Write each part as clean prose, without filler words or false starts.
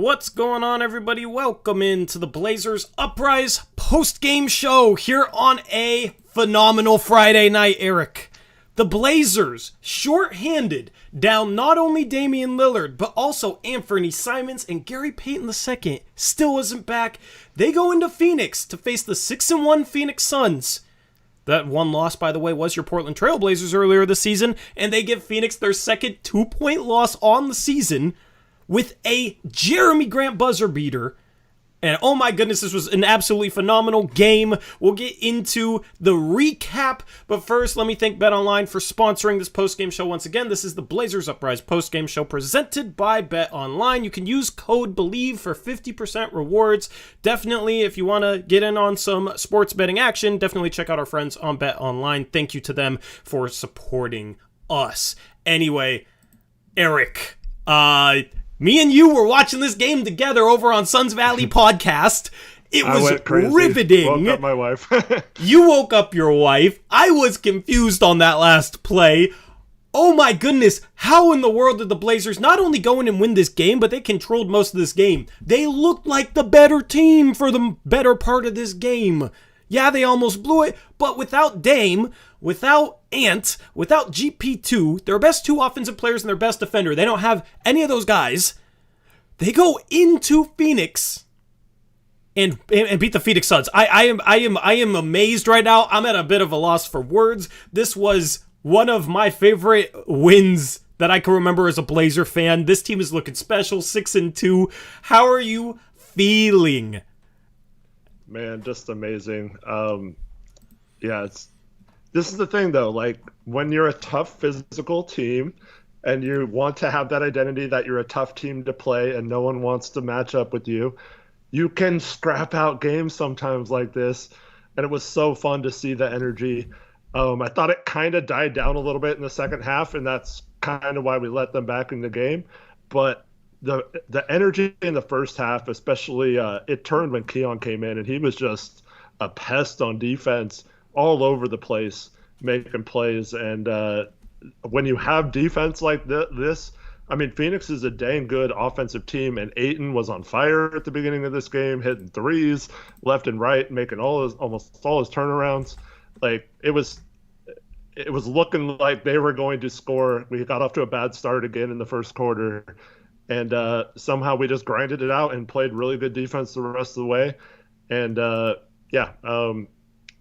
What's going on, everybody? Welcome into the Blazers Uprise post-game show here on a phenomenal Friday night, Eric. The Blazers, short-handed, down not only Damian Lillard, but also Anthony Simons and Gary Payton II still isn't back. They go into Phoenix to face the 6-1 Phoenix Suns. That one loss, by the way, was your Portland Trail Blazers earlier this season, and they give Phoenix their second 2-point loss on the season with a Jerami Grant buzzer beater. And oh my goodness, this was an absolutely phenomenal game. We'll get into the recap, but first, let me thank BetOnline for sponsoring this post-game show once again. This is the Blazers Uprise post-game show presented by BetOnline. You can use code BELIEVE for 50% rewards. Definitely, if you want to get in on some sports betting action, definitely check out our friends on BetOnline. Thank you to them for supporting us. Anyway, Eric, me and you were watching this game together over on Suns Valley podcast. It was riveting. Woke up my wife. You woke up your wife. I was confused on that last play. Oh my goodness, how in the world did the Blazers not only go in and win this game, but they controlled most of this game. They looked like the better team for the better part of this game. Yeah, they almost blew it, but without Dame, without Ant, without GP2, their best two offensive players and their best defender, they don't have any of those guys. They go into Phoenix and beat the Phoenix Suns. I am amazed right now. I'm at a bit of a loss for words. This was one of my favorite wins that I can remember as a Blazer fan. This team is looking special, 6-2. How are you feeling? Man, just amazing. This is the thing, though. Like, when you're a tough physical team and you want to have that identity that you're a tough team to play and no one wants to match up with you, you can scrap out games sometimes like this. And it was so fun to see the energy. I thought it kind of died down a little bit in the second half, and that's kind of why we let them back in the game. But the energy in the first half, especially, it turned when Keon came in, and he was just a pest on defense all over the place, making plays. And when you have defense like this, I mean, Phoenix is a dang good offensive team, and Ayton was on fire at the beginning of this game, hitting threes left and right, making almost all his turnarounds. Like, it was looking like they were going to score. We got off to a bad start again in the first quarter, and somehow we just grinded it out and played really good defense the rest of the way. And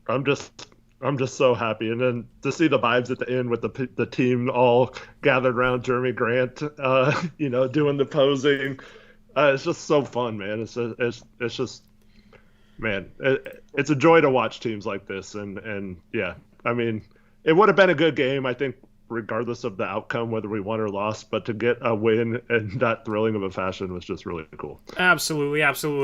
I'm just so happy. And then to see the vibes at the end with the team all gathered around Jerami Grant, doing the posing, it's just so fun, man. It's just, man, it's a joy to watch teams like this. And yeah, I mean, it would have been a good game, I think, regardless of the outcome, whether we won or lost, but to get a win in that thrilling of a fashion was just really cool. Absolutely.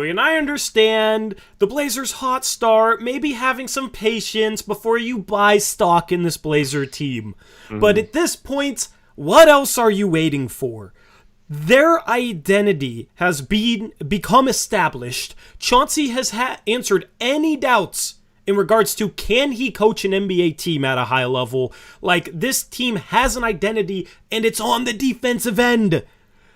And I understand the Blazers' hot start, maybe having some patience before you buy stock in this Blazer team. Mm-hmm. But at this point, what else are you waiting for? Their identity has become established. Chauncey has answered any doubts in regards to, can he coach an NBA team at a high level? Like, this team has an identity, and it's on the defensive end.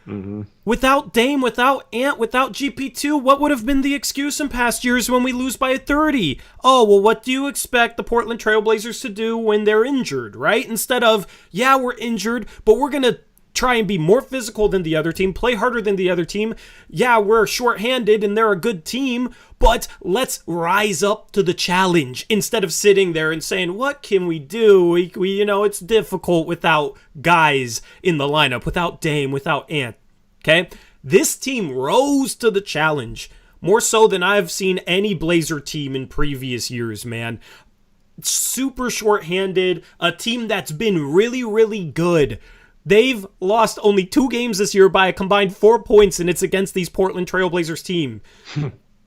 Mm-hmm. Without Dame, without Ant, without GP2, what would have been the excuse in past years when we lose by 30? Oh, well, what do you expect the Portland Trail Blazers to do when they're injured, right? Instead of, yeah, we're injured, but we're going to try and be more physical than the other team, play harder than the other team. Yeah, we're shorthanded and they're a good team, but let's rise up to the challenge instead of sitting there and saying, what can we do? We it's difficult without guys in the lineup, without Dame, without Ant. Okay? This team rose to the challenge more so than I've seen any Blazer team in previous years, man. Super shorthanded, a team that's been really, really good. They've lost only 2 games this year by a combined 4 points, and it's against these Portland Trail Blazers team.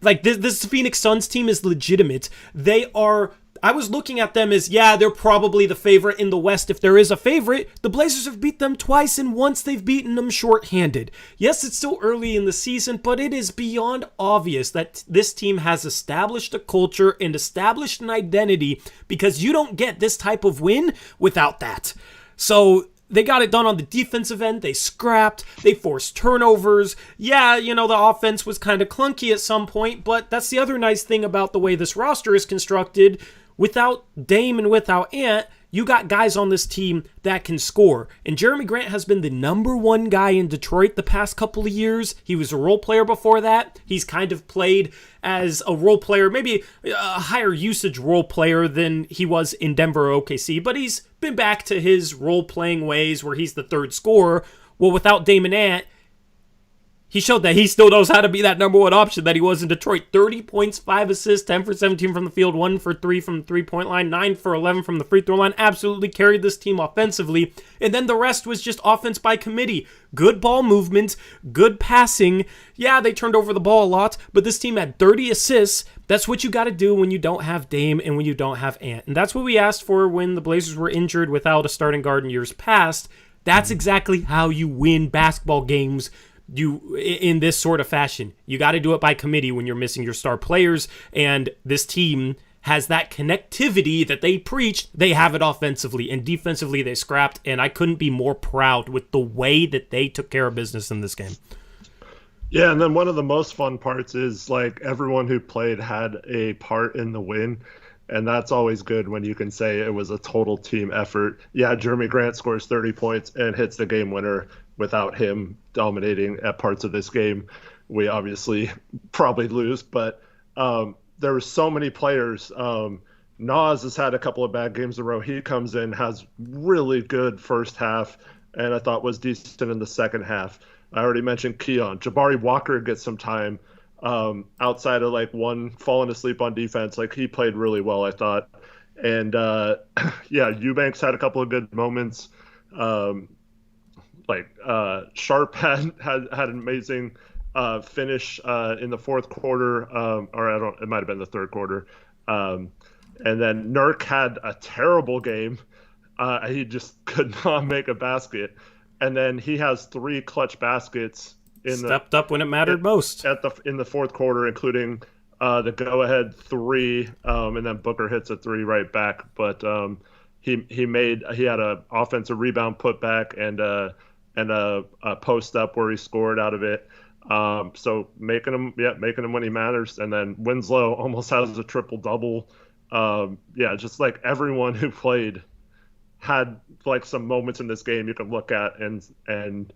Like, this Phoenix Suns team is legitimate. I was looking at them as, yeah, they're probably the favorite in the West if there is a favorite. The Blazers have beat them twice, and once they've beaten them shorthanded. Yes, it's still early in the season, but it is beyond obvious that this team has established a culture and established an identity, because you don't get this type of win without that. So They got it done on the defensive end. They scrapped. They forced turnovers. Yeah, the offense was kind of clunky at some point, but that's the other nice thing about the way this roster is constructed. Without Dame and without Ant, you got guys on this team that can score. And Jerami Grant has been the number one guy in Detroit the past couple of years. He was a role player before that. He's kind of played as a role player, maybe a higher usage role player than he was in Denver or OKC, but he's been back to his role-playing ways where he's the third scorer. Well, without Dame and Ant, he showed that he still knows how to be that number one option that he was in Detroit. 30 points, 5 assists, 10 for 17 from the field, 1 for 3 from the three-point line, 9 for 11 from the free throw line. Absolutely carried this team offensively. And then the rest was just offense by committee. Good ball movement, good passing. Yeah, they turned over the ball a lot, but this team had 30 assists. That's what you got to do when you don't have Dame and when you don't have Ant. And that's what we asked for when the Blazers were injured without a starting guard in years past. That's exactly how you win basketball games in this sort of fashion. You got to do it by committee when you're missing your star players, and this team has that connectivity that they preached. They have it offensively, and defensively they scrapped, and I couldn't be more proud with the way that they took care of business in this game. Yeah, and then one of the most fun parts is like everyone who played had a part in the win. And that's always good when you can say it was a total team effort. Yeah, Jerami Grant scores 30 points and hits the game winner. Without him dominating at parts of this game, we obviously probably lose. But there were so many players. Nas has had a couple of bad games in a row. He comes in, has really good first half, and I thought was decent in the second half. I already mentioned Keon. Jabari Walker gets some time. Outside of like one falling asleep on defense, like he played really well, I thought. And yeah, Eubanks had a couple of good moments. Sharp had an amazing finish in the fourth quarter, it might have been the third quarter. And then Nurk had a terrible game. He just could not make a basket. And then he has 3 clutch baskets. Stepped up when it mattered most in the fourth quarter, including the go-ahead 3, and then Booker hits a 3 right back. But he had an offensive rebound putback and a post up where he scored out of it. So making him when he matters. And then Winslow almost has a triple double. Just like everyone who played had like some moments in this game you can look at and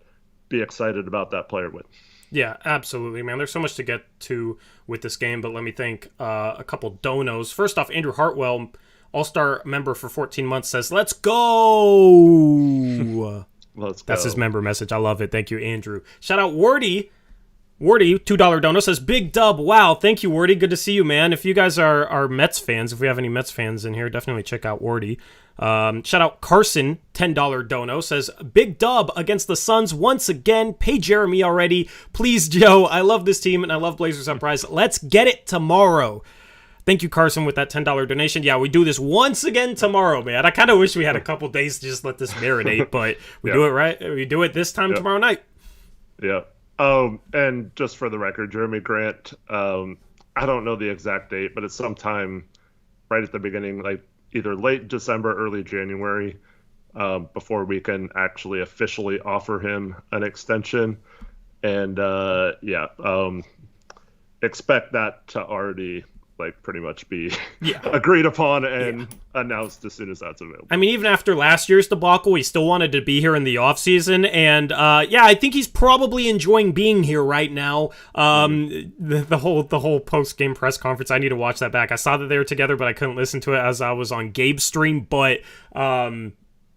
be excited about that player with. Yeah, absolutely, man. There's so much to get to with this game, but let me thank a couple donos. First off, Andrew Hartwell, All-Star member for 14 months, says, "Let's go!" Let's go. That's his member message. I love it. Thank you, Andrew. Shout out Wardy. Wardy, $2 dono, says, "Big dub. Wow, thank you, Wardy. Good to see you, man." If you guys are Mets fans, if we have any Mets fans in here, definitely check out Wardy. Shout out Carson, $10 dono, says, "Big dub against the Suns once again. Pay Jerami already. Please, Joe. I love this team and I love Blazers Uprise. Let's get it tomorrow." Thank you, Carson, with that $10 donation. Yeah, we do this once again tomorrow, man. I kind of wish we had a couple days to just let this marinate, but we do it right. We do it this time tomorrow night. Yeah. And just for the record, Jerami Grant, I don't know the exact date, but it's sometime right at the beginning, like either late December, early January, before we can actually officially offer him an extension. And expect that to already like pretty much be agreed upon and announced as soon as that's available. I mean, even after last year's debacle, he still wanted to be here in the offseason. And I think he's probably enjoying being here right now. The whole post-game press conference, I need to watch that back. I saw that they were together, but I couldn't listen to it as I was on Gabe's stream. But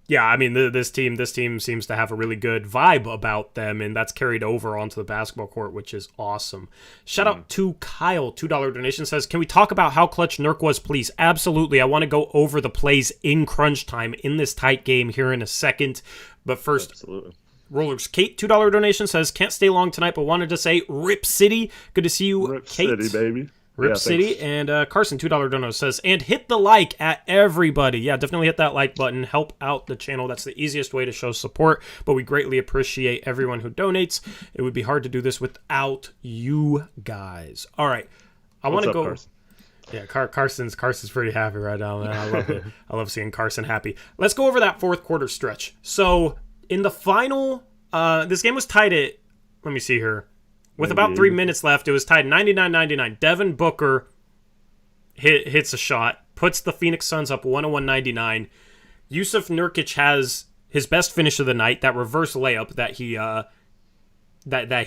this team seems to have a really good vibe about them, and that's carried over onto the basketball court, which is awesome. Shout out to Kyle, $2 donation, says, "Can we talk about how clutch Nurk was, please?" Absolutely. I want to go over the plays in crunch time in this tight game here in a second. But first, absolutely. Rollers Kate, $2 donation, says, "Can't stay long tonight, but wanted to say Rip City." Good to see you, Rip Kate. City, baby. Rip City. Thanks. And Carson, $2 dono, says, "And hit the like at everybody." Yeah, definitely hit that like button. Help out the channel. That's the easiest way to show support, but we greatly appreciate everyone who donates. It would be hard to do this without you guys. All right. I want to go. Carson? Yeah, Carson's pretty happy right now, man. I love it. I love seeing Carson happy. Let's go over that fourth quarter stretch. So in the final, this game was tied at, let me see here. With about 3 minutes left, it was tied 99-99. Devin Booker hits a shot, puts the Phoenix Suns up 101-99. Yusuf Nurkic has his best finish of the night, that reverse layup that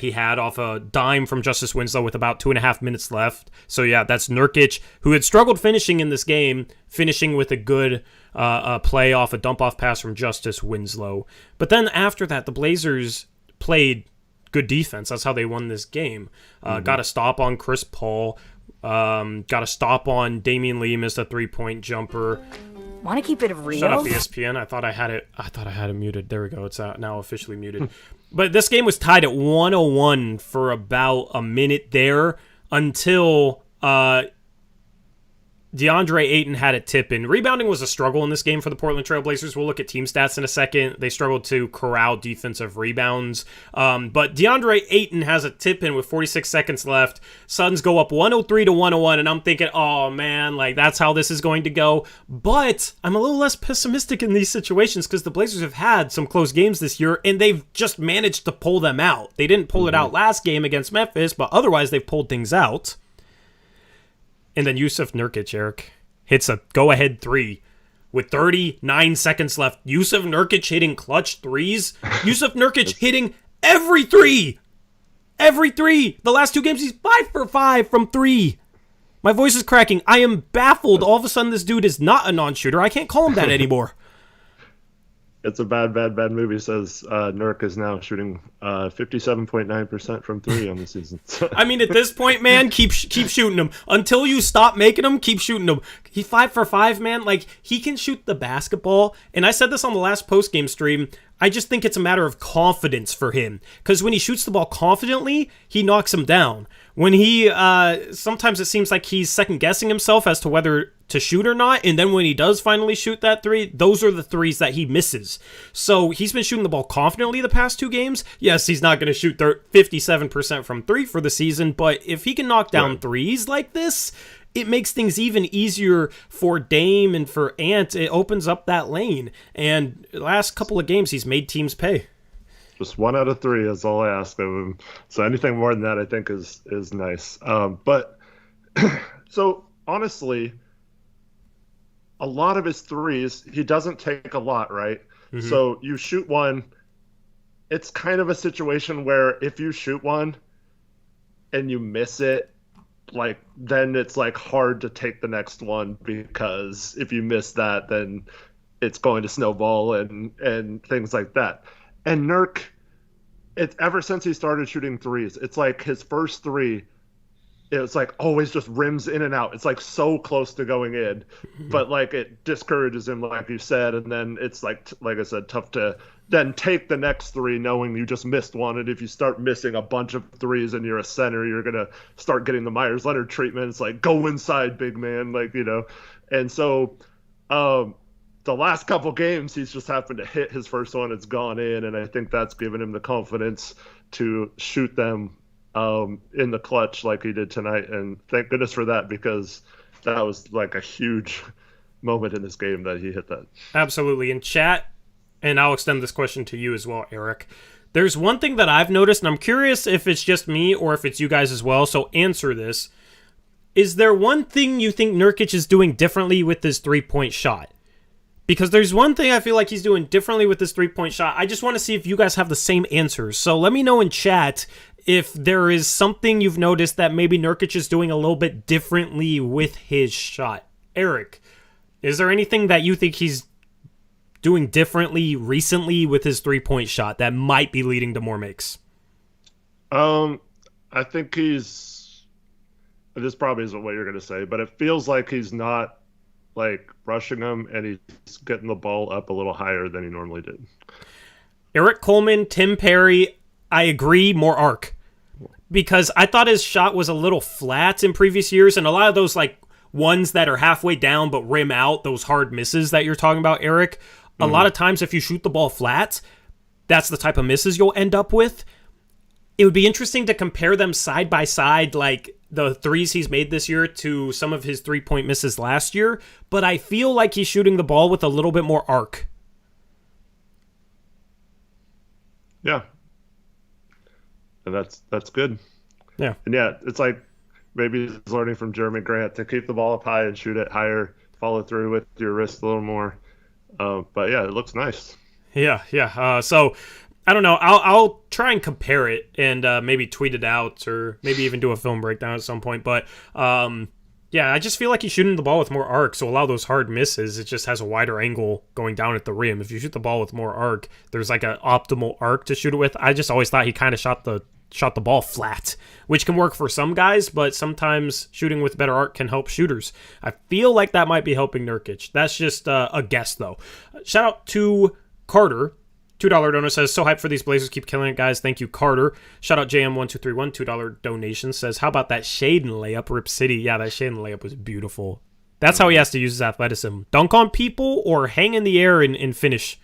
he had off a dime from Justice Winslow with about 2.5 minutes left. So yeah, that's Nurkic, who had struggled finishing in this game, finishing with a good play off a dump-off pass from Justice Winslow. But then after that, the Blazers played good defense. That's how they won this game. Got a stop on Chris Paul. Got a stop on Damian Lee, missed a 3-point jumper. Want to keep it real? Shut up, ESPN. I thought I had it muted. There we go. It's now officially muted. But this game was tied at 101 for about a minute there until DeAndre Ayton had a tip in. Rebounding was a struggle in this game for the Portland Trail Blazers. We'll look at team stats in a second. They struggled to corral defensive rebounds. But DeAndre Ayton has a tip in with 46 seconds left. Suns go up 103-101, and I'm thinking, oh man, like that's how this is going to go. But I'm a little less pessimistic in these situations because the Blazers have had some close games this year, and they've just managed to pull them out. They didn't pull it out last game against Memphis, but otherwise they've pulled things out. And then Yusuf Nurkic, Eric, hits a go-ahead 3 with 39 seconds left. Yusuf Nurkic hitting clutch threes. Yusuf Nurkic hitting every three. Every three. The last 2 games, he's 5 for 5 from 3. My voice is cracking. I am baffled. All of a sudden, this dude is not a non-shooter. I can't call him that anymore. It's a bad movie. Says Nurk is now shooting 57.9% from 3 on the season. I mean, at this point, man, keep shooting them. Until you stop making them, keep shooting them. He 5 for 5, man. Like, he can shoot the basketball. And I said this on the last post-game stream. I just think it's a matter of confidence for him. Because when he shoots the ball confidently, he knocks him down. When he, sometimes it seems like he's second-guessing himself as to whether to shoot or not, and then when he does finally shoot that 3, those are the threes that he misses. So he's been shooting the ball confidently the past 2 games. Yes, he's not going to shoot 57% from 3 for the season, but if he can knock down threes like this, it makes things even easier for Dame and for Ant. It opens up that lane, and the last couple of games he's made teams pay. Just 1 out of 3 is all I ask of him. So anything more than that, I think, is nice. But so honestly, a lot of his threes, he doesn't take a lot, right? Mm-hmm. So you shoot one, it's kind of a situation where if you shoot one and you miss it, like then it's like hard to take the next one, because if you miss that, then it's going to snowball and things like that. And Nurk, it's ever since he started shooting threes, it's like his first 3, it's like always just rims in and out. It's like so close to going in, but like it discourages him, like you said. And then it's like I said, tough to then take the next 3 knowing you just missed one. And if you start missing a bunch of threes and you're a center, you're going to start getting the Myers Leonard treatment. It's like, go inside, big man. Like, you know, and so the last couple games, he's just happened to hit his first one. It's gone in. And I think that's given him the confidence to shoot them in the clutch like he did tonight, and thank goodness for that, because that was like a huge moment in this game that he hit that. Absolutely. In chat, and I'll extend this question to you as well, Eric, there's one thing that I've noticed, and I'm curious if it's just me or if it's you guys as well, so answer this. Is there one thing you think Nurkic is doing differently with his 3-point shot? Because there's one thing I feel like he's doing differently with this 3-point shot. I just want to see if you guys have the same answers. So let me know in chat if there is something you've noticed that maybe Nurkic is doing a little bit differently with his shot. Eric, is there anything that you think he's doing differently recently with his 3-point shot that might be leading to more makes? I think this probably isn't what you're going to say, but it feels like he's not like rushing him, and he's getting the ball up a little higher than he normally did. Eric Coleman, Tim Perry, I agree, more arc. Because I thought his shot was a little flat in previous years, and a lot of those like ones that are halfway down but rim out, those hard misses that you're talking about, Eric, a lot of times if you shoot the ball flat, that's the type of misses you'll end up with. It would be interesting to compare them side by side, like the threes he's made this year to some of his 3-point misses last year, but I feel like he's shooting the ball with a little bit more arc. Yeah, and that's good. Yeah. And yeah, it's like maybe he's learning from Jeremy Grant to keep the ball up high and shoot it higher, follow through with your wrist a little more. But yeah, it looks nice. Yeah, yeah. So I don't know. I'll try and compare it and maybe tweet it out or maybe even do a film breakdown at some point. But yeah, I just feel like he's shooting the ball with more arc. So a lot of those hard misses, it just has a wider angle going down at the rim. If you shoot the ball with more arc, there's like an optimal arc to shoot it with. I just always thought he kind of shot the ball flat, which can work for some guys, but sometimes shooting with better arc can help shooters. I feel like that might be helping Nurkic. That's just a guess, though. Shout out to Carter. $2 donor says, so hyped for these Blazers. Keep killing it, guys. Thank you, Carter. Shout out JM1231. $2 donation says, how about that Shaden layup, Rip City? Yeah, that Shaden layup was beautiful. That's how he has to use his athleticism. Dunk on people or hang in the air and finish.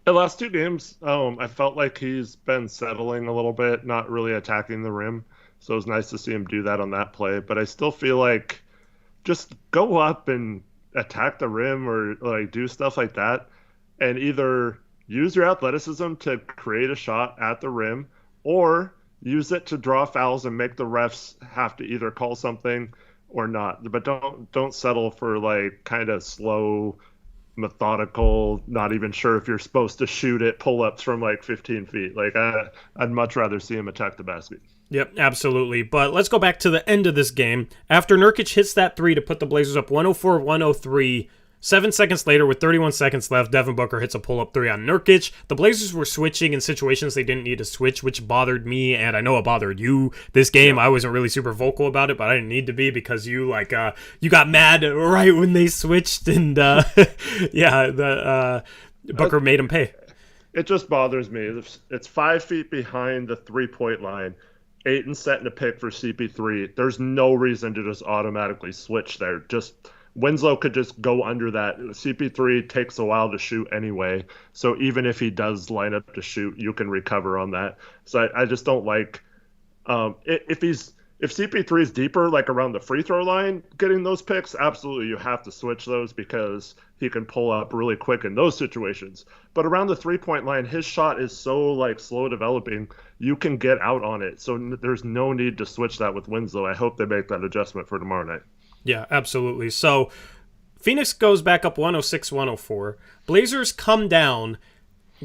The last two games, I felt like he's been settling a little bit, not really attacking the rim. So it was nice to see him do that on that play. But I still feel like just go up and attack the rim or like do stuff like that, and either use your athleticism to create a shot at the rim, or use it to draw fouls and make the refs have to either call something or not. But don't settle for like kind of slow, methodical, not even sure if you're supposed to shoot it, pull-ups from like 15 feet. Like I'd much rather see him attack the basket. Yep, absolutely. But let's go back to the end of this game. After Nurkic hits that three to put the Blazers up 104-103, 7 seconds later, with 31 seconds left, Devin Booker hits a pull-up three on Nurkic. The Blazers were switching in situations they didn't need to switch, which bothered me, and I know it bothered you this game. Yeah. I wasn't really super vocal about it, but I didn't need to be because you you got mad right when they switched, and Booker made him pay. It just bothers me. It's 5 feet behind the three-point line. Ayton setting a pick for CP3. There's no reason to just automatically switch there. Winslow could just go under that. CP3 takes a while to shoot anyway, so even if he does line up to shoot, you can recover on that. So I just don't like if CP3 is deeper, like around the free throw line, getting those picks. Absolutely, you have to switch those because he can pull up really quick in those situations. But around the 3-point line, his shot is so like slow developing. You can get out on it, so there's no need to switch that with Winslow. I hope they make that adjustment for tomorrow night. Yeah, absolutely. So Phoenix goes back up 106-104. Blazers come down.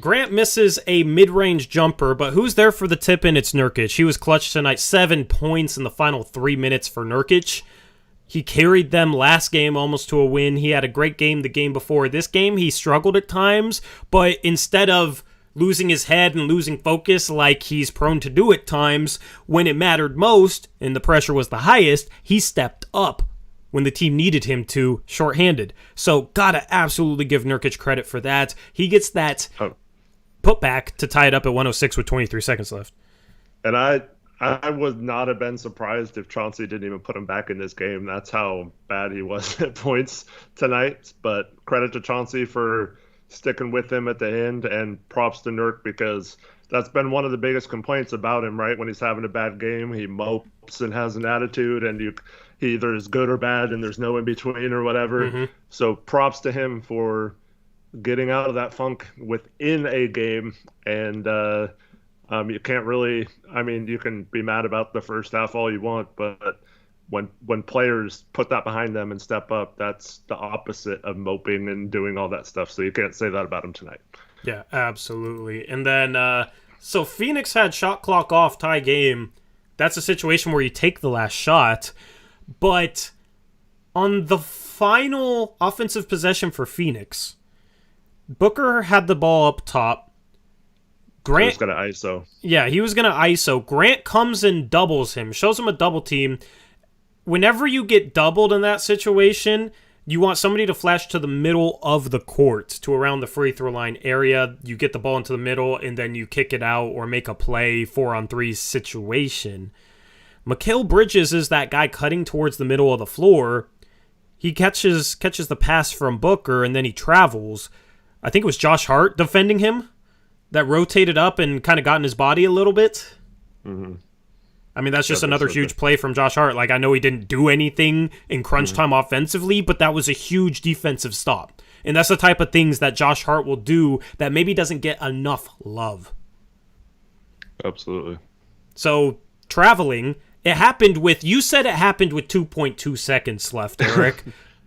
Grant misses a mid-range jumper, but who's there for the tip-in? It's Nurkic. He was clutch tonight. 7 points in the final 3 minutes for Nurkic. He carried them last game almost to a win. He had a great game the game before. This game, he struggled at times, but instead of losing his head and losing focus like he's prone to do at times, when it mattered most and the pressure was the highest, he stepped up when the team needed him to, shorthanded. So gotta absolutely give Nurkic credit for that. He gets that putback to tie it up at 106 with 23 seconds left. And I would not have been surprised if Chauncey didn't even put him back in this game. That's how bad he was at points tonight. But credit to Chauncey for sticking with him at the end, and props to Nurk because that's been one of the biggest complaints about him, right? When he's having a bad game, he mopes and has an attitude, and he either is good or bad, and there's no in between or whatever. Mm-hmm. So props to him for getting out of that funk within a game. And you can't really, you can be mad about the first half all you want, but when players put that behind them and step up, that's the opposite of moping and doing all that stuff. So you can't say that about him tonight. Yeah, absolutely. And then, so Phoenix had shot clock off, tie game. That's a situation where you take the last shot. But on the final offensive possession for Phoenix, Booker had the ball up top. Grant was going to ISO. Yeah, he was going to ISO. Grant comes and doubles him, shows him a double team. Whenever you get doubled in that situation, you want somebody to flash to the middle of the court, to around the free throw line area. You get the ball into the middle, and then you kick it out or make a play 4-on-3 situation. Mikal Bridges is that guy cutting towards the middle of the floor. He catches the pass from Booker, and then he travels. I think it was Josh Hart defending him that rotated up and kind of got in his body a little bit. Mm-hmm. That's just another huge play from Josh Hart. Like, I know he didn't do anything in crunch time offensively, but that was a huge defensive stop. And that's the type of things that Josh Hart will do that maybe doesn't get enough love. Absolutely. So, traveling, it happened with 2.2 seconds left, Eric.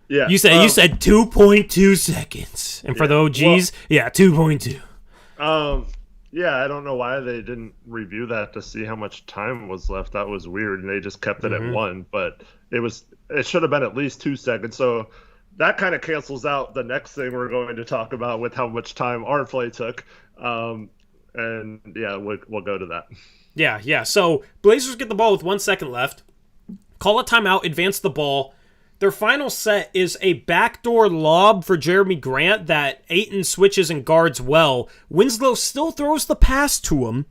Yeah. You said 2.2 seconds. And for the OGs, 2.2. Yeah, I don't know why they didn't review that to see how much time was left. That was weird, and they just kept it at 1. But it should have been at least 2 seconds. So that kind of cancels out the next thing we're going to talk about with how much time our play took. And yeah, we'll go to that. Yeah. So Blazers get the ball with 1 second left. Call a timeout, advance the ball. Their final set is a backdoor lob for Jerami Grant that Ayton switches and guards well. Winslow still throws the pass to him,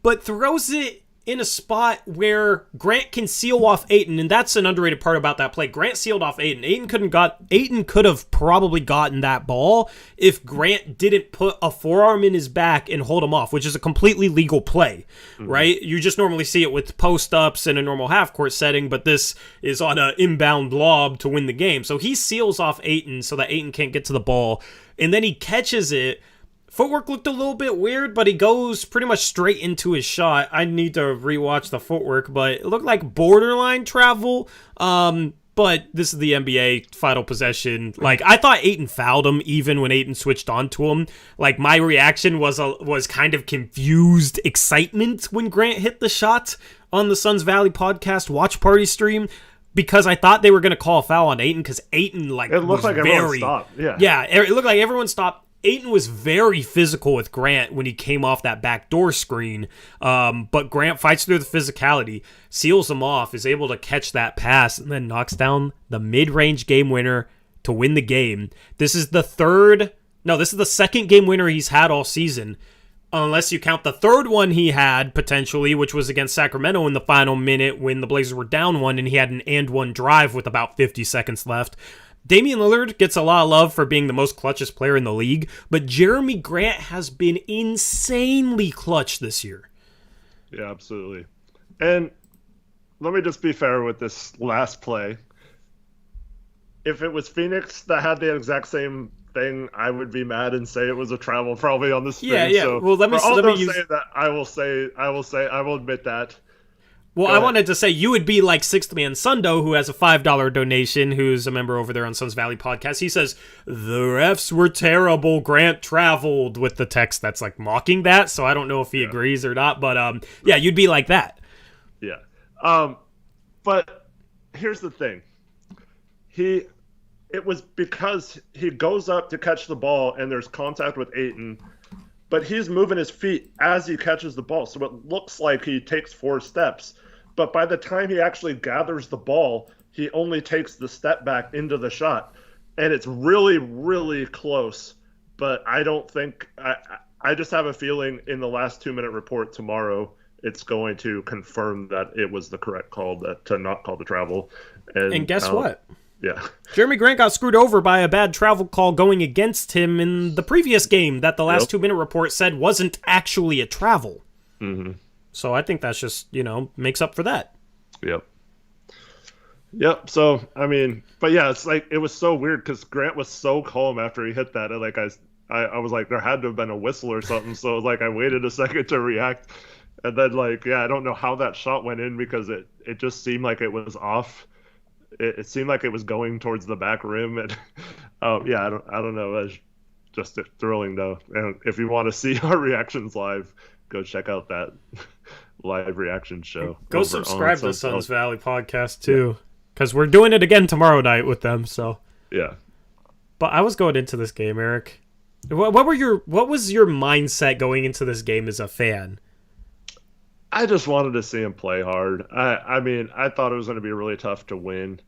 but throws it in a spot where Grant can seal off Ayton, and that's an underrated part about that play. Grant sealed off Ayton. Ayton could have probably gotten that ball if Grant didn't put a forearm in his back and hold him off, which is a completely legal play, right? You just normally see it with post-ups in a normal half-court setting, but this is on an inbound lob to win the game. So he seals off Ayton so that Ayton can't get to the ball, and then he catches it. Footwork looked a little bit weird, but he goes pretty much straight into his shot. I need to rewatch the footwork, but it looked like borderline travel. But this is the NBA final possession. Like, I thought Ayton fouled him even when Ayton switched on to him. Like, my reaction was kind of confused excitement when Grant hit the shot on the Suns Valley podcast watch party stream, because I thought they were going to call a foul on Ayton, because Ayton, like, it looked like everyone stopped. Yeah, it looked like everyone stopped. Ayton was very physical with Grant when he came off that backdoor screen, but Grant fights through the physicality, seals him off, is able to catch that pass, and then knocks down the mid-range game winner to win the game. This is the second game winner he's had all season, unless you count the third one he had, potentially, which was against Sacramento in the final minute when the Blazers were down 1, and he had an and-one drive with about 50 seconds left. Damian Lillard gets a lot of love for being the most clutchest player in the league, but Jerami Grant has been insanely clutch this year. Yeah, absolutely. And let me just be fair with this last play. If it was Phoenix that had the exact same thing, I would be mad and say it was a travel probably on the screen. Yeah. So well, let me use say that. I will admit that. Well, I wanted to say you would be like Sixth Man Sundo, who has a $5 donation, who's a member over there on Suns Valley Podcast. He says, the refs were terrible, Grant traveled, with the text that's like mocking that, so I don't know if he agrees or not, but yeah, you'd be like that. Yeah. But here's the thing. It was because he goes up to catch the ball and there's contact with Ayton, but he's moving his feet as he catches the ball, so it looks like he takes 4 steps. But by the time he actually gathers the ball, he only takes the step back into the shot. And it's really, really close. But I don't think – I just have a feeling in the last 2-minute report tomorrow, it's going to confirm that it was the correct call to not call the travel. And guess what? Yeah. Jerami Grant got screwed over by a bad travel call going against him in the previous game that the last 2-minute report said wasn't actually a travel. Mm-hmm. So I think that's just, makes up for that. Yep. So, I mean, but yeah, it's like, it was so weird because Grant was so calm after he hit that. And like, I was like, there had to have been a whistle or something. So like, I waited a second to react. And then like, I don't know how that shot went in because it just seemed like it was off. It seemed like it was going towards the back rim. And I don't know. It was just thrilling though. And if you want to see our reactions live, go check out that live reaction show. Go subscribe to Suns Valley Podcast too, because we're doing it again tomorrow night with them. So yeah. But I was going into this game, Eric. What was your mindset going into this game as a fan? I just wanted to see him play hard. I mean, I thought it was going to be really tough to win.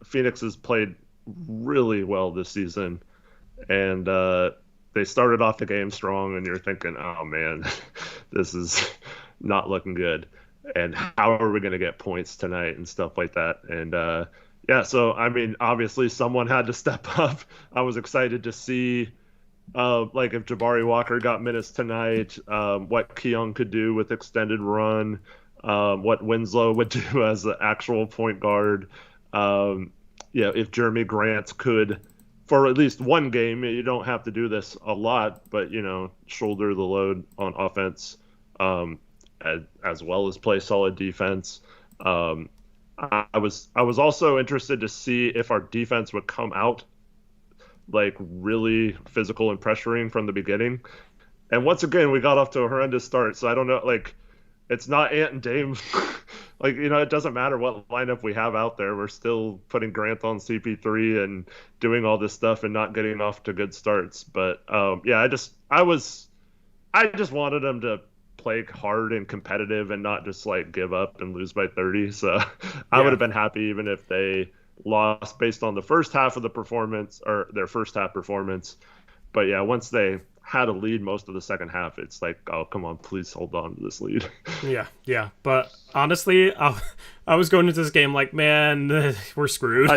Phoenix has played really well this season, and they started off the game strong, and you're thinking, oh man, this is not looking good. And how are we going to get points tonight and stuff like that? And so, I mean, obviously someone had to step up. I was excited to see like if Jabari Walker got minutes tonight, what Keon could do with extended run, what Winslow would do as the actual point guard. If Jerami Grant could for at least one game. You don't have to do this a lot, but shoulder the load on offense, as well as play solid defense. I was also interested to see if our defense would come out like really physical and pressuring from the beginning. And once again, we got off to a horrendous start. So I don't know, like, it's not Ant and Dame. Like, it doesn't matter what lineup we have out there. We're still putting Grant on CP3 and doing all this stuff and not getting off to good starts. But I just wanted them to play hard and competitive and not just like give up and lose by 30. So I would have been happy even if they lost based on the first half of the performance or their first half performance. But yeah, once they had a lead most of the second half, it's like, oh, come on, please hold on to this lead. Yeah. But honestly, I was going into this game like, man, we're screwed.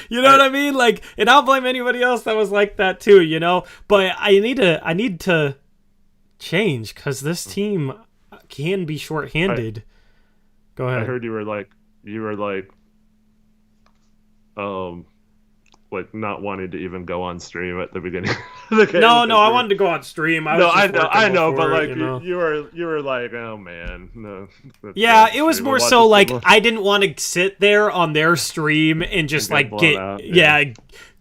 You know what I mean? Like, and I'll blame anybody else that was like that too, But I need to change because this team can be shorthanded. Go ahead. I heard you were like not wanting to even go on stream at the beginning of the game. No, I wanted to go on stream. I know, but like you were like, oh man, no. Yeah, it was more so like I didn't want to sit there on their stream and just like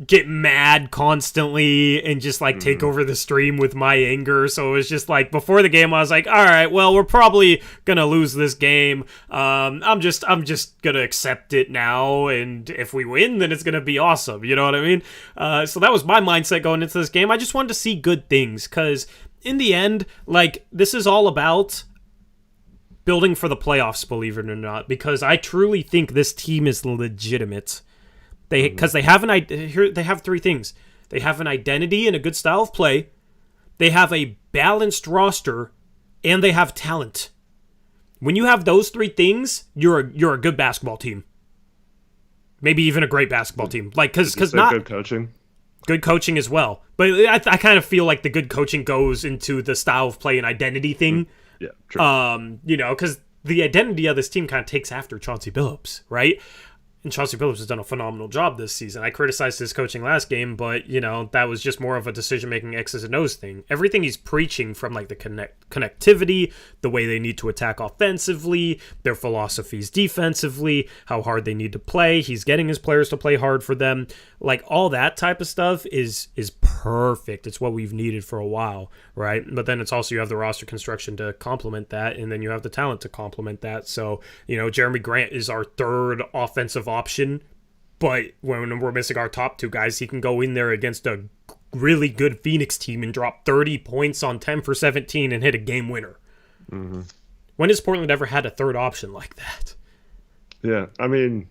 get mad constantly and just like take over the stream with my anger. So it was just like before the game, I was like, all right, well, we're probably gonna lose this game. I'm just gonna accept it now, and if we win, then it's gonna be awesome. You know what I mean? So that was my mindset going into this game. I just wanted to see good things because in the end, like, this is all about building for the playoffs, believe it or not, because I truly think this team is legitimate. Because they have they have three things. They have an identity and a good style of play. They have a balanced roster, and they have talent. When you have those three things, you're a good basketball team. Maybe even a great basketball team. Like, because not good coaching as well. But I kind of feel like the good coaching goes into the style of play and identity thing. Yeah, true. Because the identity of this team kind of takes after Chauncey Billups, right? And Chauncey Billups has done a phenomenal job this season. I criticized his coaching last game, but, that was just more of a decision-making X's and O's thing. Everything he's preaching from, like, the connectivity, the way they need to attack offensively, their philosophies defensively, how hard they need to play. He's getting his players to play hard for them. Like, all that type of stuff is perfect. It's what we've needed for a while, right? But then it's also you have the roster construction to complement that, and then you have the talent to complement that. So, Jerami Grant is our third offensive option, but when we're missing our top two guys, he can go in there against a really good Phoenix team and drop 30 points on 10 for 17 and hit a game winner. Mm-hmm. When has Portland ever had a third option like that? Yeah, I mean,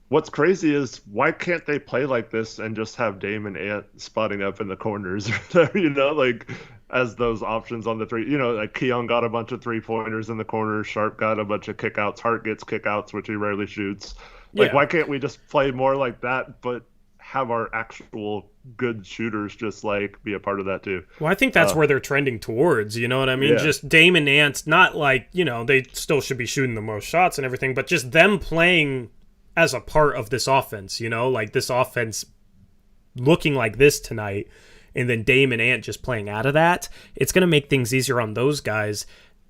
what's crazy is why can't they play like this and just have Dame and Ant spotting up in the corners, like as those options on the three, like Keon got a bunch of 3-pointers in the corner, Sharp got a bunch of kickouts, Hart gets kickouts, which he rarely shoots. Like, why can't we just play more like that, but have our actual good shooters just like be a part of that too? Well, I think that's where they're trending towards, you know what I mean? Yeah. Just Dame and Ant, not like, they still should be shooting the most shots and everything, but just them playing as a part of this offense, like this offense looking like this tonight, and then Dame and Ant just playing out of that, it's going to make things easier on those guys.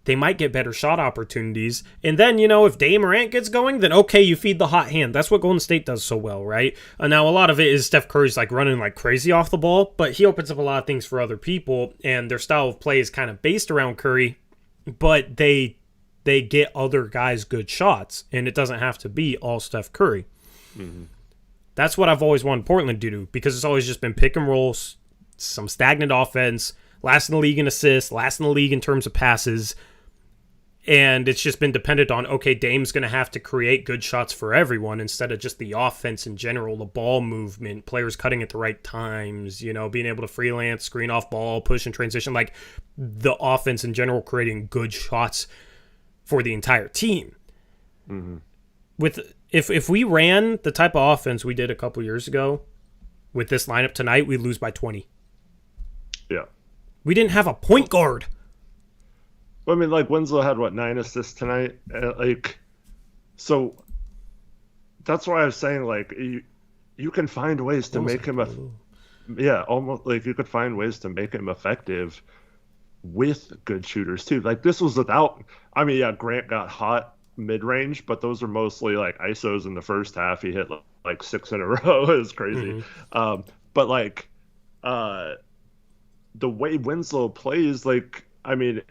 They might get better shot opportunities. And then, if Dame or Ant gets going, then okay, you feed the hot hand. That's what Golden State does so well, right? Now, a lot of it is Steph Curry's like running like crazy off the ball, but he opens up a lot of things for other people, and their style of play is kind of based around Curry, but they get other guys good shots, and it doesn't have to be all Steph Curry. Mm-hmm. That's what I've always wanted Portland to do, because it's always just been pick and rolls, some stagnant offense, last in the league in assists, last in the league in terms of passes, and it's just been dependent on, okay, Dame's going to have to create good shots for everyone instead of just the offense in general, the ball movement, players cutting at the right times, being able to freelance, screen off ball, push and transition, like the offense in general creating good shots for the entire team. Mm-hmm. If we ran the type of offense we did a couple years ago with this lineup tonight, we'd lose by 20. Yeah. We didn't have a point guard. I mean, like, Winslow had, 9 assists tonight? So that's why I was saying, like, you can find ways to make him yeah, almost like you could find ways to make him effective with good shooters too. Like this was without, I mean, yeah, Grant got hot mid range, but those are mostly like ISOs in the first half. He hit like 6 in a row. It was crazy. But like the way Winslow plays, like, I mean,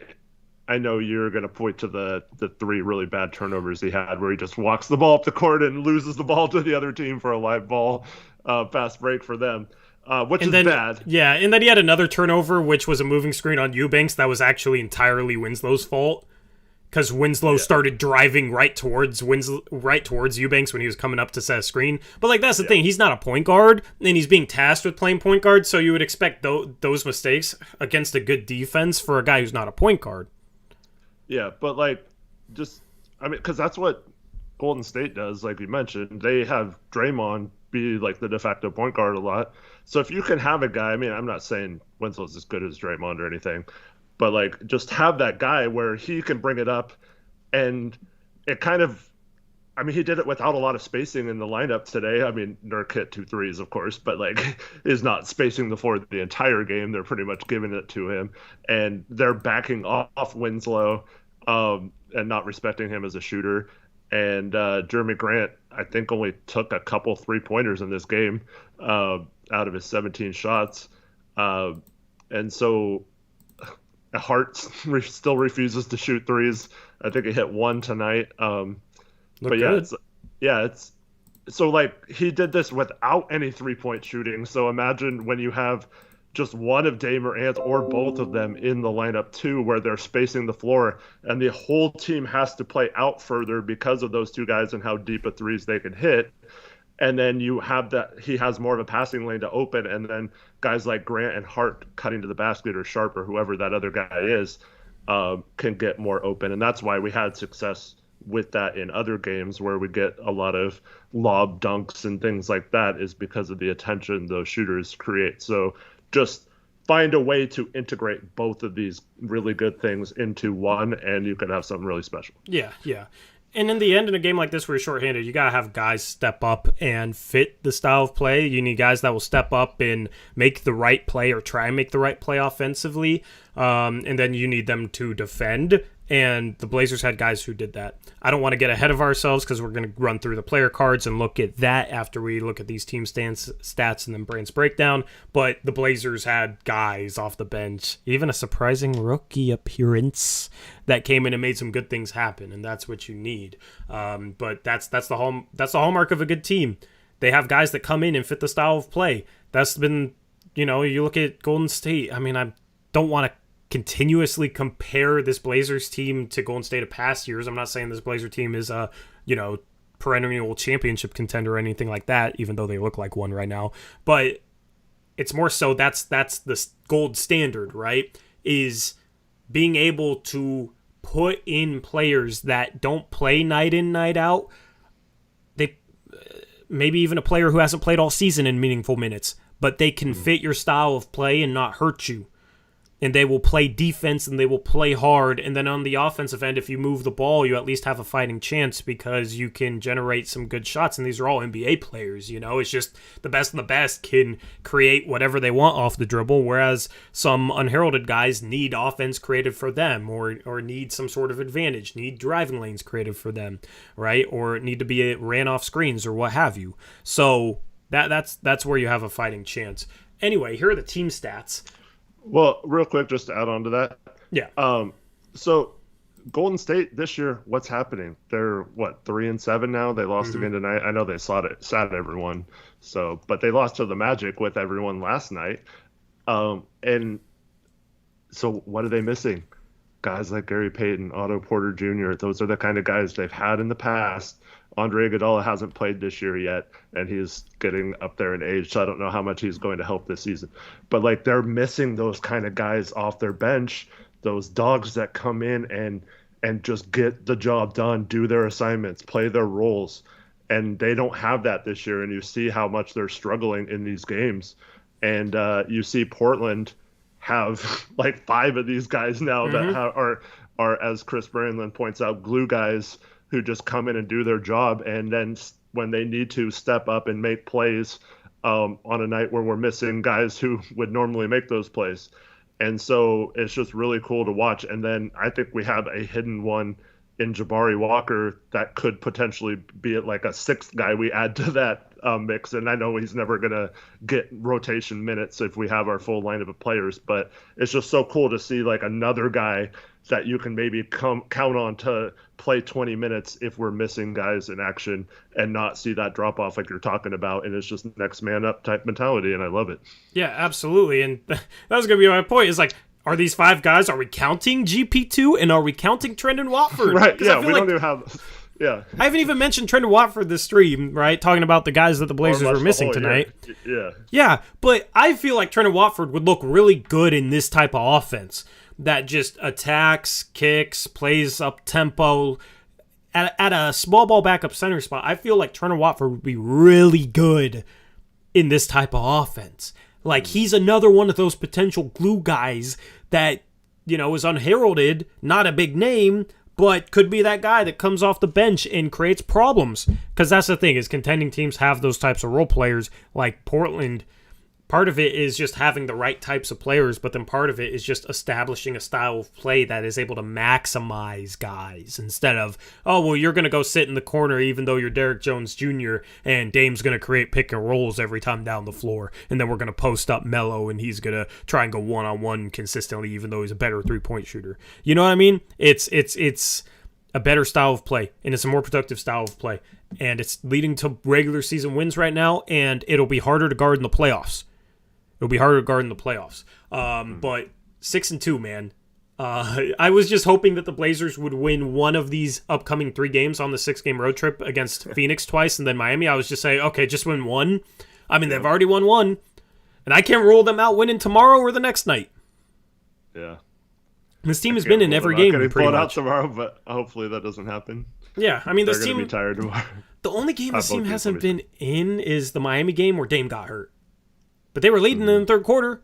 I know you're going to point to the 3 really bad turnovers he had where he just walks the ball up the court and loses the ball to the other team for a live ball fast break for them, which And is then, bad. yeah, and then he had another turnover, which was a moving screen on Eubanks that was actually entirely Winslow's fault. Because Winslow started driving right towards Eubanks when he was coming up to set a screen. But like that's the thing, he's not a point guard, and he's being tasked with playing point guard. So you would expect those mistakes against a good defense for a guy who's not a point guard. Yeah, but like, just I mean, because that's what Golden State does. Like you mentioned, they have Draymond be like the de facto point guard a lot. So if you can have a guy, I mean, I'm not saying Winslow's as good as Draymond or anything, but like just have that guy where he can bring it up, and it kind of, I mean, he did it without a lot of spacing in the lineup today. I mean, Nurk hit 2 threes, of course, but like is not spacing the floor the entire game. They're pretty much giving it to him, and they're backing off Winslow and not respecting him as a shooter. And Jerami Grant, I think, only took a couple 3-pointers in this game out of his 17 shots. And so Hart still refuses to shoot threes. I think he hit 1 tonight. But yeah, it's so like he did this without any 3-point shooting. So imagine when you have just one of Dame or Ant or both of them in the lineup too, where they're spacing the floor and the whole team has to play out further because of those 2 guys and how deep of threes they can hit. And then you have that he has more of a passing lane to open, and then guys like Grant and Hart cutting to the basket, or Sharp, or whoever that other guy is, can get more open. And that's why we had success with that in other games where we get a lot of lob dunks and things like that, is because of the attention those shooters create. So just find a way to integrate both of these really good things into one, and you can have something really special. Yeah. And in the end, in a game like this where you're shorthanded, you got to have guys step up and fit the style of play. You need guys that will step up and make the right play or try and make the right play offensively. And then you need them to defend. And the Blazers had guys who did that. I don't want to get ahead of ourselves because we're going to run through the player cards and look at that after we look at these team stats and then Brand's breakdown. But the Blazers had guys off the bench, even a surprising rookie appearance that came in and made some good things happen, and that's what you need. But that's the hallmark of a good team. They have guys that come in and fit the style of play. That's been, you look at Golden State. I mean, I don't want to continuously compare this Blazers team to Golden State of past years. I'm not saying this Blazer team is a, perennial championship contender or anything like that, even though they look like one right now. But it's more so that's the gold standard, right? Is being able to put in players that don't play night in, night out. They maybe even a player who hasn't played all season in meaningful minutes, but they can fit your style of play and not hurt you. And they will play defense and they will play hard. And then on the offensive end, if you move the ball, you at least have a fighting chance because you can generate some good shots. And these are all NBA players, It's just the best of the best can create whatever they want off the dribble, whereas some unheralded guys need offense created for them or need some sort of advantage, need driving lanes created for them, right? Or need to be ran off screens or what have you. So that's where you have a fighting chance. Anyway, here are the team stats. Well, real quick, just to add on to that. Yeah. So Golden State this year, what's happening? They're 3-7 now. They lost again tonight. I know they sat everyone. But they lost to the Magic with everyone last night. And so what are they missing? Guys like Gary Payton, Otto Porter Jr. Those are the kind of guys they've had in the past. Andre Iguodala hasn't played this year yet, and he's getting up there in age, so I don't know how much he's going to help this season. But they're missing those kind of guys off their bench, those dogs that come in and just get the job done, do their assignments, play their roles. And they don't have that this year, and you see how much they're struggling in these games. And you see Portland have 5 of these guys now that are, as Chris Brandlin points out, glue guys who just come in and do their job and then when they need to step up and make plays on a night where we're missing guys who would normally make those plays. And so it's just really cool to watch. And then I think we have a hidden one in Jabari Walker that could potentially be like a sixth guy we add to that mix. And I know he's never going to get rotation minutes if we have our full lineup of players, but it's just so cool to see like another guy that you can maybe count on to play 20 minutes if we're missing guys in action and not see that drop off like you're talking about. And it's just next man up type mentality. And I love it. Yeah, absolutely. And that was going to be my point, is like, are these five guys, are we counting GP2 and are we counting Trendon Watford? Right, yeah, we don't even have... Yeah. I haven't even mentioned Trendon Watford this stream, right? Talking about the guys that the Blazers were missing tonight. Yeah. Yeah, but I feel like Trendon Watford would look really good in this type of offense that just attacks, kicks, plays up tempo. At a small ball backup center spot, I feel like Trendon Watford would be really good in this type of offense. Like, he's another one of those potential glue guys that, you know, is unheralded, not a big name, but could be that guy that comes off the bench and creates problems. Because that's the thing, is contending teams have those types of role players like Portland. Part of it is just having the right types of players, but then part of it is just establishing a style of play that is able to maximize guys instead of, oh, well, you're going to go sit in the corner even though you're Derrick Jones Jr. and Dame's going to create pick and rolls every time down the floor, and then we're going to post up Melo and he's going to try and go one-on-one consistently even though he's a better three-point shooter. You know what I mean? It's a better style of play, and it's a more productive style of play, and it's leading to regular season wins right now, and it'll be harder to guard in the playoffs. It'll be harder to guard in the playoffs. But 6-2, man. I was just hoping that the Blazers would win one of these upcoming 3 games on the 6-game road trip against Phoenix twice and then Miami. I was just saying, okay, just win one. I mean, they've already won one. And I can't rule them out winning tomorrow or the next night. Yeah. This team has been in every game pretty much. Out tomorrow, but hopefully that doesn't happen. Yeah, I mean, this team... They're going to be tired tomorrow. The only game this team hasn't been in is the Miami game where Dame got hurt. But they were leading in the third quarter.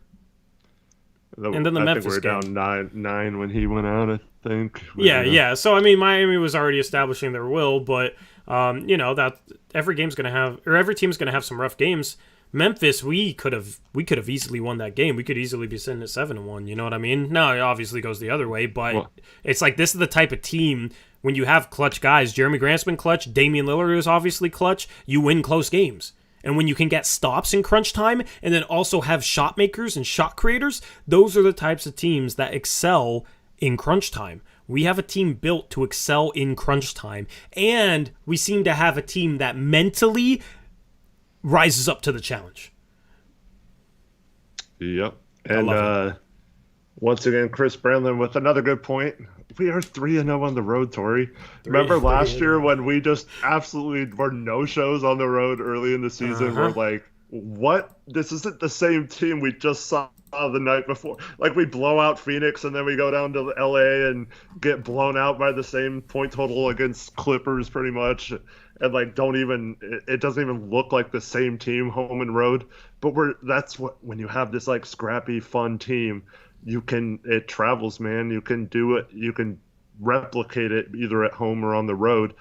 And then the Memphis game. I think we were down 9 when he went out, I think. Yeah. So, I mean, Miami was already establishing their will, but, you know, that every team's going to have some rough games. Memphis, we could have easily won that game. We could easily be sitting at 7-1, you know what I mean? Now, it obviously goes the other way, but it's like this is the type of team, when you have clutch guys, Jerami Grant's been clutch, Damian Lillard is obviously clutch, you win close games. And when you can get stops in crunch time and then also have shot makers and shot creators, those are the types of teams that excel in crunch time. We have a team built to excel in crunch time, and we seem to have a team that mentally rises up to the challenge. Yep. And once again, Chris Brandlin with another good point. We are 3-0 on the road, Tori. Remember last year when we just absolutely were no-shows on the road early in the season? We're like, what? This isn't the same team we just saw the night before. Like, we blow out Phoenix, and then we go down to L.A. and get blown out by the same point total against Clippers pretty much. And, like, it doesn't even look like the same team home and road. But that's what, when you have this, like, scrappy, fun team, it travels, man. You can do it. You can replicate it either at home or on the road.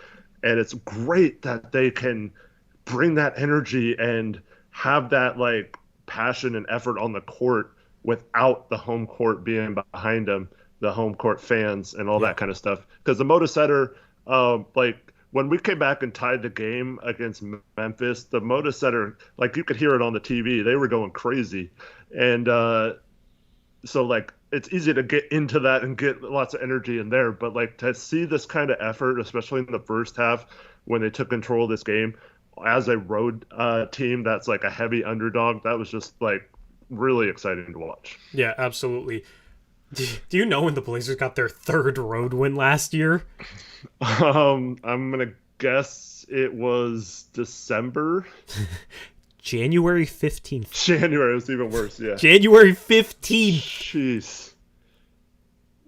And it's great that they can bring that energy and have that like passion and effort on the court without the home court being behind them, the home court fans and all that kind of stuff. Because the Moda Center, like when we came back and tied the game against Memphis, the Moda Center, like you could hear it on the TV. They were going crazy. And, so, like, it's easy to get into that and get lots of energy in there. But, like, to see this kind of effort, especially in the first half when they took control of this game, as a road team that's, like, a heavy underdog, that was just, like, really exciting to watch. Yeah, absolutely. Do you know when the Blazers got their third road win last year? I'm going to guess it was December. January 15th. January was even worse, yeah. January 15th. Jeez.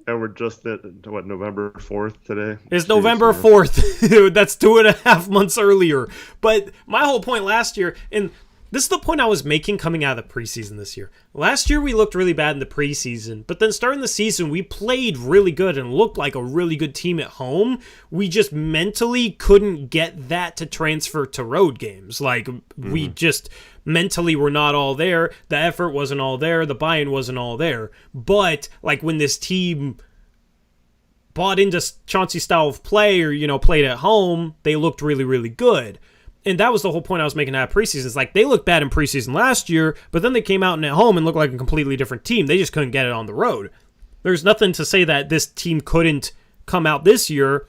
And we're just at, what, November 4th today? It's November 4th. That's 2.5 months earlier. But my whole point last year, and This is the point I was making coming out of the preseason this year. Last year, we looked really bad in the preseason, but then starting the season, we played really good and looked like a really good team at home. We just mentally couldn't get that to transfer to road games. Like, we just mentally were not all there. The effort wasn't all there. The buy-in wasn't all there. But, like, when this team bought into Chauncey's style of play or, played at home, they looked really, really good. And that was the whole point I was making out of preseason. It's like, they looked bad in preseason last year, but then they came out and at home and looked like a completely different team. They just couldn't get it on the road. There's nothing to say that this team couldn't come out this year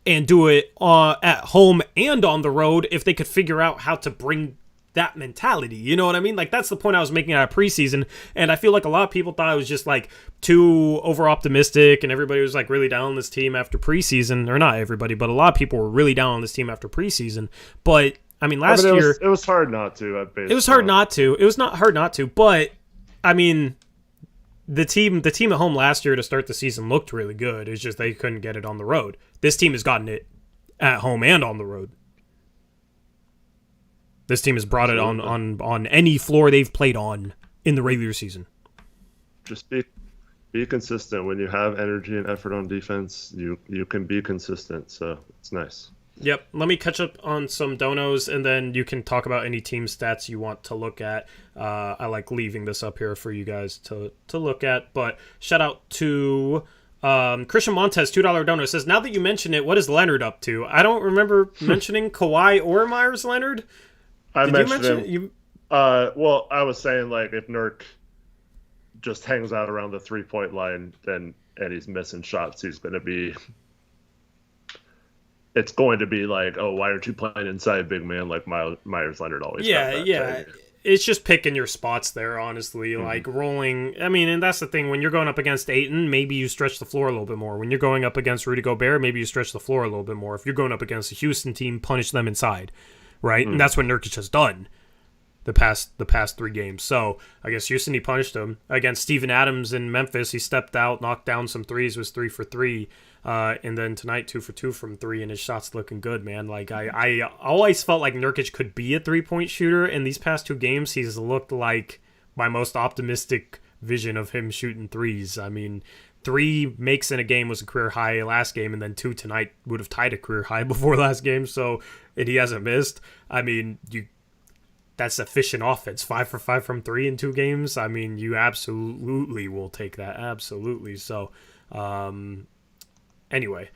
and do it at home and on the road if they could figure out how to bring that mentality. You know what I mean? Like, that's the point I was making out of preseason. And I feel like a lot of people thought it was just like too over optimistic and everybody was like really down on this team after preseason. Or not everybody, but a lot of people were really down on this team after preseason. But I mean, last year it was hard not to. It was hard not to. It was not hard not to. But I mean, the team at home last year to start the season looked really good. It's just they couldn't get it on the road. This team has gotten it at home and on the road. This team has brought it on any floor they've played on in the regular season. Just be consistent. When you have energy and effort on defense, you can be consistent. So it's nice. Yep. Let me catch up on some donos, and then you can talk about any team stats you want to look at. I like leaving this up here for you guys to look at. But shout out to Christian Montez, $2 dono, says, now that you mention it, what is Leonard up to? I don't remember mentioning Kawhi or Myers Leonard. I mentioned him. Well, I was saying, like, if Nurk just hangs out around the 3-point line, and he's missing shots, it's going to be like, oh, why aren't you playing inside, big man? Like Myers Leonard always. Yeah. It's just picking your spots there, honestly. Like rolling. I mean, and that's the thing. When you're going up against Ayton, maybe you stretch the floor a little bit more. When you're going up against Rudy Gobert, maybe you stretch the floor a little bit more. If you're going up against a Houston team, punish them inside. Right? And that's what Nurkic has done the past 3 games. So I guess Houston, he punished him. Against Steven Adams in Memphis, he stepped out, knocked down some threes, was 3 for 3. And then tonight, 2 for 2 from 3, and his shot's looking good, man. Like, I always felt like Nurkic could be a 3-point shooter. In these past 2 games, he's looked like my most optimistic vision of him shooting threes. I mean, 3 makes in a game was a career high last game, and then 2 tonight would have tied a career high before last game, and he hasn't missed. I mean, that's efficient offense. 5 for 5 from 3 in 2 games. I mean, you absolutely will take that. Absolutely. So, anyway,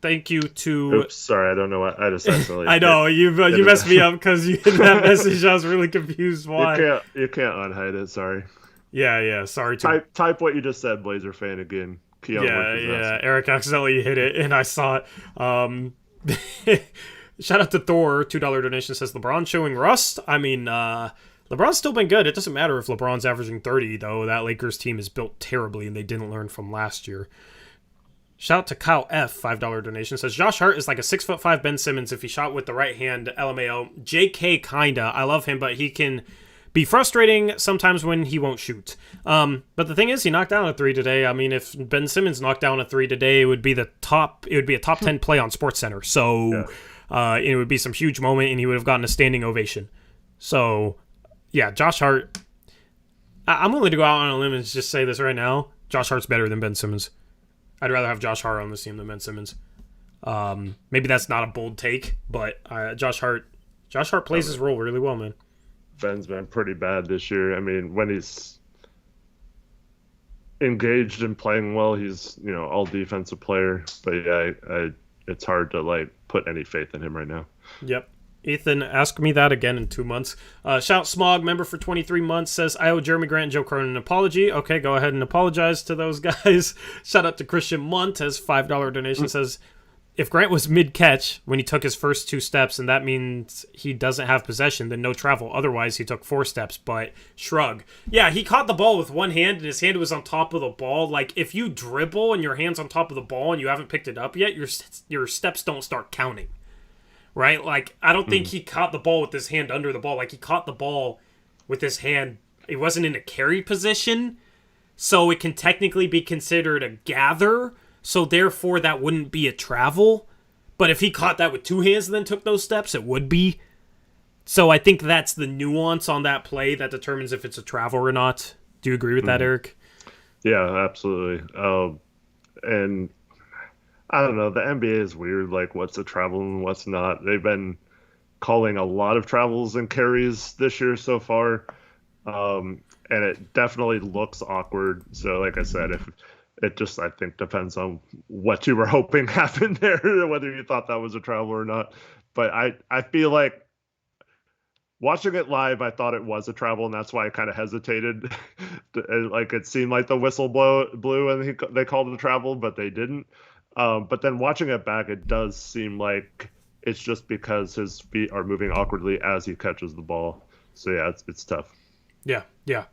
thank you to... Oops, sorry, I don't know what I just accidentally... I know, you messed me up because in that message I was really confused why. You can't unhide it, sorry. Yeah, sorry. Type what you just said, Blazer fan, again. Yeah, Eric accidentally hit it, and I saw it. Shout out to Thor, $2 donation, says, LeBron showing rust? I mean, LeBron's still been good. It doesn't matter if LeBron's averaging 30, though. That Lakers team is built terribly, and they didn't learn from last year. Shout out to Kyle F, $5 donation, says, Josh Hart is like a 6'5" Ben Simmons if he shot with the right hand, LMAO. JK kinda. I love him, but he can be frustrating sometimes when he won't shoot. But the thing is, he knocked down a 3 today. I mean, if Ben Simmons knocked down a 3 today, it would be a top 10 play on SportsCenter. So it would be some huge moment, and he would have gotten a standing ovation. So, yeah, Josh Hart. I'm willing to go out on a limb and just say this right now. Josh Hart's better than Ben Simmons. I'd rather have Josh Hart on this team than Ben Simmons. Maybe that's not a bold take, but Josh Hart plays his role really well, man. Ben's been pretty bad this year. I mean, when he's engaged and playing well, he's all defensive player. But yeah, it's hard to like put any faith in him right now. Yep. Ethan, ask me that again in 2 months. Shout Smog, member for 23 months, says, I owe Jeremy Grant and Joe Cronin an apology. Okay, go ahead and apologize to those guys. Shout out to Christian Montez, $5 donation, says, if Grant was mid-catch when he took his first 2 steps, and that means he doesn't have possession, then no travel. Otherwise, he took 4 steps, but shrug. Yeah, he caught the ball with one hand, and his hand was on top of the ball. Like, if you dribble and your hand's on top of the ball and you haven't picked it up yet, your steps don't start counting. Right? Like, I don't think he caught the ball with his hand under the ball. Like, he caught the ball with his hand. It wasn't in a carry position, so it can technically be considered a gather, so therefore that wouldn't be a travel. But if he caught that with 2 hands and then took those steps, it would be. So I think that's the nuance on that play that determines if it's a travel or not. Do you agree with that, Eric? Yeah, absolutely. And I don't know. The NBA is weird. Like, what's a travel and what's not? They've been calling a lot of travels and carries this year so far, and it definitely looks awkward. So, like I said, if it just, I think, depends on what you were hoping happened there, whether you thought that was a travel or not. But I feel like watching it live, I thought it was a travel, and that's why I kind of hesitated. Like, it seemed like the whistle blew and they called it a travel, but they didn't. But then watching it back, it does seem like it's just because his feet are moving awkwardly as he catches the ball. So yeah, it's tough. Yeah.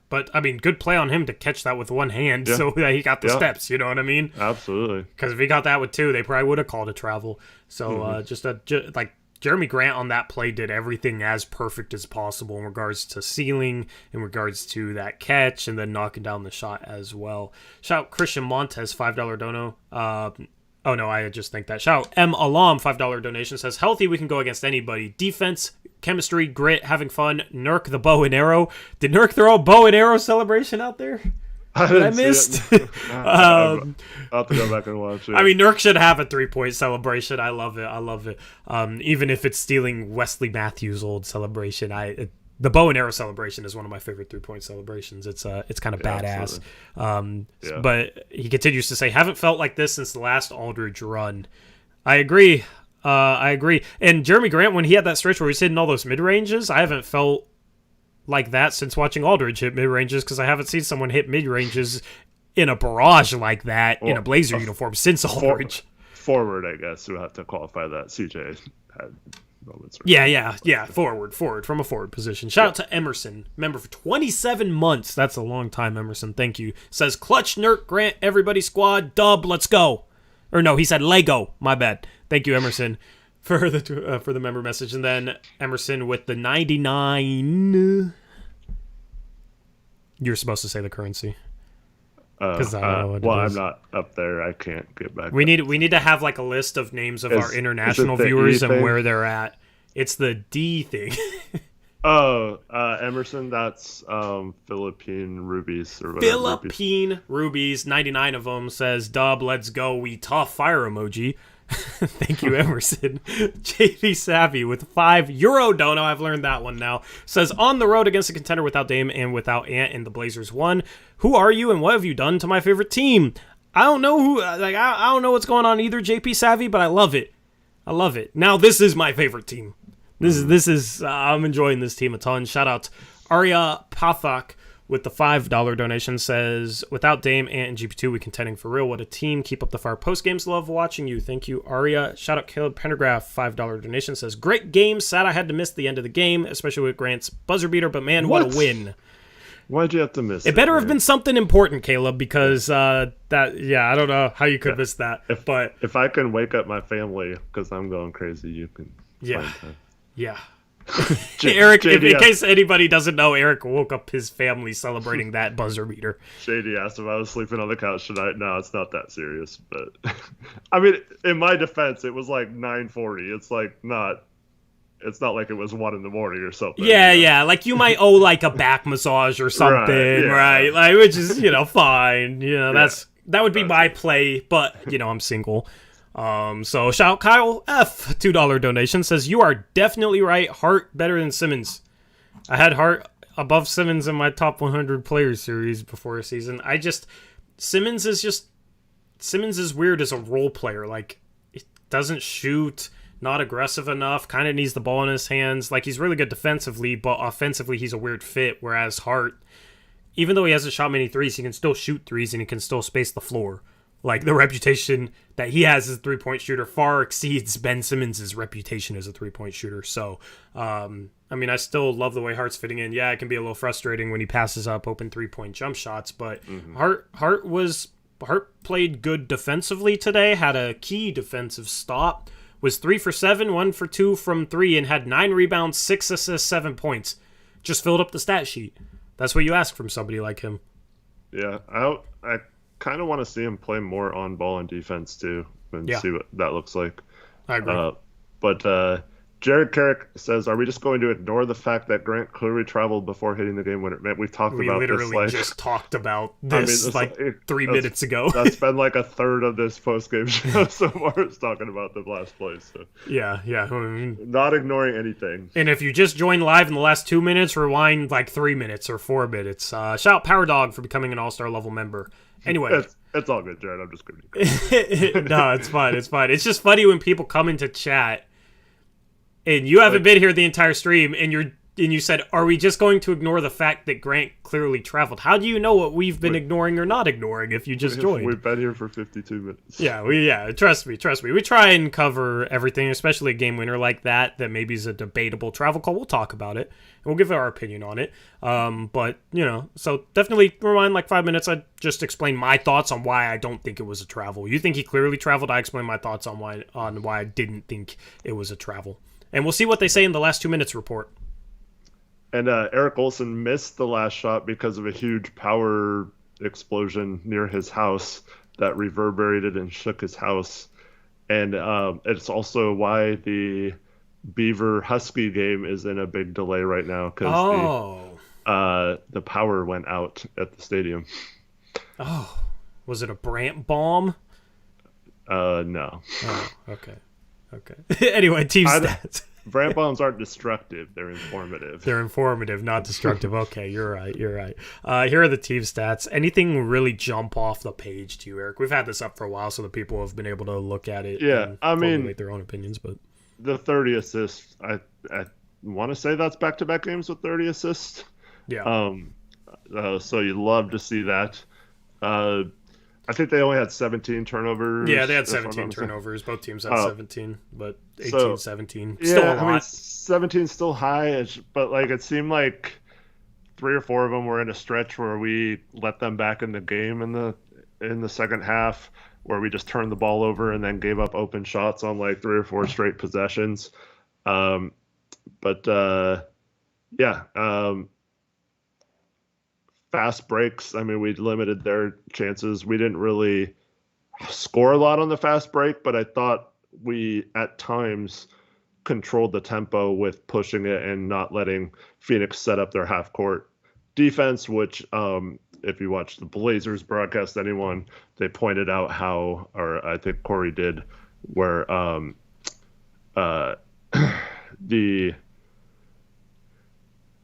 But, I mean, good play on him to catch that with one hand so that he got the steps, you know what I mean? Absolutely. Because if he got that with two, they probably would have called a travel. So, like, Jerami Grant on that play did everything as perfect as possible in regards to sealing, in regards to that catch, and then knocking down the shot as well. Shout out Christian Montes, $5 dono. Oh, no, I just think that. Shout out M. Alam, $5 donation, says, healthy, we can go against anybody. Defense, chemistry, grit, having fun. Nurk the bow and arrow. Did Nurk throw a bow and arrow celebration out there? I missed. I'll have to go back and watch it. I mean, Nurk should have a 3-point celebration. I love it. Even if it's stealing Wesley Matthews' old celebration, the bow and arrow celebration is one of my favorite 3-point celebrations. It's kind of badass. But he continues to say, haven't felt like this since the last Aldridge run. I agree. And Jerami Grant, when he had that stretch where he's hitting all those mid ranges, I haven't felt like that since watching Aldridge hit mid-ranges, because I haven't seen someone hit mid-ranges in a barrage like that in a Blazer uniform since Aldridge. Forward, I guess, we'll have to qualify that. CJ had moments. Yeah, forward, from a forward position. Shout out to Emerson, member for 27 months. That's a long time, Emerson. Thank you. Says, clutch, Nurk, Grant, everybody squad, dub, let's go. Or no, he said Lego. My bad. Thank you, Emerson, for the member message. And then Emerson with the 99. You're supposed to say the currency. Because I don't know what it is. I'm not up there. I can't get back. We need to have like a list of names of our international viewers and where they're at. It's the D thing. Emerson, that's Philippine rubies or whatever. Philippine rubies, 99 of them, says, dub, let's go, we tough, fire emoji. Thank you, Emerson. JV Savvy with €5 dono. I've learned that one now. Says, on the road against a contender without Dame and without Ant, and the Blazers won. Who are you and what have you done to my favorite team? I don't know who. I don't know what's going on either, JP Savvy, but I love it. Now this is my favorite team. This is. I'm enjoying this team a ton. Shout out Arya Pathak with the $5 donation, says, without Dame, Ant, and GP2, we contending for real. What a team. Keep up the fire. Post games, love watching you. Thank you, Arya. Shout out Caleb Pendergraph, $5 donation, says, great game. Sad I had to miss the end of the game, especially with Grant's buzzer beater, but man, what a win. Why'd you have to miss it? It better have been something important, Caleb, because I don't know how you could miss that. If I can wake up my family because I'm going crazy, you can. Yeah. Eric, in case anybody doesn't know, Eric woke up his family celebrating that buzzer beater. Shady asked if I was sleeping on the couch tonight. No, it's not that serious. But I mean, in my defense, it was like 9:40. It's not like it was 1 a.m. or something. Yeah. Like you might owe like a back massage or something, right? Like, which is fine. That would be my play, but I'm single. So shout out Kyle F, $2 donation, says, you are definitely right. Hart better than Simmons. I had Hart above Simmons in my top 100 players series before a season. Simmons is weird as a role player. Like, it doesn't shoot, not aggressive enough, kind of needs the ball in his hands. Like, he's really good defensively, but offensively he's a weird fit. Whereas Hart, even though he hasn't shot many threes, he can still shoot threes and he can still space the floor. Like, the reputation that he has as a three-point shooter far exceeds Ben Simmons' reputation as a three-point shooter. So, I still love the way Hart's fitting in. Yeah, it can be a little frustrating when he passes up open three-point jump shots, but Hart played good defensively today, had a key defensive stop, was 3 for 7, 1 for 2 from 3, and had 9 rebounds, 6 assists, 7 points. Just filled up the stat sheet. That's what you ask from somebody like him. Yeah, I kind of want to see him play more on ball and defense too, and see what that looks like. I agree. But Jared Carrick says, "Are we just going to ignore the fact that Grant clearly traveled before hitting the game winner?" Man, we've talked We about this. literally just talked about I mean, this like 3 minutes ago. That's been like a third of this post-game show so far. Is talking about the last place. So. Yeah. Not ignoring anything. And if you just joined live in the last 2 minutes, rewind like 3 minutes or 4 minutes. Shout out Power Dog for becoming an All-Star level member. Anyway. It's all good, Jared. I'm just kidding. No, it's fine. It's fine. It's just funny when people come into chat and you haven't been here the entire stream, and you said, "Are we just going to ignore the fact that Grant clearly traveled?" How do you know what we've been ignoring or not ignoring if you just joined? We've been here for 52 minutes. Yeah. Trust me. We try and cover everything, especially a game winner like that maybe is a debatable travel call. We'll talk about it and we'll give our opinion on it. But so definitely rewind like 5 minutes. I just explained my thoughts on why I don't think it was a travel. You think he clearly traveled? I explained my thoughts on why I didn't think it was a travel. And we'll see what they say in the last 2 minutes report. And Eric Olson missed the last shot because of a huge power explosion near his house that reverberated and shook his house. And it's also why the Beaver Husky game is in a big delay right now because the power went out at the stadium. Oh, was it a Brant bomb? No. Oh, okay. Anyway, team stats. Brant bombs aren't destructive; they're informative. They're informative, not destructive. Okay, you're right. Here are the team stats. Anything really jump off the page to you, Eric? We've had this up for a while, so the people have been able to look at it. Yeah, and formulate their own opinions. But the 30 assists, I want to say that's back-to-back games with 30 assists. Yeah. So you love to see that. I think they only had 17 turnovers. Yeah, they had 17 turnovers. Both teams had 17, but 18, 17. Still a lot. I mean, 17 is still high, but it seemed like 3 or 4 of them were in a stretch where we let them back in the game in the second half, where we just turned the ball over and then gave up open shots on 3 or 4 straight possessions. Fast breaks, I mean, we limited their chances. We didn't really score a lot on the fast break, but I thought we, at times, controlled the tempo with pushing it and not letting Phoenix set up their half-court defense, which, if you watch the Blazers broadcast, they pointed out how, or I think Corey did, where the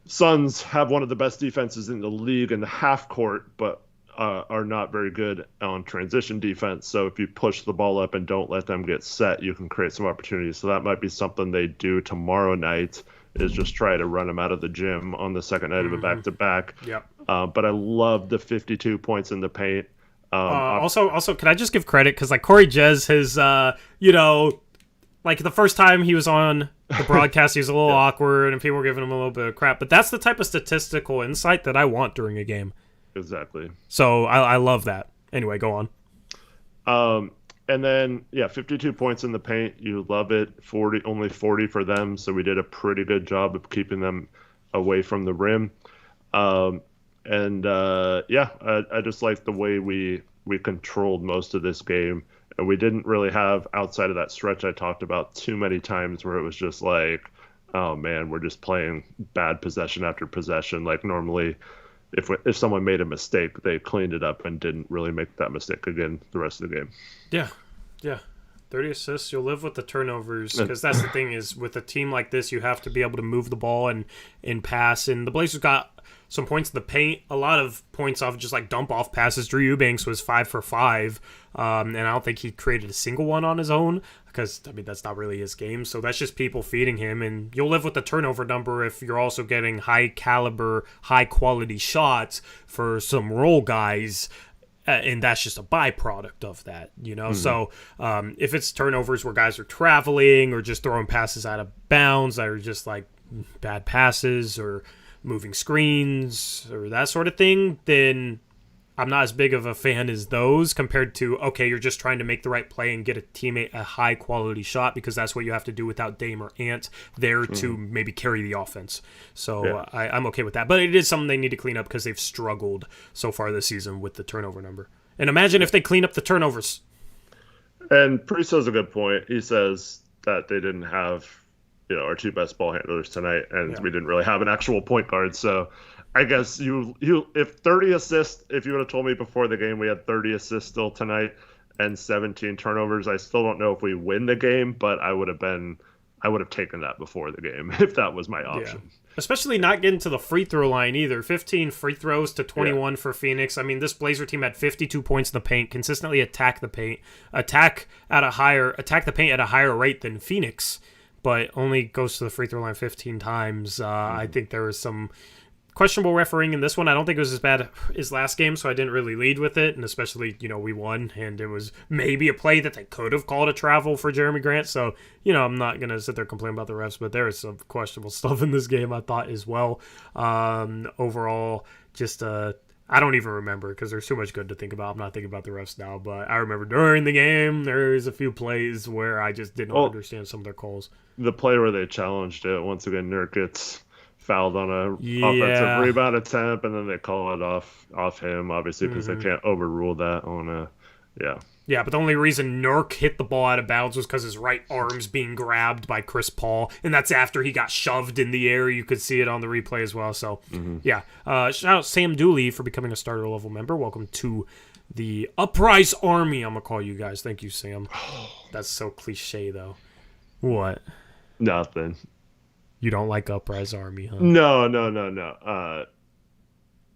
Suns have one of the best defenses in the league in the half court, but are not very good on transition defense. So if you push the ball up and don't let them get set, you can create some opportunities. So that might be something they do tomorrow night, is just try to run them out of the gym on the second night of a back-to-back. Yep. But I love the 52 points in the paint. Also, can I just give credit? Because Corey Jez has, the first time he was on the broadcast, he was a little awkward and people were giving him a little bit of crap. But that's the type of statistical insight that I want during a game. Exactly. So I love that. Anyway, go on. And then, 52 points in the paint. You love it. Only 40 for them. So we did a pretty good job of keeping them away from the rim. I just like the way we controlled most of this game. And we didn't really have, outside of that stretch I talked about, too many times where it was just oh man, we're just playing bad possession after possession. Normally, if someone made a mistake, they cleaned it up and didn't really make that mistake again the rest of the game. Yeah. 30 assists, you'll live with the turnovers, because that's the thing is, with a team like this, you have to be able to move the ball and pass. And the Blazers got some points in the paint, a lot of points off just dump-off passes. Drew Eubanks was 5 for 5, and I don't think he created a single one on his own, because, that's not really his game. So that's just people feeding him, and you'll live with the turnover number if you're also getting high-caliber, high-quality shots for some role guys. And that's just a byproduct of that, So if it's turnovers where guys are traveling or just throwing passes out of bounds that are just bad passes or moving screens or that sort of thing, then I'm not as big of a fan as those, compared to, okay, you're just trying to make the right play and get a teammate a high quality shot, because that's what you have to do without Dame or Ant there to maybe carry the offense. So I'm okay with that. But it is something they need to clean up, because they've struggled so far this season with the turnover number. And imagine if they clean up the turnovers. And Priest has a good point. He says that they didn't have our two best ball handlers tonight, and Yeah. we didn't really have an actual point guard. So I guess you if 30 assists, if you would have told me before the game we had 30 assists still tonight and 17 turnovers, I still don't know if we win the game, but I would have taken that before the game if that was my option. Yeah. Especially not getting to the free throw line either. 15 free throws to 21 for Phoenix. I mean, this Blazer team had 52 points in the paint, consistently attack the paint, attack the paint at a higher rate than Phoenix, but only goes to the free throw line 15 times. I think there was some questionable refereeing in this one. I don't think it was as bad as last game, so I didn't really lead with it, and especially, we won, and it was maybe a play that they could have called a travel for Jerami Grant, so, I'm not going to sit there complaining about the refs, but there is some questionable stuff in this game, I thought, as well. Overall, just, I don't even remember, because there's too much good to think about. I'm not thinking about the refs now, but I remember during the game, there's a few plays where I just didn't understand some of their calls. The play where they challenged it, once again, Nurk gets fouled on a offensive rebound attempt, and then they call it off him, obviously, because they can't overrule that on a Yeah, but the only reason Nurk hit the ball out of bounds was because his right arm's being grabbed by Chris Paul, and that's after he got shoved in the air. You could see it on the replay as well. So, shout out Sam Dooley for becoming a starter level member. Welcome to the Uprise Army, I'm going to call you guys. Thank you, Sam. That's so cliche, though. What? Nothing. You don't like Uprise Army, huh? No.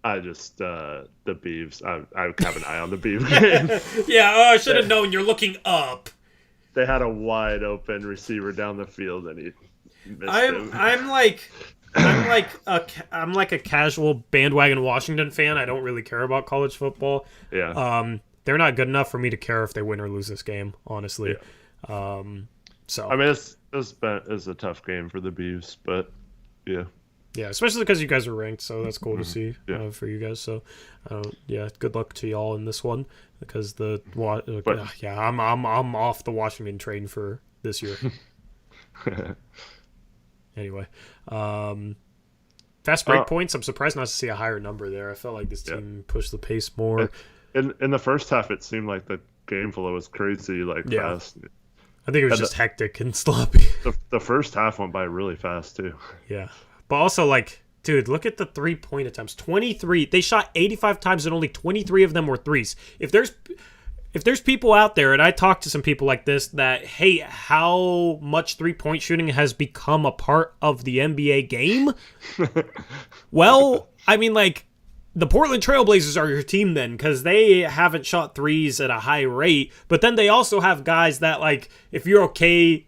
I just the Beavs. I have an eye on the Beavs game. Yeah, I should have known. You're looking up. They had a wide open receiver down the field, and he missed him. I'm like a casual bandwagon Washington fan. I don't really care about college football. Yeah. They're not good enough for me to care if they win or lose this game, honestly. Yeah. So I mean, it's a tough game for the Beavs, but yeah. Yeah, especially because you guys are ranked, so that's cool to see for you guys. So, good luck to y'all in this one because I'm off the Washington train for this year. Anyway, fast break points. I'm surprised not to see a higher number there. I felt like this team pushed the pace more. In the first half, it seemed like the game flow was crazy, fast. I think it was just hectic and sloppy. The first half went by really fast too. Yeah. But also, dude, look at the 3-point attempts. 23. They shot 85 times and only 23 of them were threes. If there's people out there, and I talk to some people like this, that hate how much 3-point shooting has become a part of the NBA game, well, I mean, the Portland Trailblazers are your team then, because they haven't shot threes at a high rate, but then they also have guys that, if you're okay,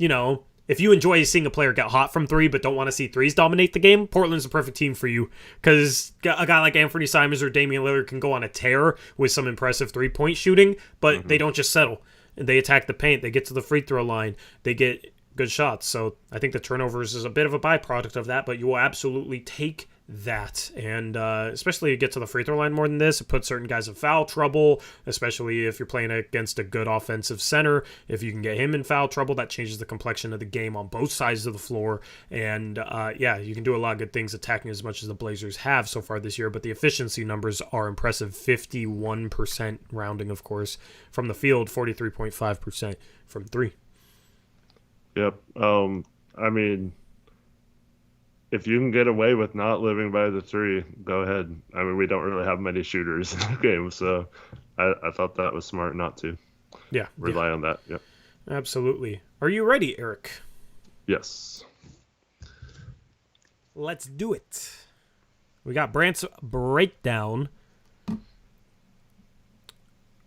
if you enjoy seeing a player get hot from three but don't want to see threes dominate the game, Portland's the perfect team for you, because a guy like Anthony Simons or Damian Lillard can go on a tear with some impressive 3-point shooting, but they don't just settle. They attack the paint. They get to the free throw line. They get good shots. So I think the turnovers is a bit of a byproduct of that, but you will absolutely take that, and especially you get to the free throw line more than this, it puts certain guys in foul trouble, especially if you're playing against a good offensive center. If you can get him in foul trouble, that changes the complexion of the game on both sides of the floor, and you can do a lot of good things attacking as much as the Blazers have so far this year, but the efficiency numbers are impressive. 51% rounding, of course, from the field, 43.5% from three. Yep. I mean, if you can get away with not living by the three, go ahead. I mean, we don't really have many shooters in the game, so I thought that was smart not to rely on that. Yep. Absolutely. Are you ready, Eric? Yes. Let's do it. We got Brant's breakdown.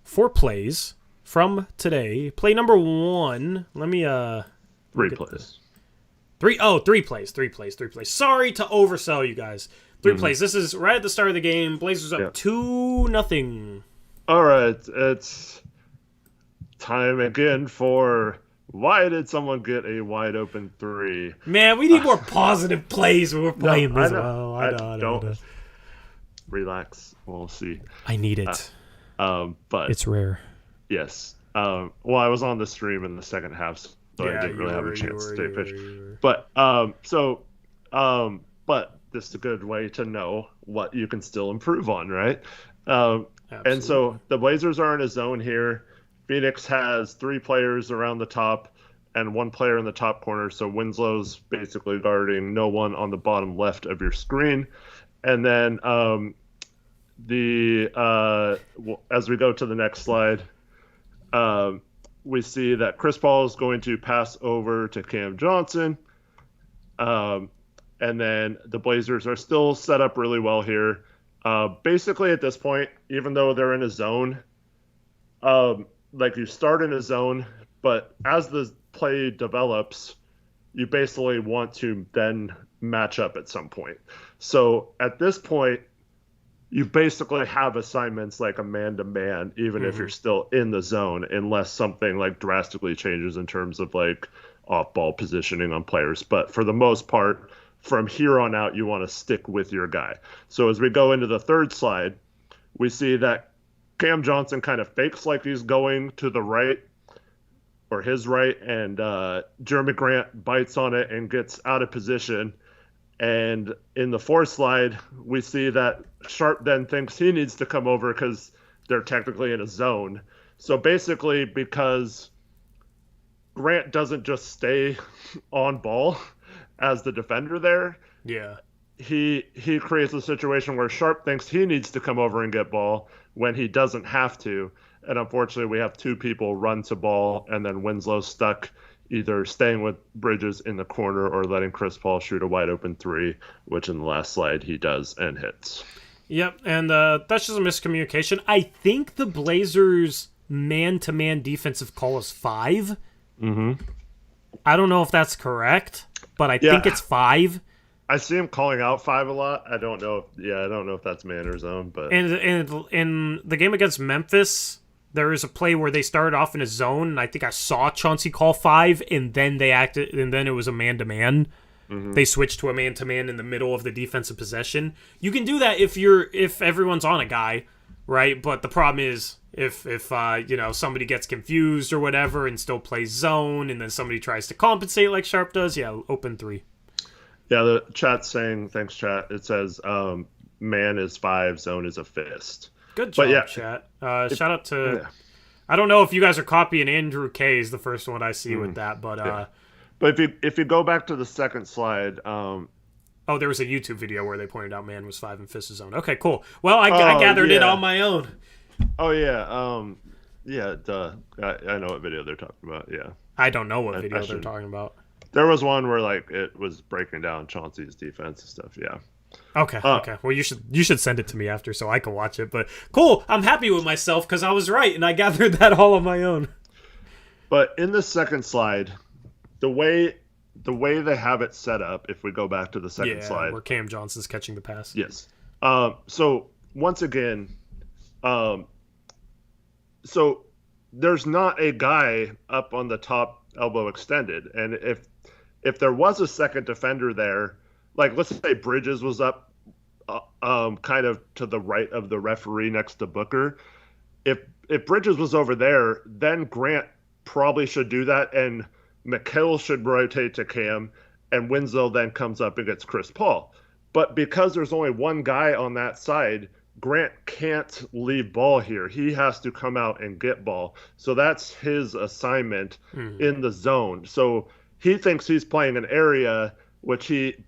4 plays from today. Play number 1. Let me 3 plays. 3 plays. Sorry to oversell you guys. 3 plays. This is right at the start of the game. Blazers up 2-0. All right. It's time again for why did someone get a wide open 3? Man, we need more positive plays when we're playing this. I know. Relax. We'll see. I need it. But it's rare. Yes. Well, I was on the stream in the second half, so I didn't really have a chance to take pitch. But but this is a good way to know what you can still improve on, right? And so the Blazers are in a zone here. Phoenix has 3 players around the top, and one player in the top corner. So Winslow's basically guarding no one on the bottom left of your screen. And then as we go to the next slide, we see that Chris Paul is going to pass over to Cam Johnson. And then the Blazers are still set up really well here. Basically, at this point, even though they're in a zone, like you start in a zone, but as the play develops, you basically want to then match up at some point. So at this point, you basically have assignments like a man-to-man, even if you're still in the zone, unless something like drastically changes in terms of like off-ball positioning on players. But for the most part, from here on out, you want to stick with your guy. So as we go into the third slide, we see that Cam Johnson kind of fakes like he's going to the right or his right, and Jerami Grant bites on it and gets out of position. And in the fourth slide, we see that Sharp then thinks he needs to come over because they're technically in a zone. So basically, because Grant doesn't just stay on ball as the defender there, he creates a situation where Sharp thinks he needs to come over and get ball when he doesn't have to. And unfortunately, we have two people run to ball, and then Winslow's stuck either staying with Bridges in the corner or letting Chris Paul shoot a wide open three, which in the last slide he does and hits. Yep, and that's just a miscommunication. I think the Blazers' man-to-man defensive call is 5. Mm-hmm. I don't know if that's correct, but I think it's 5. I see him calling out 5 a lot. I don't know if that's man or zone, but and in the game against Memphis, there is a play where they started off in a zone, and I think I saw Chauncey call 5, and then it was a man-to-man. Mm-hmm. They switched to a man-to-man in the middle of the defensive possession. You can do that if everyone's on a guy, right? But the problem is if somebody gets confused or whatever and still plays zone, and then somebody tries to compensate like Sharp does, open 3. Yeah, the chat's saying, thanks, chat. It says man is 5, zone is a fist. Good job, chat. Shout out to... Yeah. I don't know if you guys are copying Andrew K is the first one I see with that, but... But if you go back to the second slide... there was a YouTube video where they pointed out man was 5 and fist is zone. Okay, cool. Well, I gathered it on my own. Oh, yeah. Duh. I know what video they're talking about, yeah. I don't know what video they're talking about. There was one where like it was breaking down Chauncey's defense and stuff, yeah. Okay. Well, you should send it to me after so I can watch it. But cool, I'm happy with myself because I was right and I gathered that all on my own. But in the second slide, the way they have it set up, if we go back to the second slide, where Cam Johnson's catching the pass. Yes. So once again, so there's not a guy up on the top elbow extended, and if there was a second defender there, like let's say Bridges was up kind of to the right of the referee next to Booker, if Bridges was over there, then Grant probably should do that, and McHale should rotate to Cam, and Winslow then comes up and gets Chris Paul. But because there's only one guy on that side, Grant can't leave ball here. He has to come out and get ball. So that's his assignment in the zone. So he thinks he's playing an area,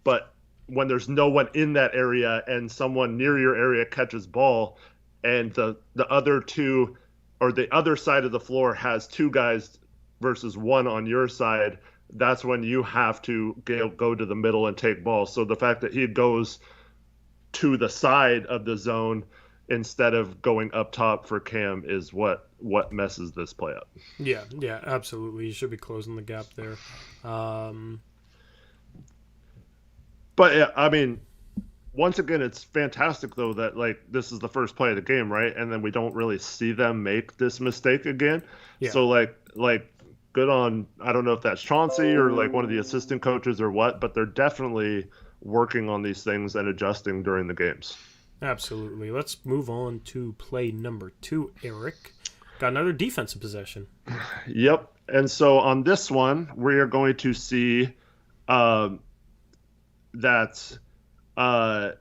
but when there's no one in that area and someone near your area catches ball and the other two or the other side of the floor has 2 guys versus 1 on your side, that's when you have to go to the middle and take ball. So the fact that he goes to the side of the zone instead of going up top for Cam is what messes this play up. Yeah, absolutely. You should be closing the gap there. But yeah, I mean, once again, it's fantastic though that like this is the first play of the game, right? And then we don't really see them make this mistake again. Yeah. So like good on, I don't know if that's Chauncey or like one of the assistant coaches or what, but they're definitely working on these things and adjusting during the games. Absolutely. Let's move on to play number 2, Eric. Got another defensive possession. Yep. And so on this one, we are going to see that they're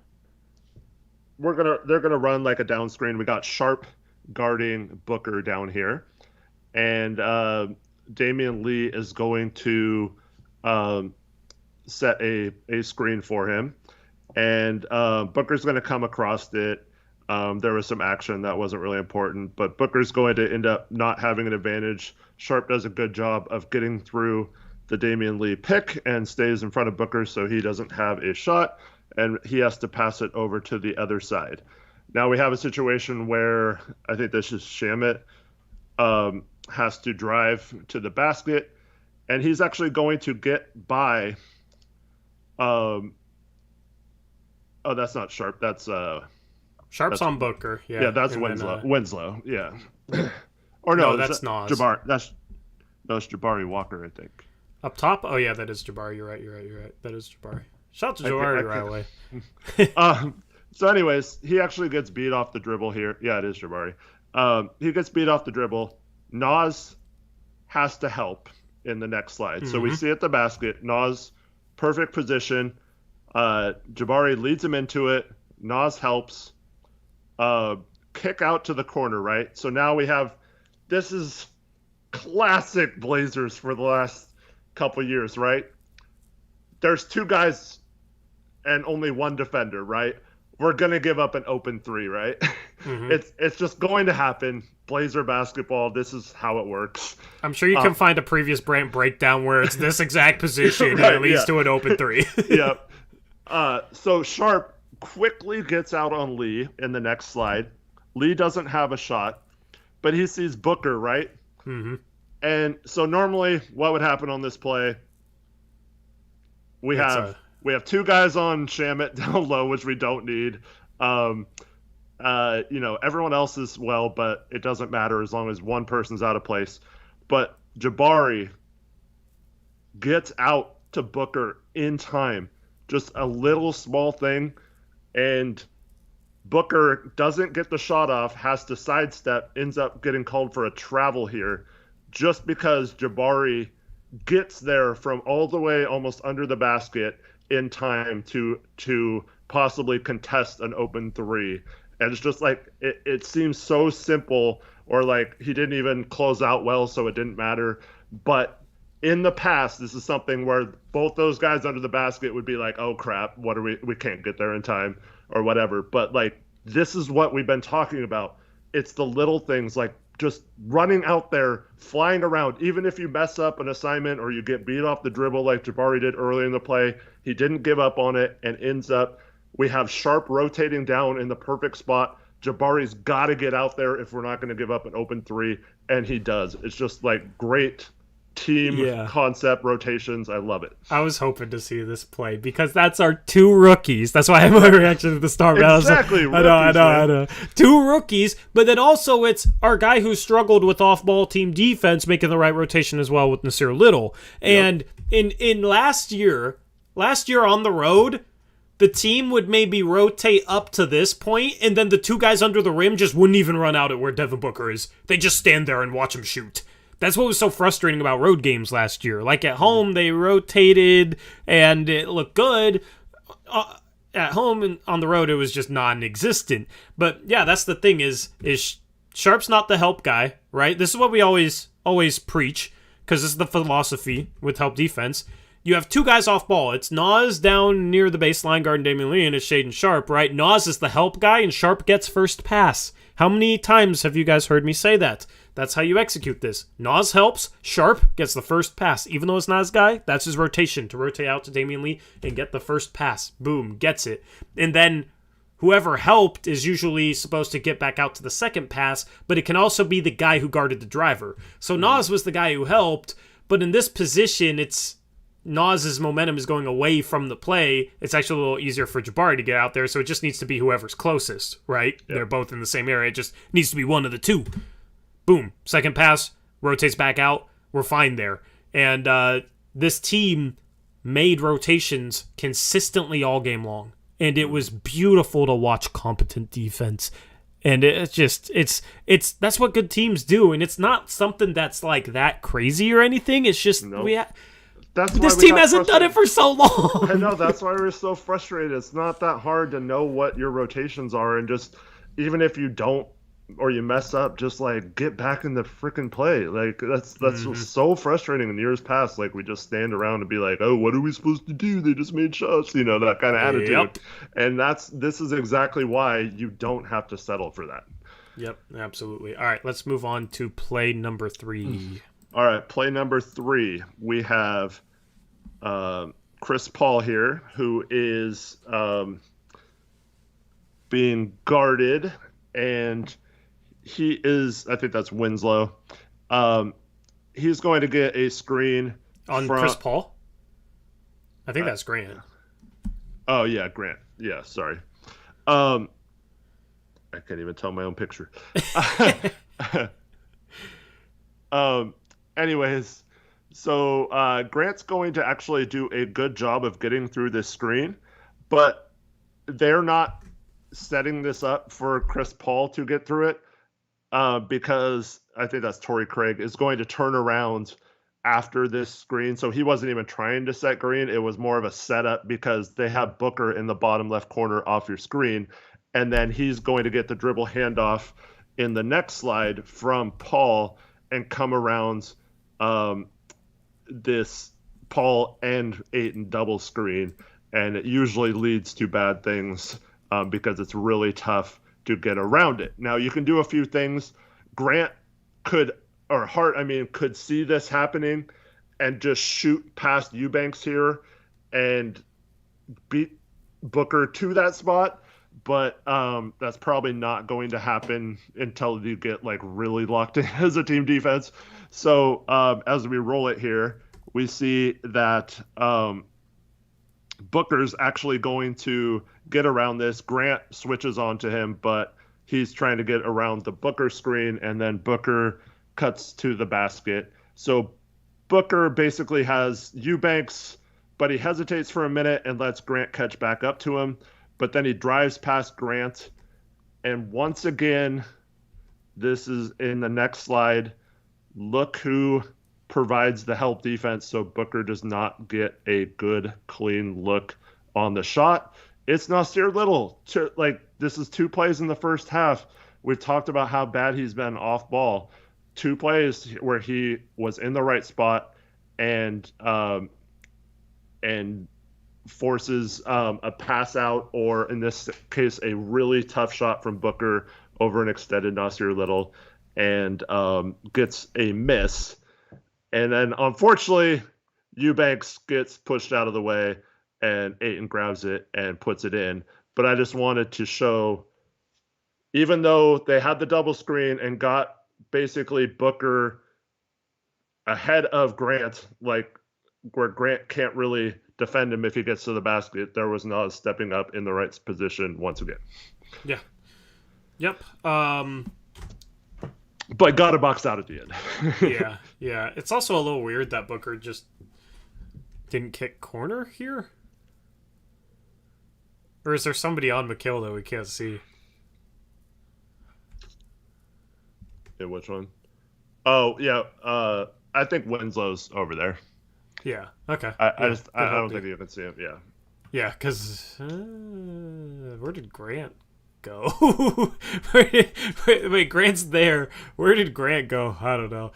gonna run like a down screen. We got Sharp guarding Booker down here, and Damian Lee is going to set a screen for him. And Booker's going to come across it. There was some action that wasn't really important, but Booker's going to end up not having an advantage. Sharp does a good job of getting through the Damian Lee pick and stays in front of Booker so he doesn't have a shot, and he has to pass it over to the other side. Now we have a situation where I think this is Shamit has to drive to the basket, and he's actually going to get by. Oh, that's not Sharp. That's Sharp's on Booker. Yeah, that's Winslow. Winslow. Yeah. Or no, that's Nas. That's Jabari Walker, I think. Up top? Oh yeah, that is Jabari. You're right. That is Jabari. Shout out to Jabari right away. So anyways, he actually gets beat off the dribble here. Yeah, it is Jabari. He gets beat off the dribble. Nas has to help in the next slide. Mm-hmm. So we see at the basket, Nas, perfect position. Jabari leads him into it. Nas helps. Kick out to the corner, right? So now we have, this is classic Blazers for the last couple years, right? There's two guys and only one defender, right? We're going to give up an open three, right? Mm-hmm. It's just going to happen. Blazer basketball, this is how it works. I'm sure you can find a previous Brant breakdown where it's this exact position right, and it leads to an open three. Yeah. So Sharp quickly gets out on Lee in the next slide. Lee doesn't have a shot, but he sees Booker, right? Mm-hmm. And so normally what would happen on this play, we have two guys on Shamit down low, which we don't need. Everyone else is well, but it doesn't matter as long as one person's out of place. But Jabari gets out to Booker in time. Just a little small thing. And Booker doesn't get the shot off, has to sidestep, ends up getting called for a travel here just because Jabari gets there from all the way almost under the basket in time to possibly contest an open three. And it's just like, it seems so simple, or like he didn't even close out well, so it didn't matter. But in the past, this is something where both those guys under the basket would be like, oh crap, what are we can't get there in time or whatever. But like, this is what we've been talking about. It's the little things, like just running out there, flying around. Even if you mess up an assignment or you get beat off the dribble like Jabari did early in the play, he didn't give up on it and ends up, we have Sharp rotating down in the perfect spot. Jabari's got to get out there if we're not going to give up an open three, and he does. It's just like great team concept rotations. I love it. I was hoping to see this play because that's our two rookies. That's why I have my reaction to the start. Exactly. I know. Two rookies, but then also it's our guy who struggled with off-ball team defense making the right rotation as well with Nasir Little. And in last year on the road, the team would maybe rotate up to this point, and then the two guys under the rim just wouldn't even run out at where Devin Booker is. They just stand there and watch him shoot. That's what was so frustrating about road games last year. Like at home, they rotated and it looked good. At home and on the road, it was just non-existent. But yeah, that's the thing is Sharp's not the help guy, right? This is what we always preach because this is the philosophy with help defense. You have two guys off ball. It's Nas down near the baseline guarding Damian Lee, and it's Shaedon Sharp, right? Nas is the help guy, and Sharp gets first pass. How many times have you guys heard me say that? That's how you execute this. Nas helps, Sharp gets the first pass. Even though it's not his guy, that's his rotation, to rotate out to Damian Lee and get the first pass. Boom, gets it. And then whoever helped is usually supposed to get back out to the second pass, but it can also be the guy who guarded the driver. So Nas was the guy who helped, but in this position, it's Nas's momentum is going away from the play. It's actually a little easier for Jabari to get out there, so it just needs to be whoever's closest, right? Yep. They're both in the same area. It just needs to be one of the two. Boom. Second pass, rotates back out. We're fine there. And this team made rotations consistently all game long. And it was beautiful to watch competent defense. And it's that's what good teams do. And it's not something that's like that crazy or anything. It's just this team hasn't done it for so long. I know, that's why we're so frustrated. It's not that hard to know what your rotations are, and just even if you don't or you mess up, just like get back in the freaking play. Like that's Hmm. so frustrating in years past. Like we just stand around and be like, oh, what are we supposed to do? They just made shots, that kind of attitude. Yep. And this is exactly why you don't have to settle for that. Yep. Absolutely. All right. Let's move on to play number 3. All right, play number 3. We have uh, Chris Paul here, who is being guarded, and he is, I think that's Winslow. Um, he's going to get a screen On Chris from. Paul? I think Uh, that's Grant. oh yeah, Grant. Yeah, sorry. Um, I can't even tell my own picture. um, anyways, so Grant's going to actually do a good job of getting through this screen, but they're not setting this up for Chris Paul to get through it because I think that's Torrey Craig is going to turn around after this screen. So he wasn't even trying to set green. It was more of a setup because they have Booker in the bottom left corner off your screen. And then he's going to get the dribble handoff in the next slide from Paul and come around this Paul and Ayton double screen. And it usually leads to bad things because it's really tough to get around it. Now, you can do a few things. Grant could, or Hart, could see this happening and just shoot past Eubanks here and beat Booker to that spot. But that's probably not going to happen until you get like really locked in as a team defense. So as we roll it here, we see that Booker's actually going to get around this. Grant switches onto him, but he's trying to get around the Booker screen, and then Booker cuts to the basket. So Booker basically has Eubanks, but he hesitates for a minute and lets Grant catch back up to him. But then he drives past Grant. And once again, this is in the next slide. Look who provides the help defense so Booker does not get a good, clean look on the shot. It's Nasir Little. This is 2 plays in the first half. We've talked about how bad he's been off ball. 2 plays where he was in the right spot and forces a pass out, or in this case, a really tough shot from Booker over an extended Nasir Little, and gets a miss. And then, unfortunately, Eubanks gets pushed out of the way, and Ayton grabs it and puts it in. But I just wanted to show, even though they had the double screen and got basically Booker ahead of Grant, like where Grant can't really defend him if he gets to the basket, there was not stepping up in the right position once again. Yeah. Yep. But got a box out at the end. Yeah. It's also a little weird that Booker just didn't kick corner here. Or is there somebody on McHale that we can't see? Yeah, which one? Oh, yeah. I think Winslow's over there. Yeah. Okay. I don't think you can see him. Yeah. Yeah, because where did Grant go? Wait, Grant's there. Where did Grant go? I don't know.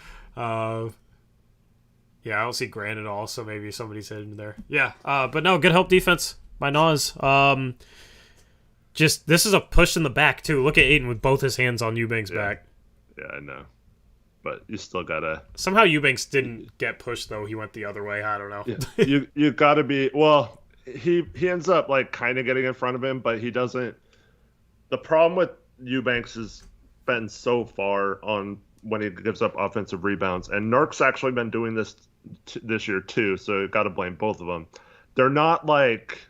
Yeah, I don't see Grant at all, so maybe somebody's hidden there. Yeah, but no, good help defense by Nas. Just, this is a push in the back, too. Look at Ayton with both his hands on Eubanks' back. Yeah, I know. But you still gotta. Somehow Eubanks didn't get pushed, though. He went the other way. I don't know. Yeah. you gotta be. Well, he ends up like kind of getting in front of him, but he doesn't. The problem with Eubanks has been so far on when he gives up offensive rebounds, and Nurk's actually been doing this this year too. So you got to blame both of them. They're not like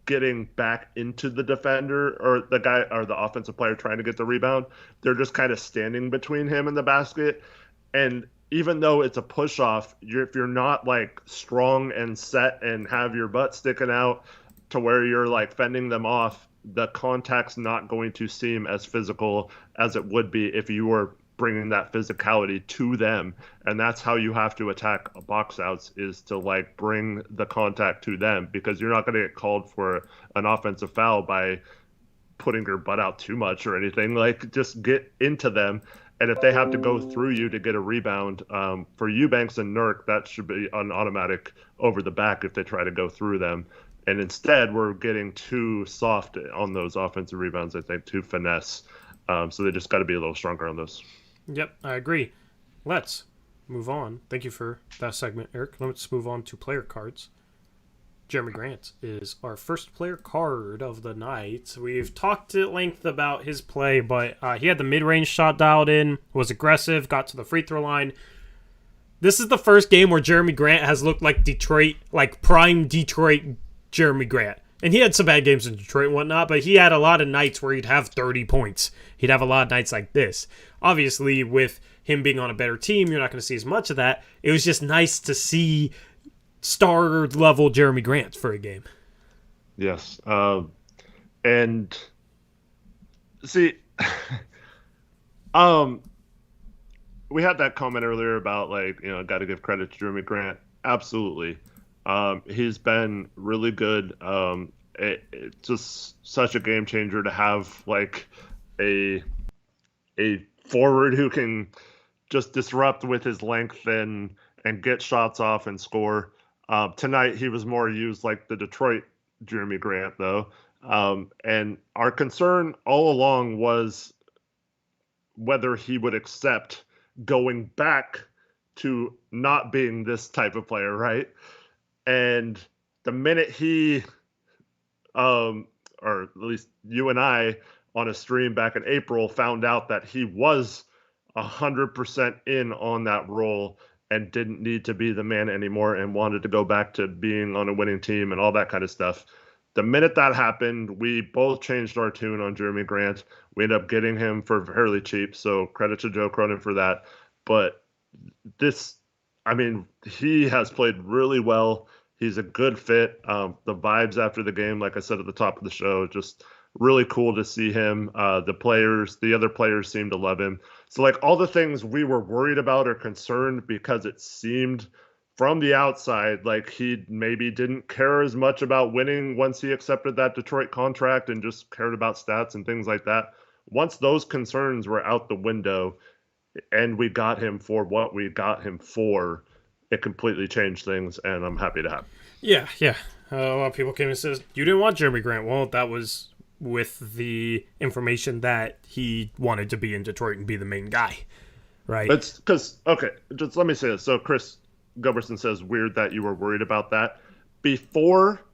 getting back into the defender or the guy or the offensive player trying to get the rebound. They're just kind of standing between him and the basket. And even though it's a push off, if you're not like strong and set and have your butt sticking out to where you're like fending them off, the contact's not going to seem as physical as it would be if you were bringing that physicality to them. And that's how you have to attack box outs, is to like bring the contact to them, because you're not going to get called for an offensive foul by putting your butt out too much or anything. Like, just get into them. And if they have to go through you to get a rebound, for Eubanks and Nurk, that should be an automatic over the back if they try to go through them. And instead, we're getting too soft on those offensive rebounds, I think, too finesse. So they just got to be a little stronger on those. Yep, I agree. Let's move on. Thank you for that segment, Eric. Let's move on to player cards. Jerami Grant is our first player card of the night. We've talked at length about his play, but he had the mid-range shot dialed in, was aggressive, got to the free throw line. This is the first game where Jerami Grant has looked like Detroit, like prime Detroit Jerami Grant. And he had some bad games in Detroit and whatnot, but he had a lot of nights where he'd have 30 points. He'd have a lot of nights like this. Obviously, with him being on a better team, you're not going to see as much of that. It was just nice to see star-level Jerami Grant for a game. Yes. And see, we had that comment earlier about, like, got to give credit to Jerami Grant. Absolutely. He's been really good. It's just such a game changer to have, like, a forward who can just disrupt with his length and get shots off and score. Tonight, he was more used like the Detroit Jerami Grant, though. And our concern all along was whether he would accept going back to not being this type of player, right? And the minute he, or at least you and I on a stream back in April, found out that he was 100% in on that role and didn't need to be the man anymore and wanted to go back to being on a winning team and all that kind of stuff. The minute that happened, we both changed our tune on Jerami Grant. We ended up getting him for fairly cheap, so credit to Joe Cronin for that. But he has played really well. He's a good fit. The vibes after the game, like I said at the top of the show, just really cool to see him. The other players seem to love him. So, like, all the things we were worried about or concerned because it seemed from the outside like he maybe didn't care as much about winning once he accepted that Detroit contract and just cared about stats and things like that. Once those concerns were out the window and we got him for what we got him for, it completely changed things, and I'm happy to have him. Yeah. A lot of people came and says, you didn't want Jerami Grant. Well, that was with the information that he wanted to be in Detroit and be the main guy, right? It's because, okay, just let me say this. So Chris Goberson says, weird that you were worried about that. Before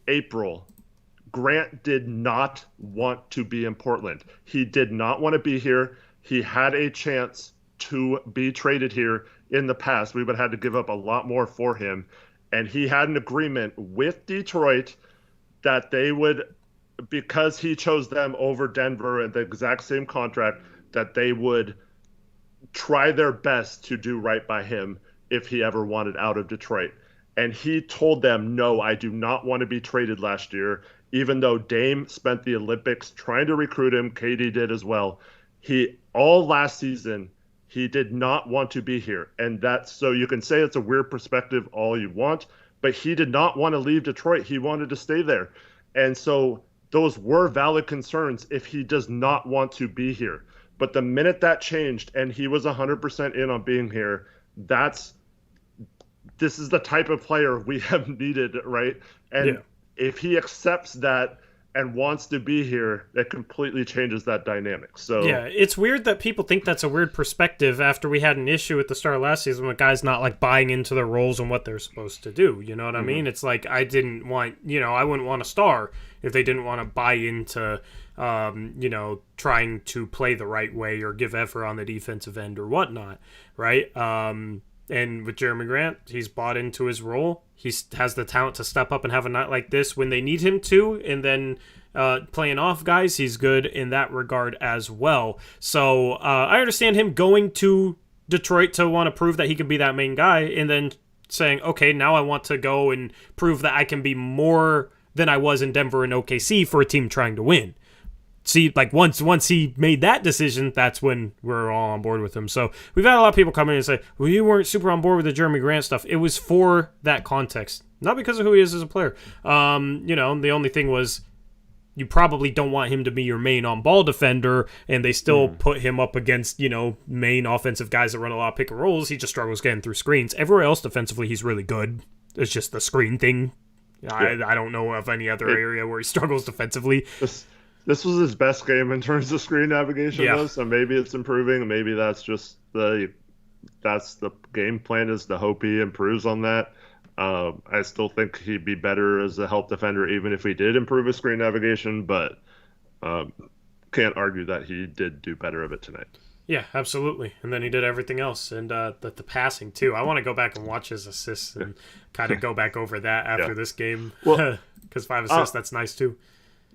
April, Grant did not want to be in Portland. He did not want to be here. He had a chance to be traded here in the past. We would have had to give up a lot more for him. And he had an agreement with Detroit that they would, because he chose them over Denver at the exact same contract, that they would try their best to do right by him if he ever wanted out of Detroit. And he told them, no, I do not want to be traded last year, even though Dame spent the Olympics trying to recruit him. KD did as well. All last season, he did not want to be here. And so you can say it's a weird perspective all you want, but he did not want to leave Detroit. He wanted to stay there. And so those were valid concerns if he does not want to be here. But the minute that changed and he was 100% in on being here, this is the type of player we have needed, right? And if he accepts that and wants to be here, that completely changes that dynamic. So yeah, it's weird that people think that's a weird perspective after we had an issue at the start of last season when guys not like buying into their roles and what they're supposed to do. You know what I mean? It's like I wouldn't want a star if they didn't want to buy into, trying to play the right way or give effort on the defensive end or whatnot, right? And with Jerami Grant, he's bought into his role. He has the talent to step up and have a night like this when they need him to. And then playing off guys, he's good in that regard as well. So I understand him going to Detroit to want to prove that he can be that main guy and then saying, okay, now I want to go and prove that I can be more than I was in Denver and OKC for a team trying to win. See, like once he made that decision, that's when we're all on board with him. So we've had a lot of people come in and say, well, you weren't super on board with the Jerami Grant stuff. It was for that context, not because of who he is as a player. The only thing was, you probably don't want him to be your main on-ball defender, and they still put him up against, main offensive guys that run a lot of pick and rolls. He just struggles getting through screens. Everywhere else defensively, he's really good. It's just the screen thing. I don't know of any other area where he struggles defensively. This was his best game in terms of screen navigation, though, so maybe it's improving. Maybe that's just the game plan, is to hope he improves on that. I still think he'd be better as a help defender even if he did improve his screen navigation, but can't argue that he did do better of it tonight. Yeah, absolutely. And then he did everything else. And the passing, too. I want to go back and watch his assists and kind of go back over that after this game. Because 5 assists, that's nice, too.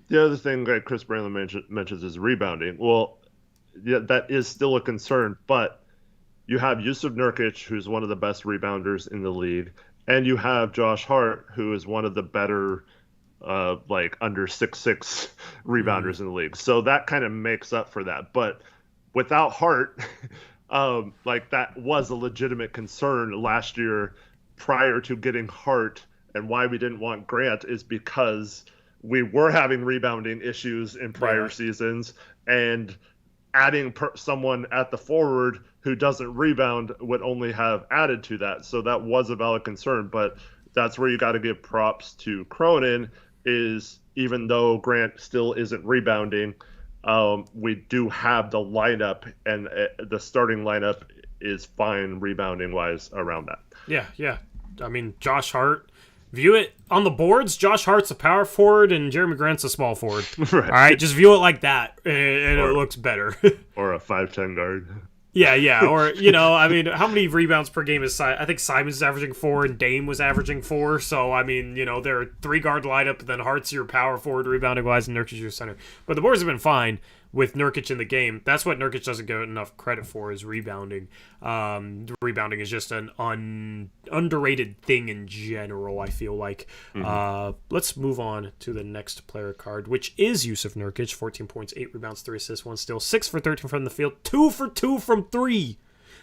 The other thing that Chris Brandlin mentions is rebounding. Well, yeah, that is still a concern, but you have Yusuf Nurkic, who's one of the best rebounders in the league, and you have Josh Hart, who is one of the better under 6'6" rebounders in the league. So that kind of makes up for that. But without Hart, that was a legitimate concern last year prior to getting Hart, and why we didn't want Grant is because we were having rebounding issues in prior seasons, and adding someone at the forward who doesn't rebound would only have added to that. So that was a valid concern, but that's where you got to give props to Cronin, is even though Grant still isn't rebounding, we do have the lineup, and the starting lineup is fine rebounding wise around that. Yeah. I mean, Josh Hart, view it on the boards. Josh Hart's a power forward and Jerami Grant's a small forward. Right. All right, just view it like that, and it looks better. Or a 5'10" guard. Yeah. Or, I mean, how many rebounds per game is I think Simon's averaging 4 and Dame was averaging 4. So, I mean, they're a 3-guard lineup, and then Hart's your power forward rebounding-wise, and Nurkic your center. But the boards have been fine with Nurkic in the game. That's what Nurkic doesn't get enough credit for, is rebounding. Rebounding is just an underrated thing in general, I feel like. Let's move on to the next player card, which is Yusuf Nurkic. 14 points, 8 rebounds, 3 assists, 1 steal, 6 for 13 from the field, 2 for 2 from 3.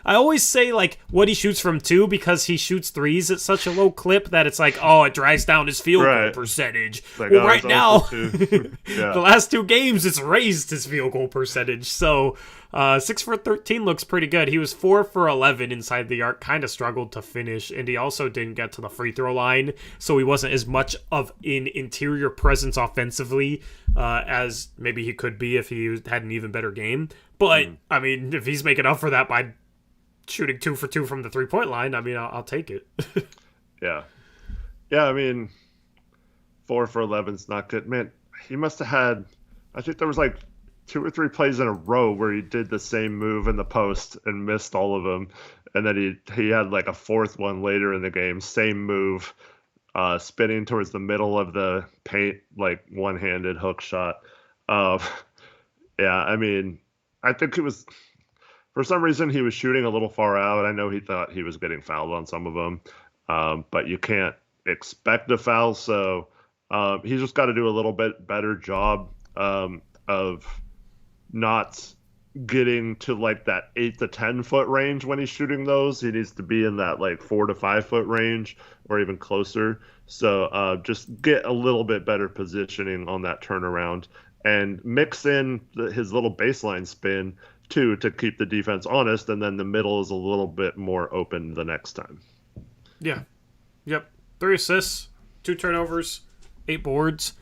I always say, what he shoots from 2 because he shoots threes at such a low clip that it's it drags down his field goal percentage. Right now, the last 2 games, it's raised his field goal percentage. So 6 for 13 looks pretty good. He was 4 for 11 inside the arc, kind of struggled to finish, and he also didn't get to the free throw line, so he wasn't as much of an interior presence offensively as maybe he could be if he had an even better game. But, I mean, if he's making up for that by shooting 2 for 2 from the 3-point line, I mean, I'll take it. Yeah, I mean, 4 for 11's not good. Man, he must have had, I think there was 2 or 3 plays in a row where he did the same move in the post and missed all of them. And then he had a 4th one later in the game, same move, spinning towards the middle of the paint, one-handed hook shot. I mean, I think it was, for some reason, he was shooting a little far out. I know he thought he was getting fouled on some of them, but you can't expect a foul. So he's just got to do a little bit better job of not getting to that 8 to 10 foot range when he's shooting those. He needs to be in that 4 to 5 foot range or even closer. So just get a little bit better positioning on that turnaround and mix in his little baseline spin too, to keep the defense honest, and then the middle is a little bit more open the next time. Yeah. Yep. 3 assists, 2 turnovers, 8 boards.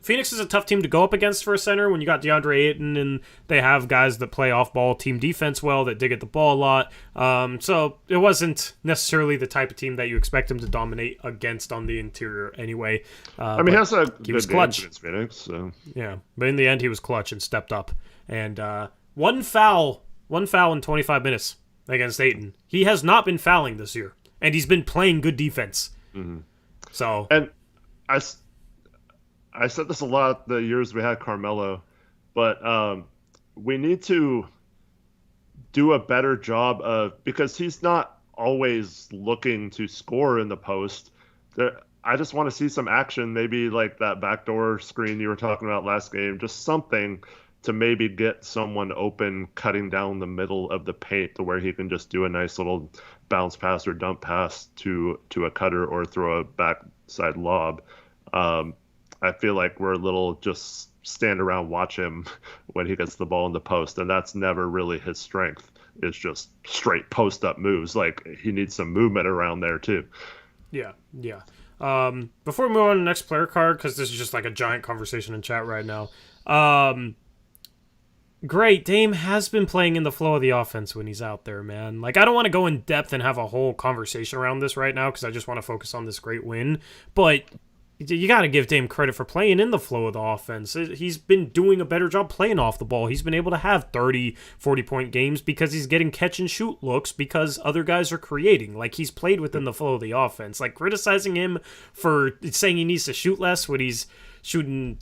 Phoenix is a tough team to go up against for a center when you got DeAndre Ayton, and they have guys that play off-ball team defense well, that dig at the ball a lot. So it wasn't necessarily the type of team that you expect him to dominate against on the interior anyway. I mean, he has a good clutch game against Phoenix. So. Yeah, but in the end, he was clutch and stepped up. And one foul in 25 minutes against Ayton. He has not been fouling this year, and he's been playing good defense. So, and I said this a lot the years we had Carmelo, but we need to do a better job of, because he's not always looking to score in the post. I just want to see some action, maybe that backdoor screen you were talking about last game, just something to maybe get someone open cutting down the middle of the paint to where he can just do a nice little bounce pass or dump pass to a cutter or throw a backside lob. I feel like we're a little just stand around, watch him when he gets the ball in the post, and that's never really his strength. It's just straight post up moves. Like, he needs some movement around there too. Yeah. Before we move on to the next player card, because this is just like a giant conversation in chat right now. Great, Dame has been playing in the flow of the offense when he's out there, man. Like, I don't want to go in depth and have a whole conversation around this right now because I just want to focus on this great win. But you got to give Dame credit for playing in the flow of the offense. He's been doing a better job playing off the ball. He's been able to have 30, 40-point games because he's getting catch-and-shoot looks because other guys are creating. Like, he's played within the flow of the offense. Like, criticizing him for saying he needs to shoot less when he's shooting,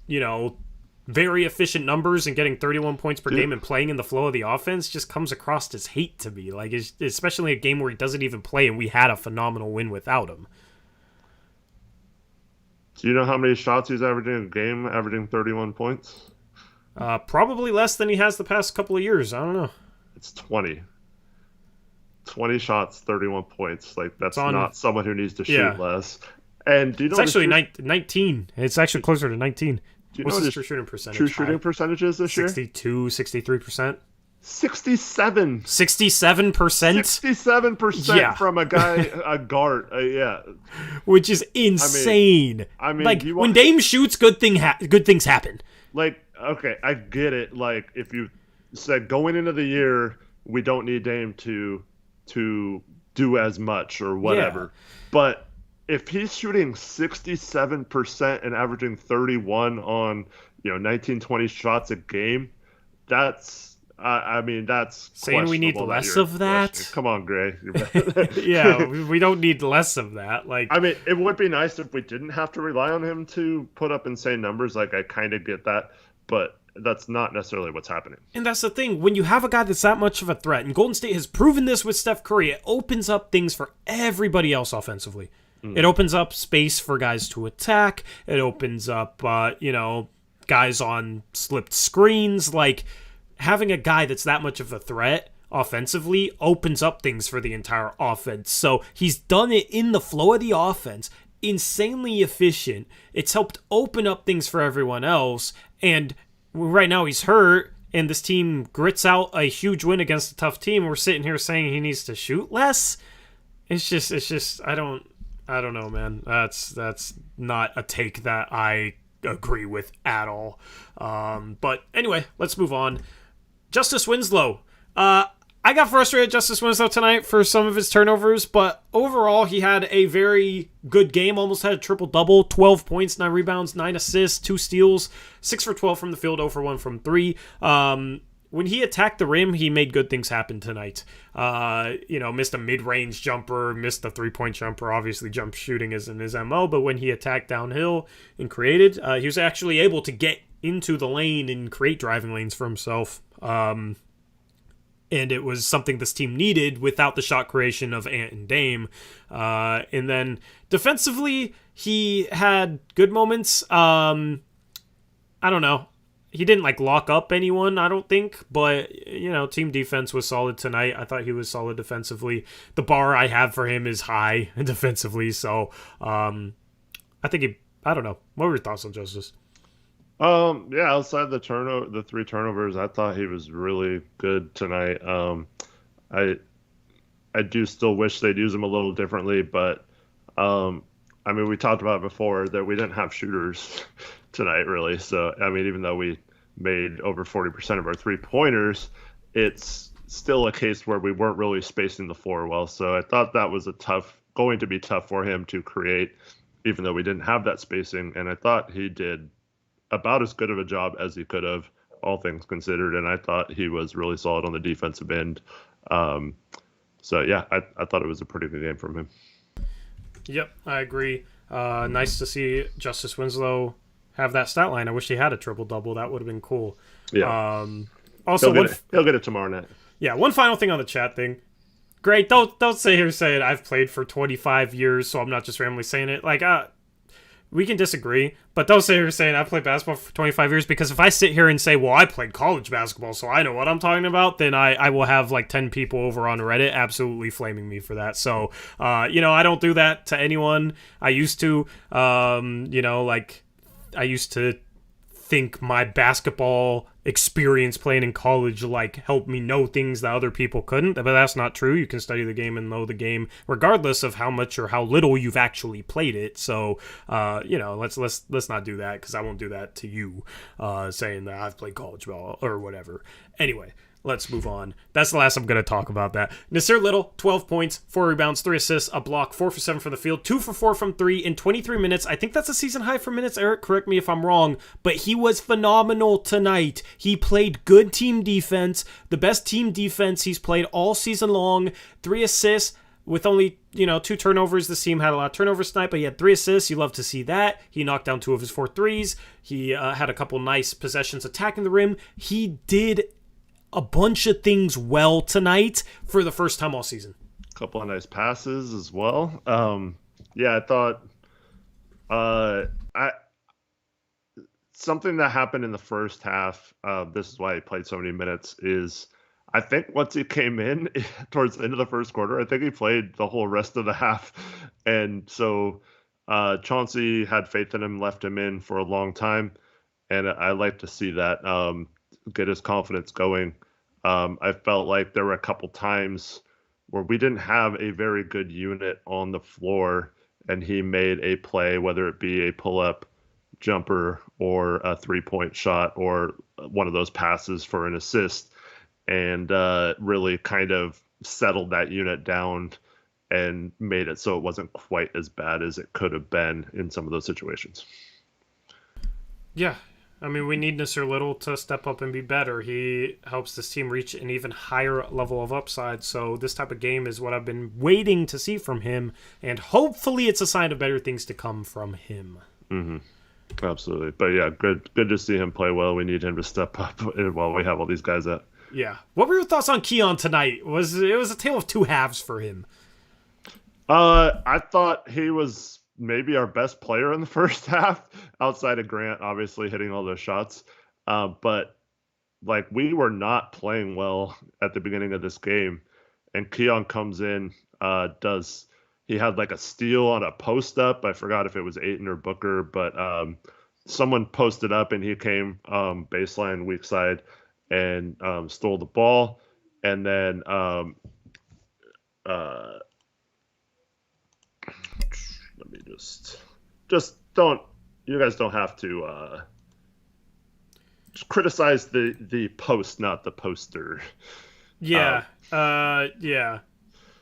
very efficient numbers and getting 31 points per game and playing in the flow of the offense just comes across as hate to me. Like, especially a game where he doesn't even play and we had a phenomenal win without him. Do you know how many shots he's averaging a game, averaging 31 points? Probably less than he has the past couple of years. I don't know. It's 20. 20 shots, 31 points. Like, that's not someone who needs to shoot less. And do you know it's actually 19. It's actually closer to 19. What's his true shooting percentage? True shooting percentages this year? 62, 63%. 67. 67%? 67% from a guy, a guard. Which is insane. I mean like, when Dame shoots, good things happen. Like, okay, I get it. Like, if you said going into the year, we don't need Dame to do as much or whatever. But if he's shooting 67% and averaging 31 on, 19, 20 shots a game, that's saying we need less of that. Come on, Gray. Yeah, we don't need less of that. Like, I mean, it would be nice if we didn't have to rely on him to put up insane numbers. Like, I kind of get that, but that's not necessarily what's happening. And that's the thing. When you have a guy that's that much of a threat, and Golden State has proven this with Steph Curry, it opens up things for everybody else offensively. It opens up space for guys to attack. It opens up, guys on slipped screens. Like, having a guy that's that much of a threat offensively opens up things for the entire offense. So he's done it in the flow of the offense, insanely efficient. It's helped open up things for everyone else. And right now he's hurt, and this team grits out a huge win against a tough team. We're sitting here saying he needs to shoot less. It's just, I don't know, man. That's not a take that I agree with at all. But anyway, let's move on. Justice Winslow. I got frustrated with Justice Winslow tonight for some of his turnovers, but overall he had a very good game. Almost had a triple-double, 12 points, 9 rebounds, 9 assists, 2 steals, 6 for 12 from the field, 0 for 1 from 3. When he attacked the rim, he made good things happen tonight. Missed a mid-range jumper, missed a three-point jumper. Obviously, jump shooting isn't his MO, but when he attacked downhill and created, he was actually able to get into the lane and create driving lanes for himself. And it was something this team needed without the shot creation of Ant and Dame. And then defensively, he had good moments. I don't know. He didn't lock up anyone, I don't think, but team defense was solid tonight. I thought he was solid defensively. The bar I have for him is high defensively, so I don't know. What were your thoughts on Justice? Outside the 3 turnovers, I thought he was really good tonight. I do still wish they'd use him a little differently, but we talked about it before that we didn't have shooters tonight, really. So, even though we made over 40% of our 3-pointers, it's still a case where we weren't really spacing the floor well. So I thought that was going to be tough for him to create, even though we didn't have that spacing. And I thought he did about as good of a job as he could have, all things considered. And I thought he was really solid on the defensive end. I thought it was a pretty good game from him. Yep, I agree. Nice to see Justice Winslow have that stat line. I wish he had a triple-double. That would have been cool. Yeah. Also, he'll get it tomorrow night. Yeah, one final thing on the chat thing. Great, don't sit here saying I've played for 25 years, so I'm not just randomly saying it. We can disagree, but don't sit here saying I've played basketball for 25 years, because if I sit here and say, well, I played college basketball, so I know what I'm talking about, then I will have 10 people over on Reddit absolutely flaming me for that. So, I don't do that to anyone. I used to, I used to think my basketball experience playing in college helped me know things that other people couldn't, but that's not true. You can study the game and know the game regardless of how much or how little you've actually played it. So let's not do that, because I won't do that to you, saying that I've played college ball or whatever. Anyway, let's move on. That's the last I'm going to talk about that. Nasir Little, 12 points, 4 rebounds, 3 assists, a block, 4 for 7 from the field, 2 for 4 from 3 in 23 minutes. I think that's a season high for minutes. Eric, correct me if I'm wrong, but he was phenomenal tonight. He played good team defense, the best team defense he's played all season long, 3 assists, with only, 2 turnovers. This team had a lot of turnovers tonight, but he had 3 assists. You love to see that. He knocked down 2 of his 4 threes. He had a couple nice possessions attacking the rim. He did a bunch of things well tonight for the first time all season. A couple of nice passes as well. I thought something that happened in the first half, this is why he played so many minutes, is I think once he came in towards the end of the first quarter, I think he played the whole rest of the half. And so Chauncey had faith in him, left him in for a long time. And I like to see that. Get his confidence going. I felt like there were a couple times where we didn't have a very good unit on the floor, and he made a play, whether it be a pull-up jumper or a three-point shot or one of those passes for an assist, and really kind of settled that unit down and made it so it wasn't quite as bad as it could have been in some of those situations. Yeah. I mean, we need Nasir Little to step up and be better. He helps this team reach an even higher level of upside. So this type of game is what I've been waiting to see from him, and hopefully it's a sign of better things to come from him. Mm-hmm. Absolutely. But yeah, good to see him play well. We need him to step up while we have all these guys out. Yeah. What were your thoughts on Keon tonight? It was a tale of two halves for him. I thought he was maybe our best player in the first half, outside of Grant, obviously hitting all those shots. But we were not playing well at the beginning of this game, and Keon comes in, he had a steal on a post up. I forgot if it was Ayton or Booker, but someone posted up and he came baseline weak side and stole the ball, and then let me just don't, you guys don't have to just criticize the post, not the poster. Yeah. Yeah.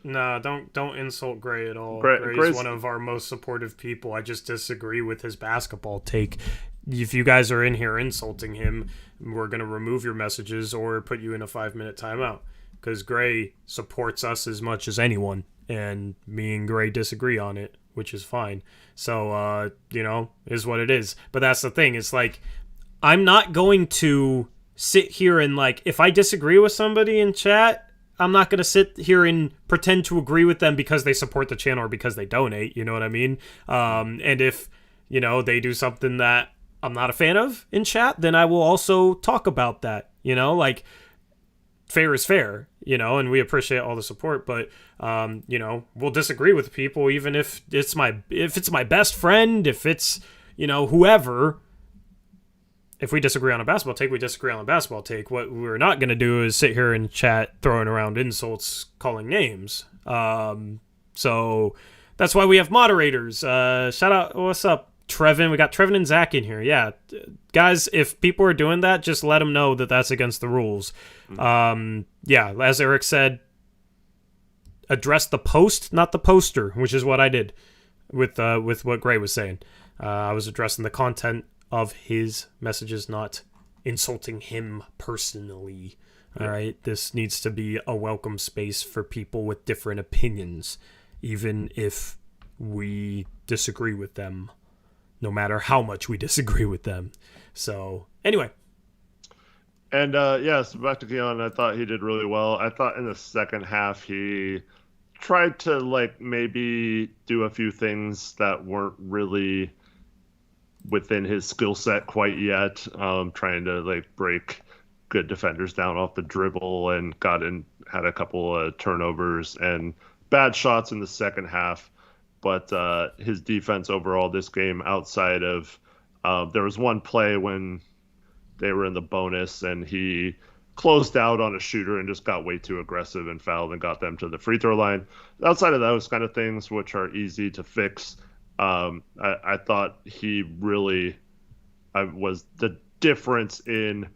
No, don't insult Gray at all. Gray's one of our most supportive people. I just disagree with his basketball take. If you guys are in here insulting him, we're going to remove your messages or put you in a 5-minute timeout, because Gray supports us as much as anyone, and me and Gray disagree on it, which is fine. So, is what it is. But that's the thing. It's I'm not going to sit here and if I disagree with somebody in chat, I'm not going to sit here and pretend to agree with them because they support the channel or because they donate. You know what I mean? And if, they do something that I'm not a fan of in chat, then I will also talk about that. Fair is fair, and we appreciate all the support, but we'll disagree with people even if it's my best friend, if it's whoever. If we disagree on a basketball take, we disagree on a basketball take. What we're not going to do is sit here and chat throwing around insults, calling names. So that's why we have moderators. Shout out, what's up, Trevin? We got Trevin and Zach in here. Yeah, guys, if people are doing that, just let them know that that's against the rules. Yeah, as Eric said, address the post, not the poster, which is what I did with what Gray was saying. I was addressing the content of his messages, not insulting him personally. All right, this needs to be a welcome space for people with different opinions, even if we disagree with them, no matter how much we disagree with them. So anyway. And so back to Keon, I thought he did really well. I thought in the second half he tried to maybe do a few things that weren't really within his skill set quite yet, trying to break good defenders down off the dribble, and had a couple of turnovers and bad shots in the second half. But his defense overall this game, outside of There was one play when they were in the bonus and he closed out on a shooter and just got way too aggressive and fouled and got them to the free throw line. Outside of those kind of things, which are easy to fix, I thought he really was the difference in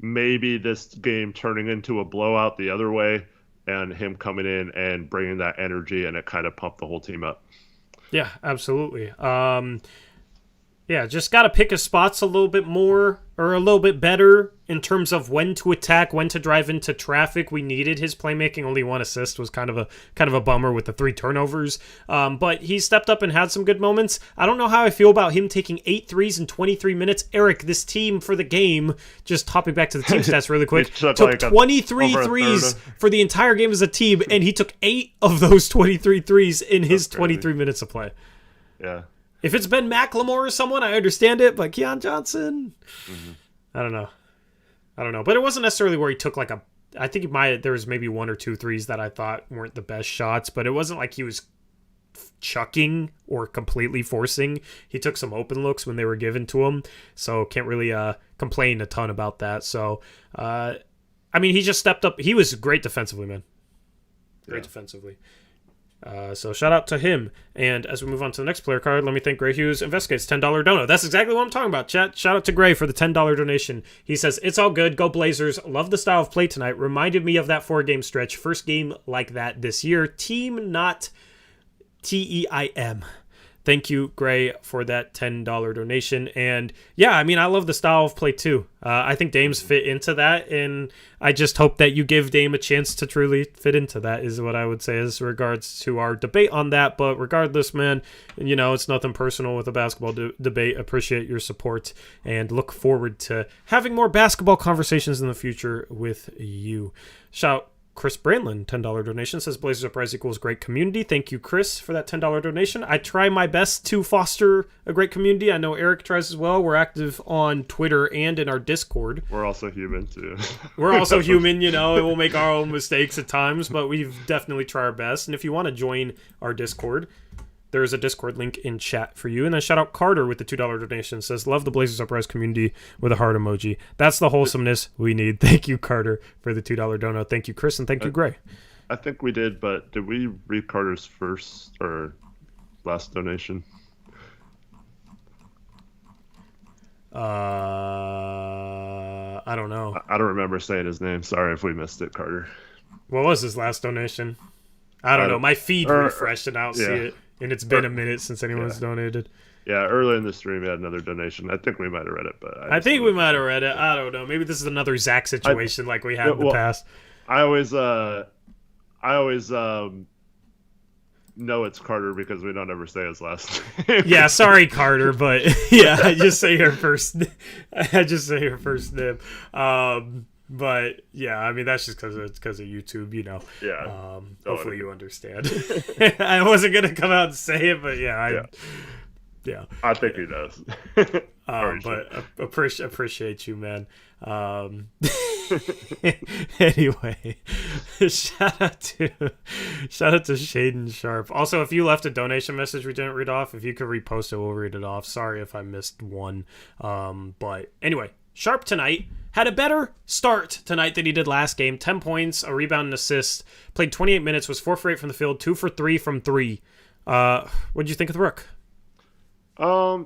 maybe this game turning into a blowout the other way and him coming in and bringing that energy, and it kind of pumped the whole team up. Yeah, absolutely. Yeah, just got to pick his spots a little bit more or a little bit better in terms of when to attack, when to drive into traffic. We needed his playmaking. Only 1 assist was kind of a bummer with the 3 turnovers. But he stepped up and had some good moments. I don't know how I feel about him taking 8 threes in 23 minutes. Eric, this team for the game, just hopping back to the team stats really quick, took like 23 threes for the entire game as a team, and he took 8 of those 23 threes in his 23 minutes of play. Yeah. If it's been McLemore or someone, I understand it, but Keon Johnson, I don't know. But it wasn't necessarily where he took like I think there was maybe 1 or 2 threes that I thought weren't the best shots, but it wasn't like he was chucking or completely forcing. He took some open looks when they were given to him, so can't really complain a ton about that. So, he just stepped up. He was great defensively, man. Great defensively. So shout out to him. And as we move on to the next player card, let me thank Gray Hughes Investigates $10 dono. That's exactly what I'm talking about, chat. Shout out to Gray for the $10 donation. He says, it's all good. Go Blazers. Love the style of play tonight. Reminded me of that 4-game stretch. First game like that this year. Team, not TEIM. Thank you, Gray, for that $10 donation. And yeah, I love the style of play too. I think Dame's fit into that, and I just hope that you give Dame a chance to truly fit into that, is what I would say as regards to our debate on that. But regardless, man, it's nothing personal with a basketball debate. Appreciate your support and look forward to having more basketball conversations in the future with you. Shout Chris Brandlin, $10 donation, says Blazers Uprise equals great community. Thank you, Chris, for that $10 donation. I try my best to foster a great community. I know Eric tries as well. We're active on Twitter and in our Discord. We're also human, too. We're also human, and we'll make our own mistakes at times, but we've definitely tried our best. And if you want to join our Discord, there's a Discord link in chat for you. And then shout out Carter with the $2 donation. Says, love the Blazers Uprise community with a heart emoji. That's the wholesomeness we need. Thank you, Carter, for the $2 dono. Thank you, Chris, and thank you, Gray. I think we did, but did we read Carter's first or last donation? I don't know. I don't remember saying his name. Sorry if we missed it, Carter. What was his last donation? I don't know. My feed refreshed and I don't see it. And it's been a minute since anyone's donated. Yeah, early in the stream, we had another donation. I think we might have read it, but I think we might have read it. I don't know. Maybe this is another Zach situation like we had in the past. I always know it's Carter because we don't ever say his last name. Yeah, sorry, Carter, but yeah, I just say her first name. But yeah, that's just because of YouTube, Yeah. Hopefully you understand. I wasn't gonna come out and say it, but yeah. I think he does. But appreciate you, man. Anyway, shout out to Shaden Sharp. Also, if you left a donation message we didn't read off, if you could repost it, we'll read it off. Sorry if I missed one. But anyway, Sharp tonight had a better start tonight than he did last game. 10 points, a rebound, and assist. Played 28 minutes, was 4 for 8 from the field, 2 for 3 from 3. What did you think of the Rook? Yeah,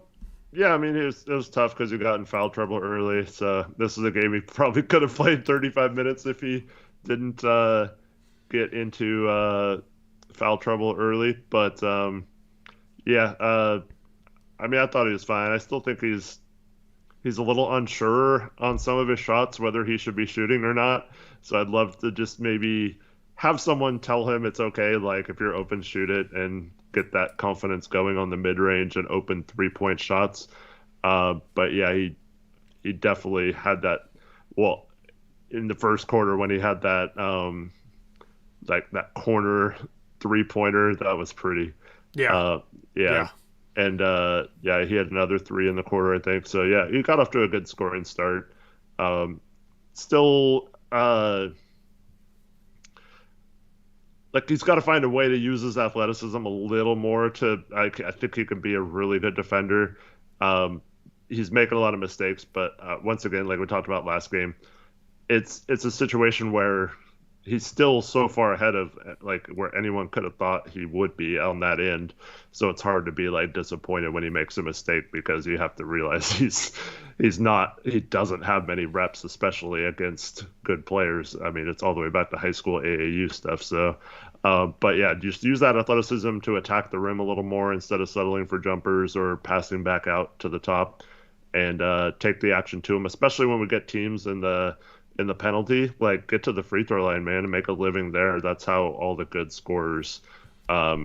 it was tough because he got in foul trouble early. So this is a game he probably could have played 35 minutes if he didn't get into foul trouble early. But I thought he was fine. I still think he's a little unsure on some of his shots, whether he should be shooting or not. So I'd love to just maybe have someone tell him it's okay. Like, if you're open, shoot it, and get that confidence going on the mid-range and open 3-point shots. But yeah, he definitely had that. Well, in the first quarter when he had that that corner 3-pointer, that was pretty. Yeah. And he had another 3 in the quarter, I think. So yeah, he got off to a good scoring start. Still, he's got to find a way to use his athleticism a little more. I think he can be a really good defender. he's making a lot of mistakes, but once again, like we talked about last game, it's a situation where he's still so far ahead of like where anyone could have thought he would be on that end. So it's hard to be like disappointed when he makes a mistake, because you have to realize he doesn't have many reps, especially against good players. I mean, it's all the way back to high school AAU stuff. So, but yeah, just use that athleticism to attack the rim a little more instead of settling for jumpers or passing back out to the top, and take the action to him, especially when we get teams in the penalty. Like, get to the free throw line, man, and make a living there. That's how all the good scorers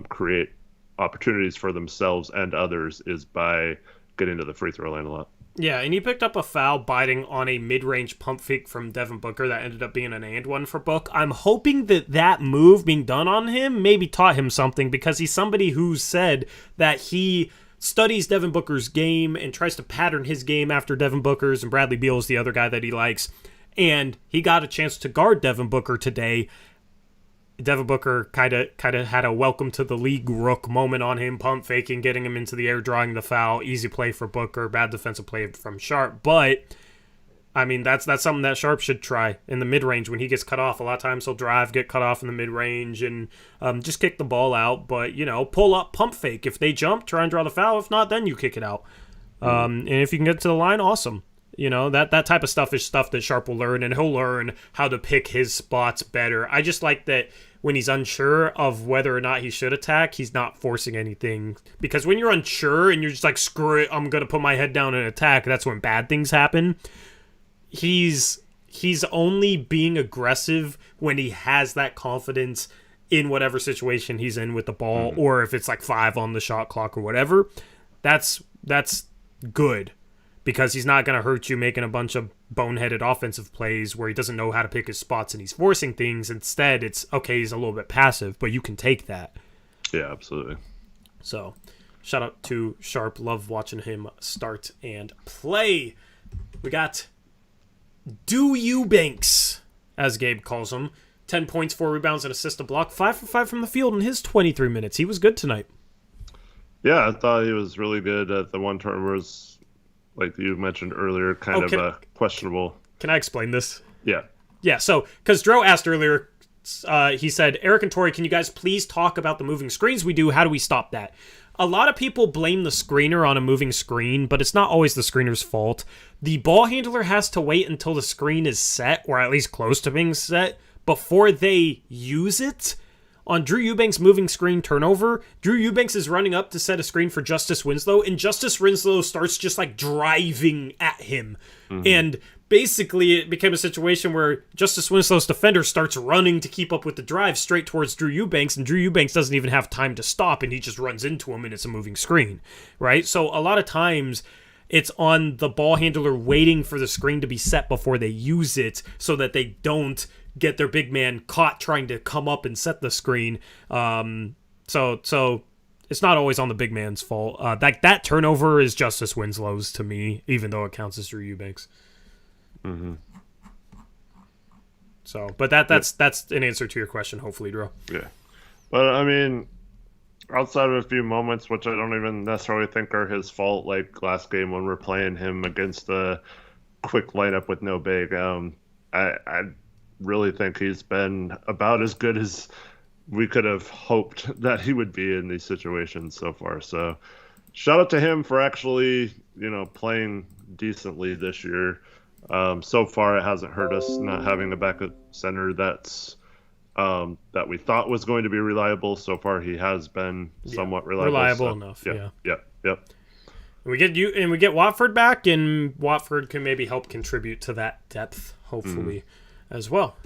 create opportunities for themselves and others, is by getting to the free throw line a lot. Yeah, and he picked up a foul biting on a mid-range pump fake from Devin Booker that ended up being an and one for Book. I'm hoping that move being done on him maybe taught him something, because he's somebody who said that he studies Devin Booker's game and tries to pattern his game after Devin Booker's, and Bradley Beal is the other guy that he likes. And he got a chance to guard Devin Booker today. Devin Booker kind of had a welcome to the league rook moment on him, pump faking, getting him into the air, drawing the foul. Easy play for Booker, bad defensive play from Sharp. But I mean, that's something that Sharp should try in the mid-range when he gets cut off. A lot of times he'll drive, get cut off in the mid-range, and just kick the ball out. But, pull up, pump fake. If they jump, try and draw the foul. If not, then you kick it out. And if you can get to the line, awesome. That type of stuff is stuff that Sharp will learn, and he'll learn how to pick his spots better. I just like that when he's unsure of whether or not he should attack, he's not forcing anything. Because when you're unsure and you're just like, screw it, I'm going to put my head down and attack, that's when bad things happen. He's only being aggressive when he has that confidence in whatever situation he's in with the ball, or if it's like 5 on the shot clock or whatever. That's good, because he's not going to hurt you making a bunch of boneheaded offensive plays where he doesn't know how to pick his spots and he's forcing things. Instead, it's, okay, he's a little bit passive, but you can take that. Yeah, absolutely. So, shout out to Sharp. Love watching him start and play. We got Eubanks, as Gabe calls him. 10 points, 4 rebounds, and assist, a block. 5 for 5 from the field in his 23 minutes. He was good tonight. Yeah, I thought he was really good. At the one turnover was, like you mentioned earlier, kind of questionable. Can I explain this? Yeah. Yeah, so, because Dro asked earlier, he said, Eric and Tori, can you guys please talk about the moving screens we do? How do we stop that? A lot of people blame the screener on a moving screen, but it's not always the screener's fault. The ball handler has to wait until the screen is set, or at least close to being set, before they use it. On Drew Eubanks' moving screen turnover, Drew Eubanks is running up to set a screen for Justice Winslow, and Justice Winslow starts just like driving at him. And basically it became a situation where Justice Winslow's defender starts running to keep up with the drive straight towards Drew Eubanks, and Drew Eubanks doesn't even have time to stop, and he just runs into him, and it's a moving screen, right? So a lot of times it's on the ball handler waiting for the screen to be set before they use it, so that they don't get their big man caught trying to come up and set the screen. So it's not always on the big man's fault. That turnover is Justice Winslow's to me, even though it counts as Drew Eubanks. So, but that's an answer to your question, hopefully, Drew. Yeah. But, I mean, outside of a few moments, which I don't even necessarily think are his fault, like last game when we're playing him against a quick lineup with no big, I really think he's been about as good as we could have hoped that he would be in these situations so far. So shout out to him for actually, playing decently this year. So far it hasn't hurt us not having a backup center that we thought was going to be reliable. So far he has been somewhat reliable. Reliable enough. Yep. We get Watford back, and Watford can maybe help contribute to that depth, hopefully, as well.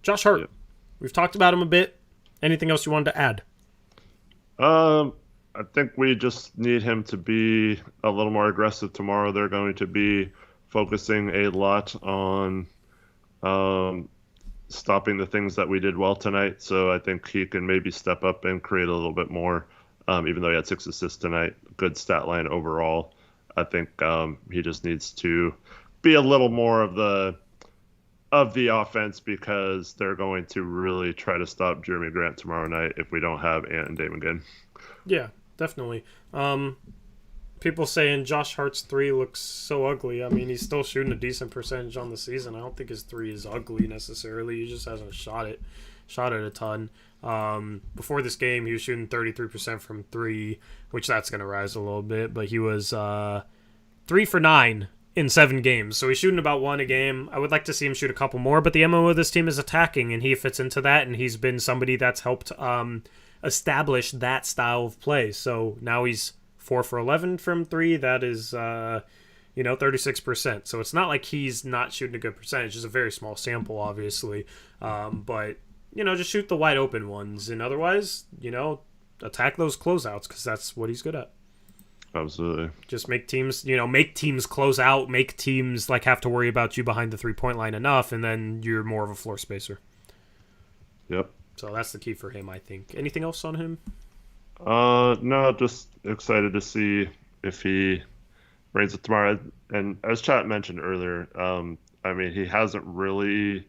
Josh Hart, we've talked about him a bit. Anything else you wanted to add? I think we just need him to be a little more aggressive tomorrow. They're going to be focusing a lot on stopping the things that we did well tonight. So I think he can maybe step up and create a little bit more, even though he had 6 assists tonight. Good stat line overall. I think he just needs to be a little more of the offense, because they're going to really try to stop Jerami Grant tomorrow night if we don't have Ant and Damon again. Yeah, definitely. People saying Josh Hart's 3 looks so ugly. I mean, he's still shooting a decent percentage on the season. I don't think his 3 is ugly necessarily. He just hasn't shot it a ton. Before this game, he was shooting 33% from 3, which that's going to rise a little bit. But he was 3 for 9 in 7 games. So he's shooting about 1 a game. I would like to see him shoot a couple more. But the MO of this team is attacking, and he fits into that. And he's been somebody that's helped establish that style of play. So now he's 4 for 11 from 3. That is, 36%. So it's not like he's not shooting a good percentage. It's a very small sample, obviously. But, just shoot the wide open ones. And otherwise, attack those closeouts because that's what he's good at. Absolutely. Just make teams close out, make teams have to worry about you behind the 3-point line enough, and then you're more of a floor spacer. Yep. So that's the key for him, I think. Anything else on him? No, just excited to see if he brings it tomorrow. And as Chat mentioned earlier, he hasn't really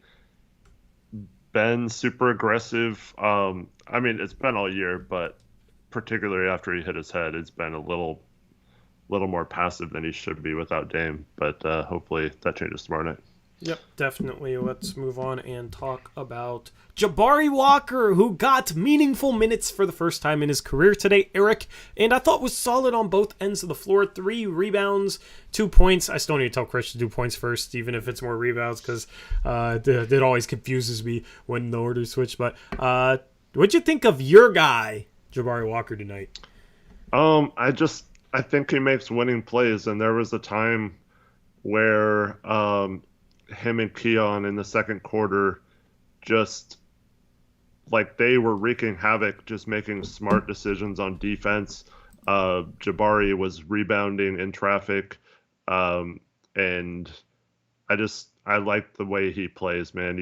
been super aggressive. It's been all year, but particularly after he hit his head, it's been a little more passive than he should be without Dame. But hopefully that changes tomorrow night. Yep, definitely. Let's move on and talk about Jabari Walker, who got meaningful minutes for the first time in his career today, Eric, and I thought was solid on both ends of the floor. 3 rebounds, 2 points. I still need to tell Chris to do points first, even if it's more rebounds, because it always confuses me when the orders switch. But what'd you think of your guy, Jabari Walker, tonight? I think he makes winning plays, and there was a time where him and Keon in the second quarter just they were wreaking havoc, just making smart decisions on defense. Jabari was rebounding in traffic, and I like the way he plays, man.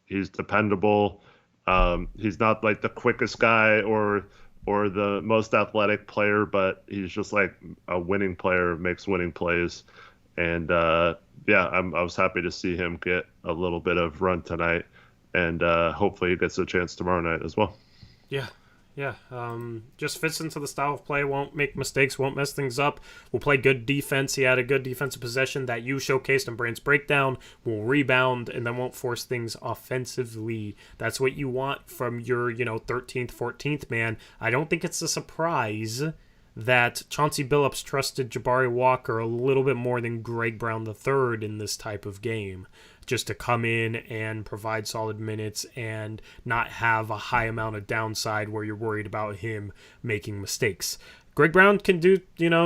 He's dependable. He's not the quickest guy or the most athletic player, but he's just a winning player, makes winning plays. And I was happy to see him get a little bit of run tonight, and hopefully he gets a chance tomorrow night as well. Yeah. Just fits into the style of play, won't make mistakes, won't mess things up, will play good defense. He had a good defensive possession that you showcased in Brand's breakdown, will rebound, and then won't force things offensively. That's what you want from your, 13th, 14th man. I don't think it's a surprise that Chauncey Billups trusted Jabari Walker a little bit more than Greg Brown III in this type of game, just to come in and provide solid minutes and not have a high amount of downside where you're worried about him making mistakes. Greg Brown can do,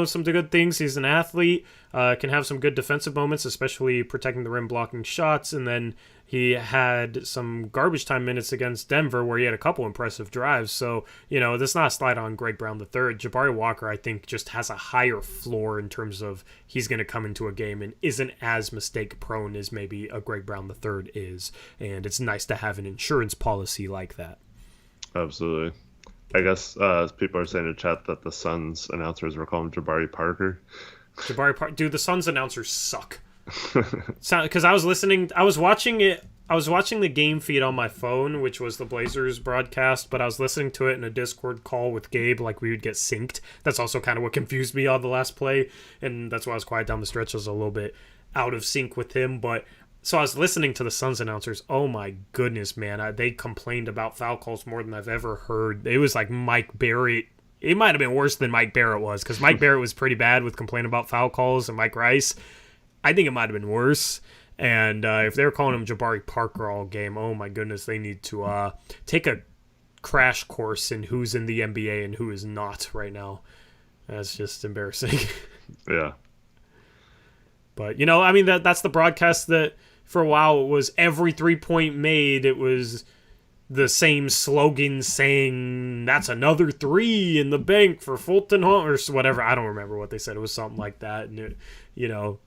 some good things. He's an athlete, can have some good defensive moments, especially protecting the rim, blocking shots, and then he had some garbage time minutes against Denver where he had a couple impressive drives. So, that's not a slide on Greg Brown III. Jabari Walker, I think, just has a higher floor in terms of he's going to come into a game and isn't as mistake-prone as maybe a Greg Brown III is. And it's nice to have an insurance policy like that. Absolutely. I guess people are saying in chat that the Suns announcers were calling him Jabari Parker. Dude, the Suns announcers suck. Because I was watching the game feed on my phone, which was the Blazers broadcast, but I was listening to it in a Discord call with Gabe, we would get synced. That's also kind of what confused me on the last play, and that's why I was quiet down the stretch. I was a little bit out of sync with him, but so I was listening to the Suns announcers. Oh my goodness, man. They complained about foul calls more than I've ever heard. It was like Mike Barrett. It might have been worse than Mike Barrett was, because Mike Barrett was pretty bad with complaining about foul calls, and Mike Rice, I think it might have been worse. And if they're calling him Jabari Parker all game, oh my goodness, they need to take a crash course in who's in the NBA and who is not right now. That's just embarrassing. Yeah. But, that's the broadcast that for a while it was every 3-point made. It was the same slogan saying, that's another 3 in the bank for Fulton Hall, or whatever. I don't remember what they said. It was something like that. And it,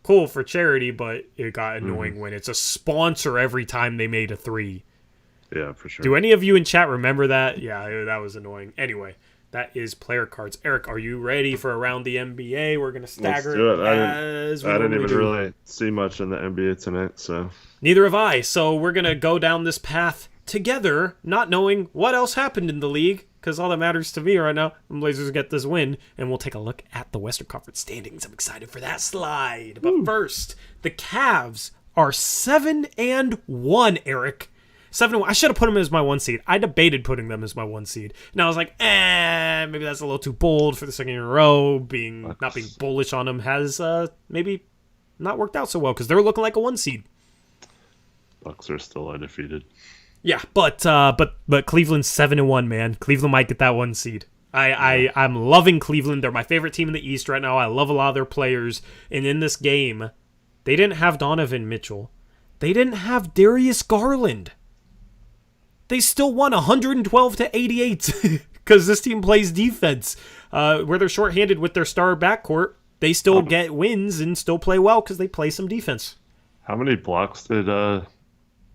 cool for charity, but it got annoying when it's a sponsor every time they made a 3. Yeah, for sure. Do any of you in chat remember that? Yeah, that was annoying. Anyway, that is player cards. Eric, are you ready for Around the NBA? We're going to stagger Let's do it. as we I didn't normally even do. really see much in the NBA tonight, so. Neither have I. So we're going to go down this path together, not knowing what else happened in the league, because all that matters to me right now, the Blazers get this win, and we'll take a look at the Western Conference standings. I'm excited for that slide. But first, the Cavs are 7-1, Eric. 7-1. I should have put them as my 1 seed. I debated putting them as my 1 seed. And I was like, maybe that's a little too bold for the second year in a row. Not being bullish on them has maybe not worked out so well because they're looking like a 1 seed. Bucks are still undefeated. Yeah, but Cleveland's 7-1, man. Cleveland might get that 1 seed. I'm loving Cleveland. They're my favorite team in the East right now. I love a lot of their players. And in this game, they didn't have Donovan Mitchell. They didn't have Darius Garland. They still won 112-88 because this team plays defense. Where they're shorthanded with their star backcourt, they still get wins and still play well because they play some defense. How many blocks did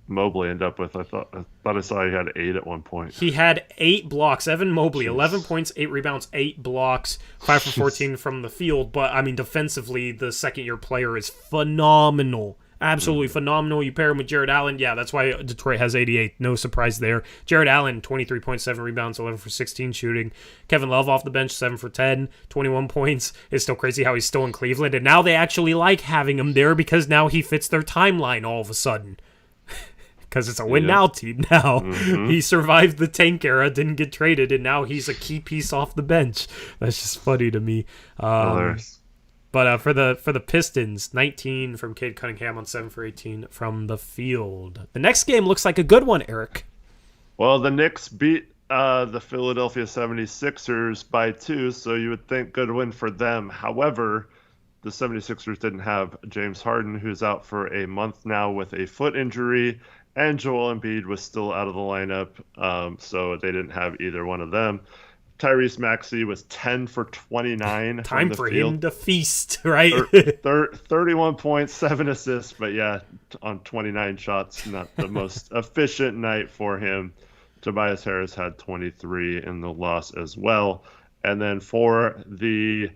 Mobley end up with? I thought I saw he had 8 at one point. He had 8 blocks. Evan Mobley, 11 points, 8 rebounds, 8 blocks, 5 for 14 from the field. But, I mean, defensively, the second-year player is phenomenal. Absolutely phenomenal. You pair him with Jared Allen. Yeah, that's why Detroit has 88. No surprise there. Jared Allen, 23.7 rebounds, 11 for 16 shooting. Kevin Love off the bench, 7 for 10, 21 points. It's still crazy how he's still in Cleveland. And now they actually like having him there because now he fits their timeline all of a sudden. Because it's a win-now team now. He survived the tank era, didn't get traded, and now he's a key piece off the bench. That's just funny to me. But for the Pistons, 19 from Cade Cunningham on 7 for 18 from the field. The next game looks like a good one, Eric. Well, the Knicks beat the Philadelphia 76ers by 2, so you would think good win for them. However, the 76ers didn't have James Harden, who's out for a month now with a foot injury, and Joel Embiid was still out of the lineup, so they didn't have either one of them. Tyrese Maxey was 10 for 29. Time for him to feast, right? 31 points, 7 assists, but yeah, on 29 shots, not the most efficient night for him. Tobias Harris had 23 in the loss as well. And then for the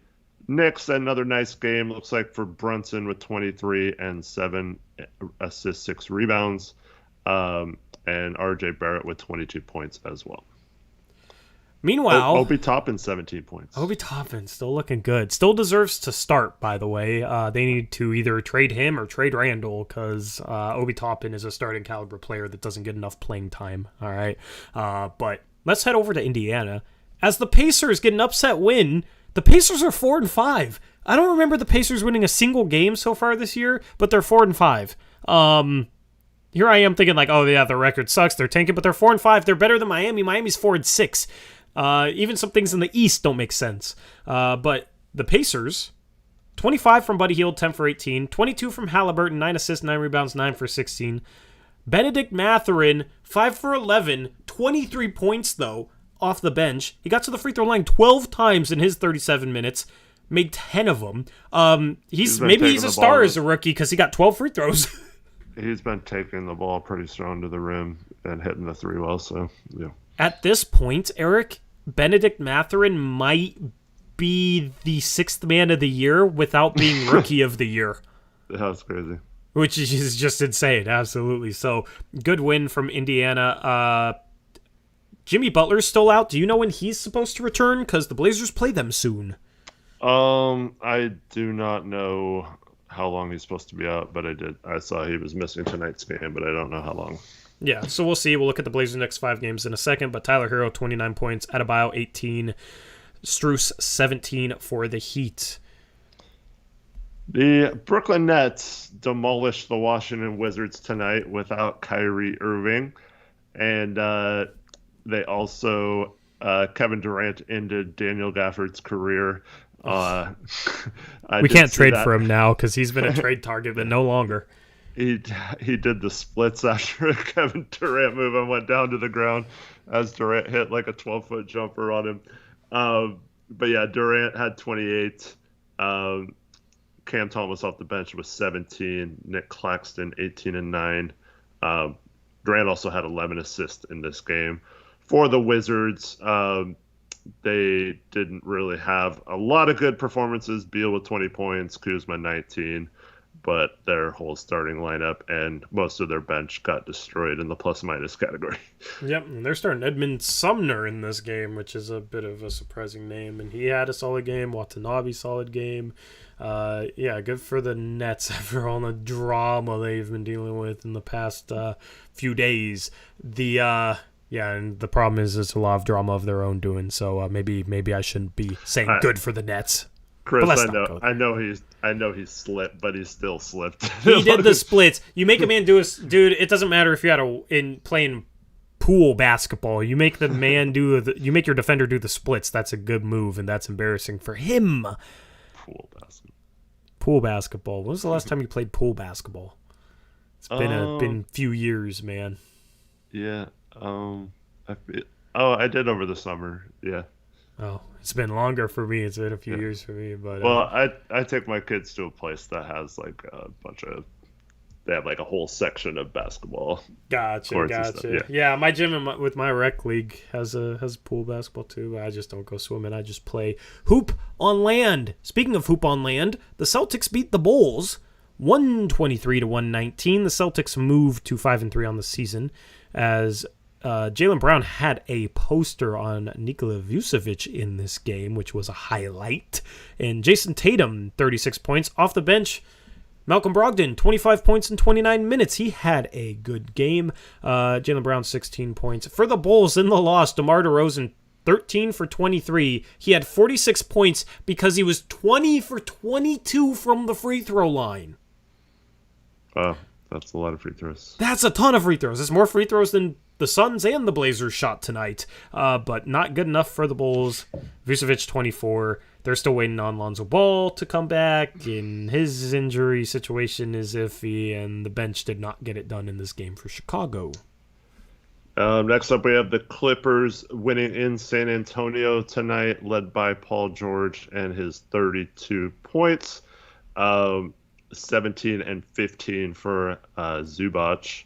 Knicks, another nice game. Looks like for Brunson with 23 and 7 assists, 6 rebounds. And RJ Barrett with 22 points as well. Meanwhile, Obi Toppin, 17 points. Obi Toppin still looking good. Still deserves to start, by the way. They need to either trade him or trade Randall because Obi Toppin is a starting caliber player that doesn't get enough playing time. All right. But let's head over to Indiana. As the Pacers get an upset win, the Pacers are 4-5. I don't remember the Pacers winning a single game so far this year, but they're 4-5. Here I am thinking like, oh yeah, their record sucks. They're tanking, but they're 4-5. They're better than Miami. Miami's 4-6. Even some things in the East don't make sense. But the Pacers, 25 from Buddy Hield, 10 for 18. 22 from Halliburton, 9 assists, 9 rebounds, 9 for 16. Benedict Mathurin, 5 for 11. 23 points, though, off the bench. He got to the free throw line 12 times in his 37 minutes. Made 10 of them. He's a star as a rookie because he got 12 free throws. He's been taking the ball pretty strong to the rim and hitting the 3 well, so, yeah. At this point, Eric, Benedict Mathurin might be the 6th man of the year without being rookie of the year. That's crazy. Which is just insane, absolutely. So, good win from Indiana. Jimmy Butler's still out. Do you know when he's supposed to return? Because the Blazers play them soon. I do not know how long he's supposed to be out, but I saw he was missing tonight's game, but I don't know how long. Yeah, so we'll see. We'll look at the Blazers' next 5 games in a second, but Tyler Hero, 29 points, Adebayo, 18, Strus, 17 for the Heat. The Brooklyn Nets demolished the Washington Wizards tonight without Kyrie Irving, and they also, Kevin Durant ended Daniel Gafford's career. We can't trade for him now because he's been a trade target, but no longer. He did the splits after a Kevin Durant move and went down to the ground as Durant hit like a 12-foot jumper on him. But yeah, Durant had 28. Cam Thomas off the bench was 17. Nick Claxton 18 and 9. Durant also had 11 assists in this game. For the Wizards, they didn't really have a lot of good performances. Beal with 20 points, Kuzma 19, but their whole starting lineup and most of their bench got destroyed in the plus-minus category. Yep, and they're starting Edmund Sumner in this game, which is a bit of a surprising name, and he had a solid game. Watanabe, solid game. Yeah, good for the Nets after all the drama they've been dealing with in the past few days. Yeah, and the problem is it's a lot of drama of their own doing. So maybe I shouldn't be saying good for the Nets. Chris, I know he slipped, but he still slipped. He did the splits. You make a man do dude. It doesn't matter if you had in playing pool basketball. You make the man you make your defender do the splits. That's a good move, and that's embarrassing for him. Pool basketball. When was the last time you played pool basketball? It's been a few years, man. Yeah. I did over the summer. Yeah. Oh, it's been longer for me. It's been a few years for me, but I take my kids to a place that has like a bunch of. They have like a whole section of basketball. Gotcha. Yeah, my gym with my rec league has pool basketball too. I just don't go swimming. I just play hoop on land. Speaking of hoop on land, the Celtics beat the Bulls 123-119. The Celtics moved to 5-3 on the season as Jaylen Brown had a poster on Nikola Vucevic in this game, which was a highlight. And Jason Tatum, 36 points off the bench. Malcolm Brogdon, 25 points in 29 minutes. He had a good game. Jaylen Brown, 16 points. For the Bulls in the loss, DeMar DeRozan, 13 for 23. He had 46 points because he was 20 for 22 from the free throw line. Wow, that's a lot of free throws. That's a ton of free throws. There's more free throws than the Suns and the Blazers shot tonight, but not good enough for the Bulls. Vucevic, 24. They're still waiting on Lonzo Ball to come back, and his injury situation is iffy, and the bench did not get it done in this game for Chicago. Next up, we have the Clippers winning in San Antonio tonight, led by Paul George and his 32 points. 17 and 15 for Zubac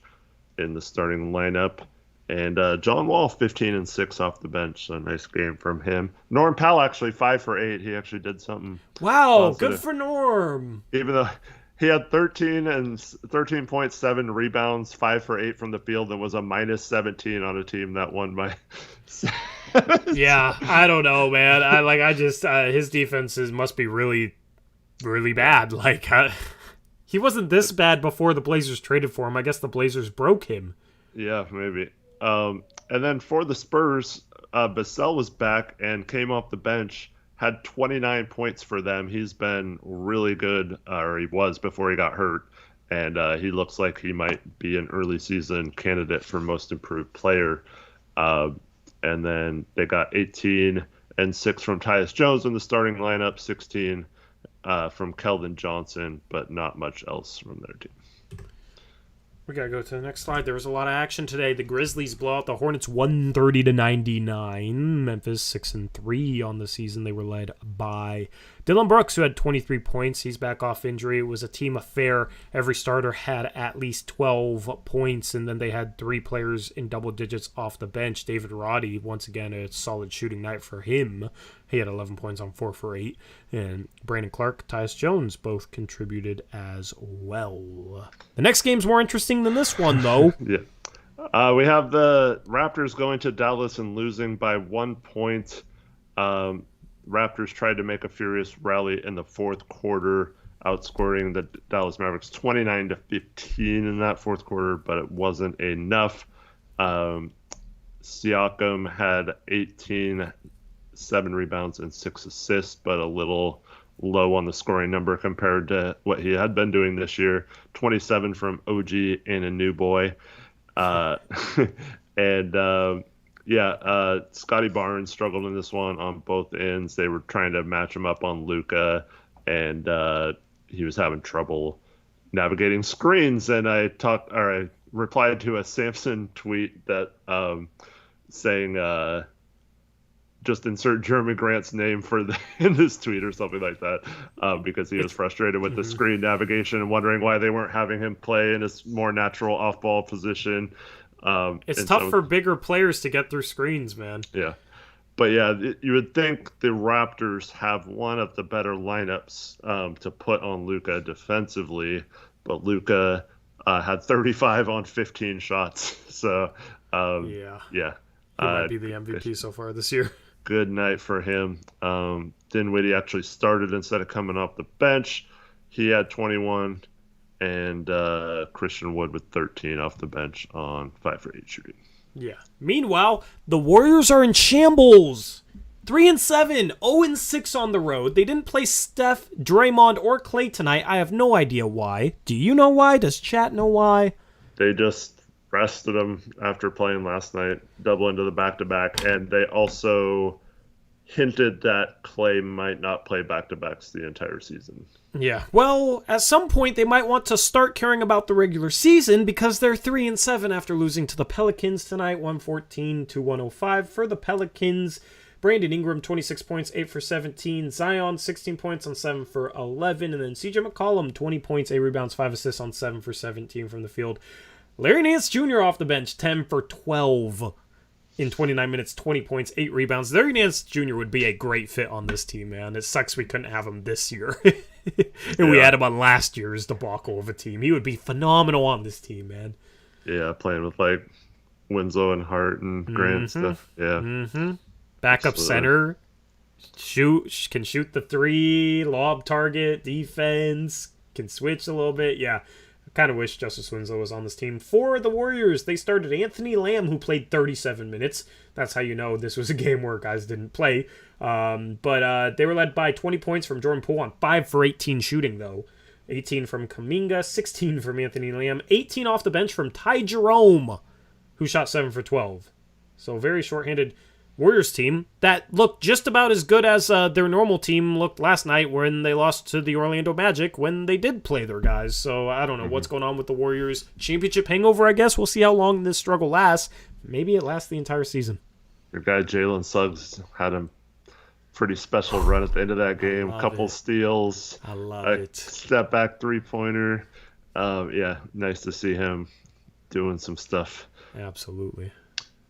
in the starting lineup. And John Wall, 15 and 6 off the bench. So a nice game from him. Norm Powell, actually 5 for 8. He actually did something. Wow, positive. Good for Norm. Even though he had 13.7 rebounds, 5 for 8 from the field, and was a minus 17 on a team that won by. Yeah, I don't know, man. His defenses must be really, really bad. He wasn't this bad before the Blazers traded for him. I guess the Blazers broke him. Yeah, maybe. And then for the Spurs, Vassell was back and came off the bench, had 29 points for them. He's been really good, or he was before he got hurt, and he looks like he might be an early season candidate for most improved player. And then they got 18 and 6 from Tyus Jones in the starting lineup, 16 from Keldon Johnson, but not much else from their team. We gotta go to the next slide. There was a lot of action today. The Grizzlies blow out the Hornets 130-99. Memphis 6-3 on the season. They were led by Dillon Brooks, who had 23 points. He's back off injury. It was a team affair. Every starter had at least 12 points, and then they had 3 players in double digits off the bench. David Roddy, once again, a solid shooting night for him. He had 11 points on 4 for 8. And Brandon Clark, Tyus Jones both contributed as well. The next game's more interesting than this one, though. Yeah. We have the Raptors going to Dallas and losing by 1 point. Raptors tried to make a furious rally in the fourth quarter, outscoring the Dallas Mavericks 29-15 in that fourth quarter, but it wasn't enough. Siakam had 18, 7 rebounds and 6 assists, but a little low on the scoring number compared to what he had been doing this year. 27 from OG and a new boy. Scotty Barnes struggled in this one on both ends. They were trying to match him up on Luka, and he was having trouble navigating screens. And I replied to a Samson tweet that saying just insert Jeremy Grant's name in this tweet or something like that, because he was frustrated with the screen navigation and wondering why they weren't having him play in a more natural off-ball position. It's tough for bigger players to get through screens, man. Yeah. But yeah, you would think the Raptors have one of the better lineups to put on Luka defensively, but Luka had 35 on 15 shots. So, yeah. He might be the MVP so far this year. Good night for him. Dinwiddie actually started instead of coming off the bench. He had 21, and Christian Wood with 13 off the bench on 5 for 8 shooting. Yeah. Meanwhile, the Warriors are in shambles. 3-7, 0-6 on the road. They didn't play Steph, Draymond, or Klay tonight. I have no idea why. Do you know why? Does chat know why? They just rested them after playing last night, double into the back-to-back, and they also hinted that Klay might not play back-to-backs the entire season. Yeah, well, at some point they might want to start caring about the regular season because they're 3-7 after losing to the Pelicans tonight, 114-105 for the Pelicans. Brandon Ingram, 26 points, 8 for 17. Zion, 16 points on 7 for 11. And then CJ McCollum, 20 points, 8 rebounds, 5 assists on 7 for 17 from the field. Larry Nance Jr. off the bench, 10 for 12 in 29 minutes, 20 points, 8 rebounds. Larry Nance Jr. would be a great fit on this team, man. It sucks we couldn't have him this year. And we had him on last year's debacle of a team. He would be phenomenal on this team, man. Yeah, playing with like Winslow and Hart and Grant and stuff. Yeah. Backup center, can shoot the three, lob target, defense, can switch a little bit. Yeah, I kind of wish Justice Winslow was on this team. For the Warriors, they started Anthony Lamb, who played 37 minutes. That's how you know this was a game where guys didn't play. But they were led by 20 points from Jordan Poole on 5 for 18 shooting, though. 18 from Kuminga, 16 from Anthony Lamb, 18 off the bench from Ty Jerome, who shot 7 for 12. So very short-handed Warriors team that looked just about as good as their normal team looked last night when they lost to the Orlando Magic when they did play their guys. So I don't know what's going on with the Warriors. Championship hangover, I guess. We'll see how long this struggle lasts. Maybe it lasts the entire season. Your guy Jalen Suggs had a pretty special run at the end of that game. Couple steals. I love it. Step back three-pointer. Yeah, nice to see him doing some stuff. Absolutely.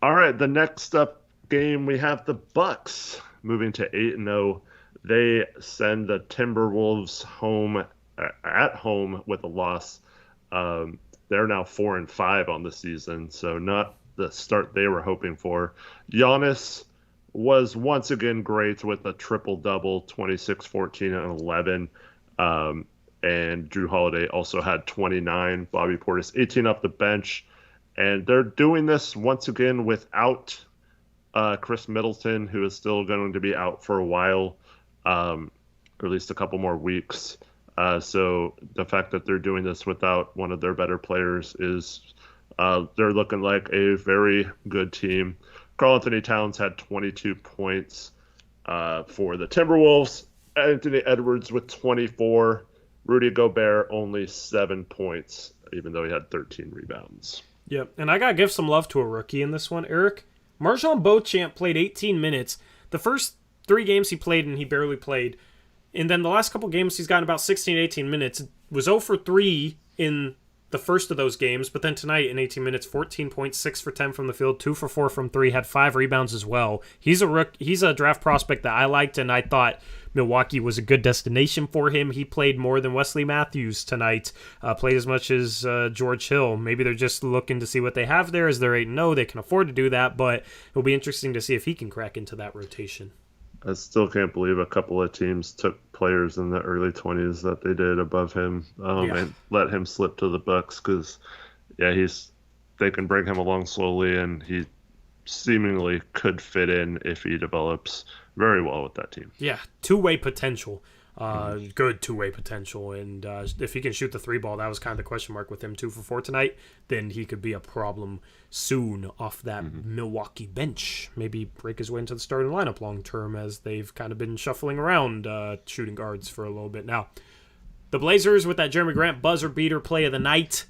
All right, the next up game we have the Bucks moving to 8-0. They send the Timberwolves home at home with a loss. They're now 4-5 on the season, so not the start they were hoping for. Giannis was once again great with a triple-double, 26, 14, and 11. And Drew Holiday also had 29. Bobby Portis 18 off the bench. And they're doing this once again without Chris Middleton, who is still going to be out for a while, or at least a couple more weeks. So the fact that they're doing this without one of their better players is they're looking like a very good team. Karl-Anthony Towns had 22 points for the Timberwolves. Anthony Edwards with 24. Rudy Gobert only 7 points, even though he had 13 rebounds. Yep, and I got to give some love to a rookie in this one, Eric. Marjon Beauchamp played 18 minutes. The first 3 games he played, and he barely played. And then the last couple games, he's gotten about 16, 18 minutes. Was 0 for 3 in the first of those games, but then tonight in 18 minutes, 14 points, 6 for 10 from the field, 2 for 4 from 3, had 5 rebounds as well. He's a draft prospect that I liked, and I thought Milwaukee was a good destination for him. He played more than Wesley Matthews tonight, played as much as George Hill. Maybe they're just looking to see what they have there as they're 8-0. They can afford to do that, but it'll be interesting to see if he can crack into that rotation. I still can't believe a couple of teams took players in the early 20s that they did above him and let him slip to the Bucks because, they can bring him along slowly, and he seemingly could fit in if he develops very well with that team. Yeah, two-way potential. Good two-way potential. And if he can shoot the 3-ball, that was kind of the question mark with him. 2 for 4 tonight, then he could be a problem soon off that Milwaukee bench. Maybe break his way into the starting lineup long-term as they've kind of been shuffling around shooting guards for a little bit. Now, the Blazers with that Jerami Grant buzzer beater play of the night.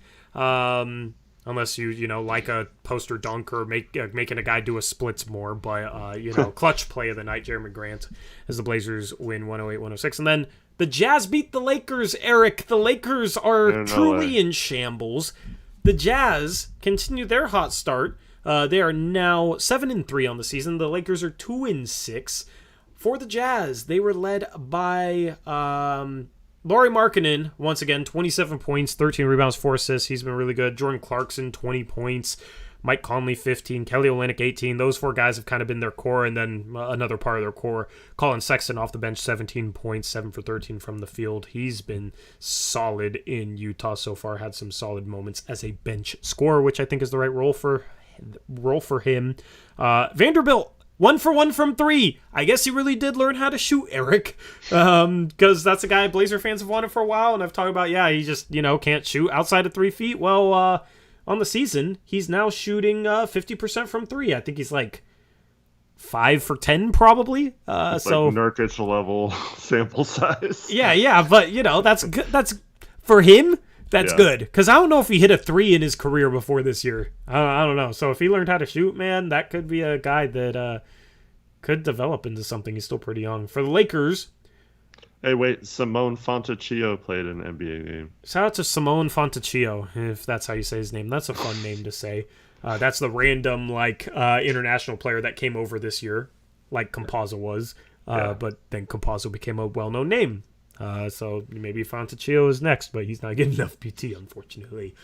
Unless you like a poster dunk or making a guy do a splits more. But, clutch play of the night, Jerami Grant, as the Blazers win 108-106. And then the Jazz beat the Lakers, Eric. The Lakers are truly in shambles. The Jazz continue their hot start. They are now 7-3 on the season. The Lakers are 2-6. For the Jazz, they were led by Lauri Markkanen, once again, 27 points, 13 rebounds, 4 assists. He's been really good. Jordan Clarkson, 20 points. Mike Conley, 15. Kelly Olynyk, 18. Those 4 guys have kind of been their core, and then another part of their core, Colin Sexton off the bench, 17 points, 7 for 13 from the field. He's been solid in Utah so far, had some solid moments as a bench scorer, which I think is the right role for him. Vanderbilt, 1 for 1 from 3. I guess he really did learn how to shoot, Eric, because that's a guy Blazer fans have wanted for a while, and I've talked about, he just, can't shoot outside of 3 feet. Well, on the season, he's now shooting 50% from 3. I think he's like 5 for 10, probably. So Nurkic level sample size. Yeah, but, that's good. That's, for him, that's good. Because I don't know if he hit a 3 in his career before this year. I don't know. So if he learned how to shoot, man, that could be a guy that could develop into something. He's still pretty young. For the Lakers... Hey, wait, Simone Fontecchio played an NBA game. Shout out to Simone Fontecchio, if that's how you say his name. That's a fun name to say. That's the random, international player that came over this year, like Campazzo was. But then Campazzo became a well-known name. So maybe Fontecchio is next, but he's not getting enough PT, unfortunately.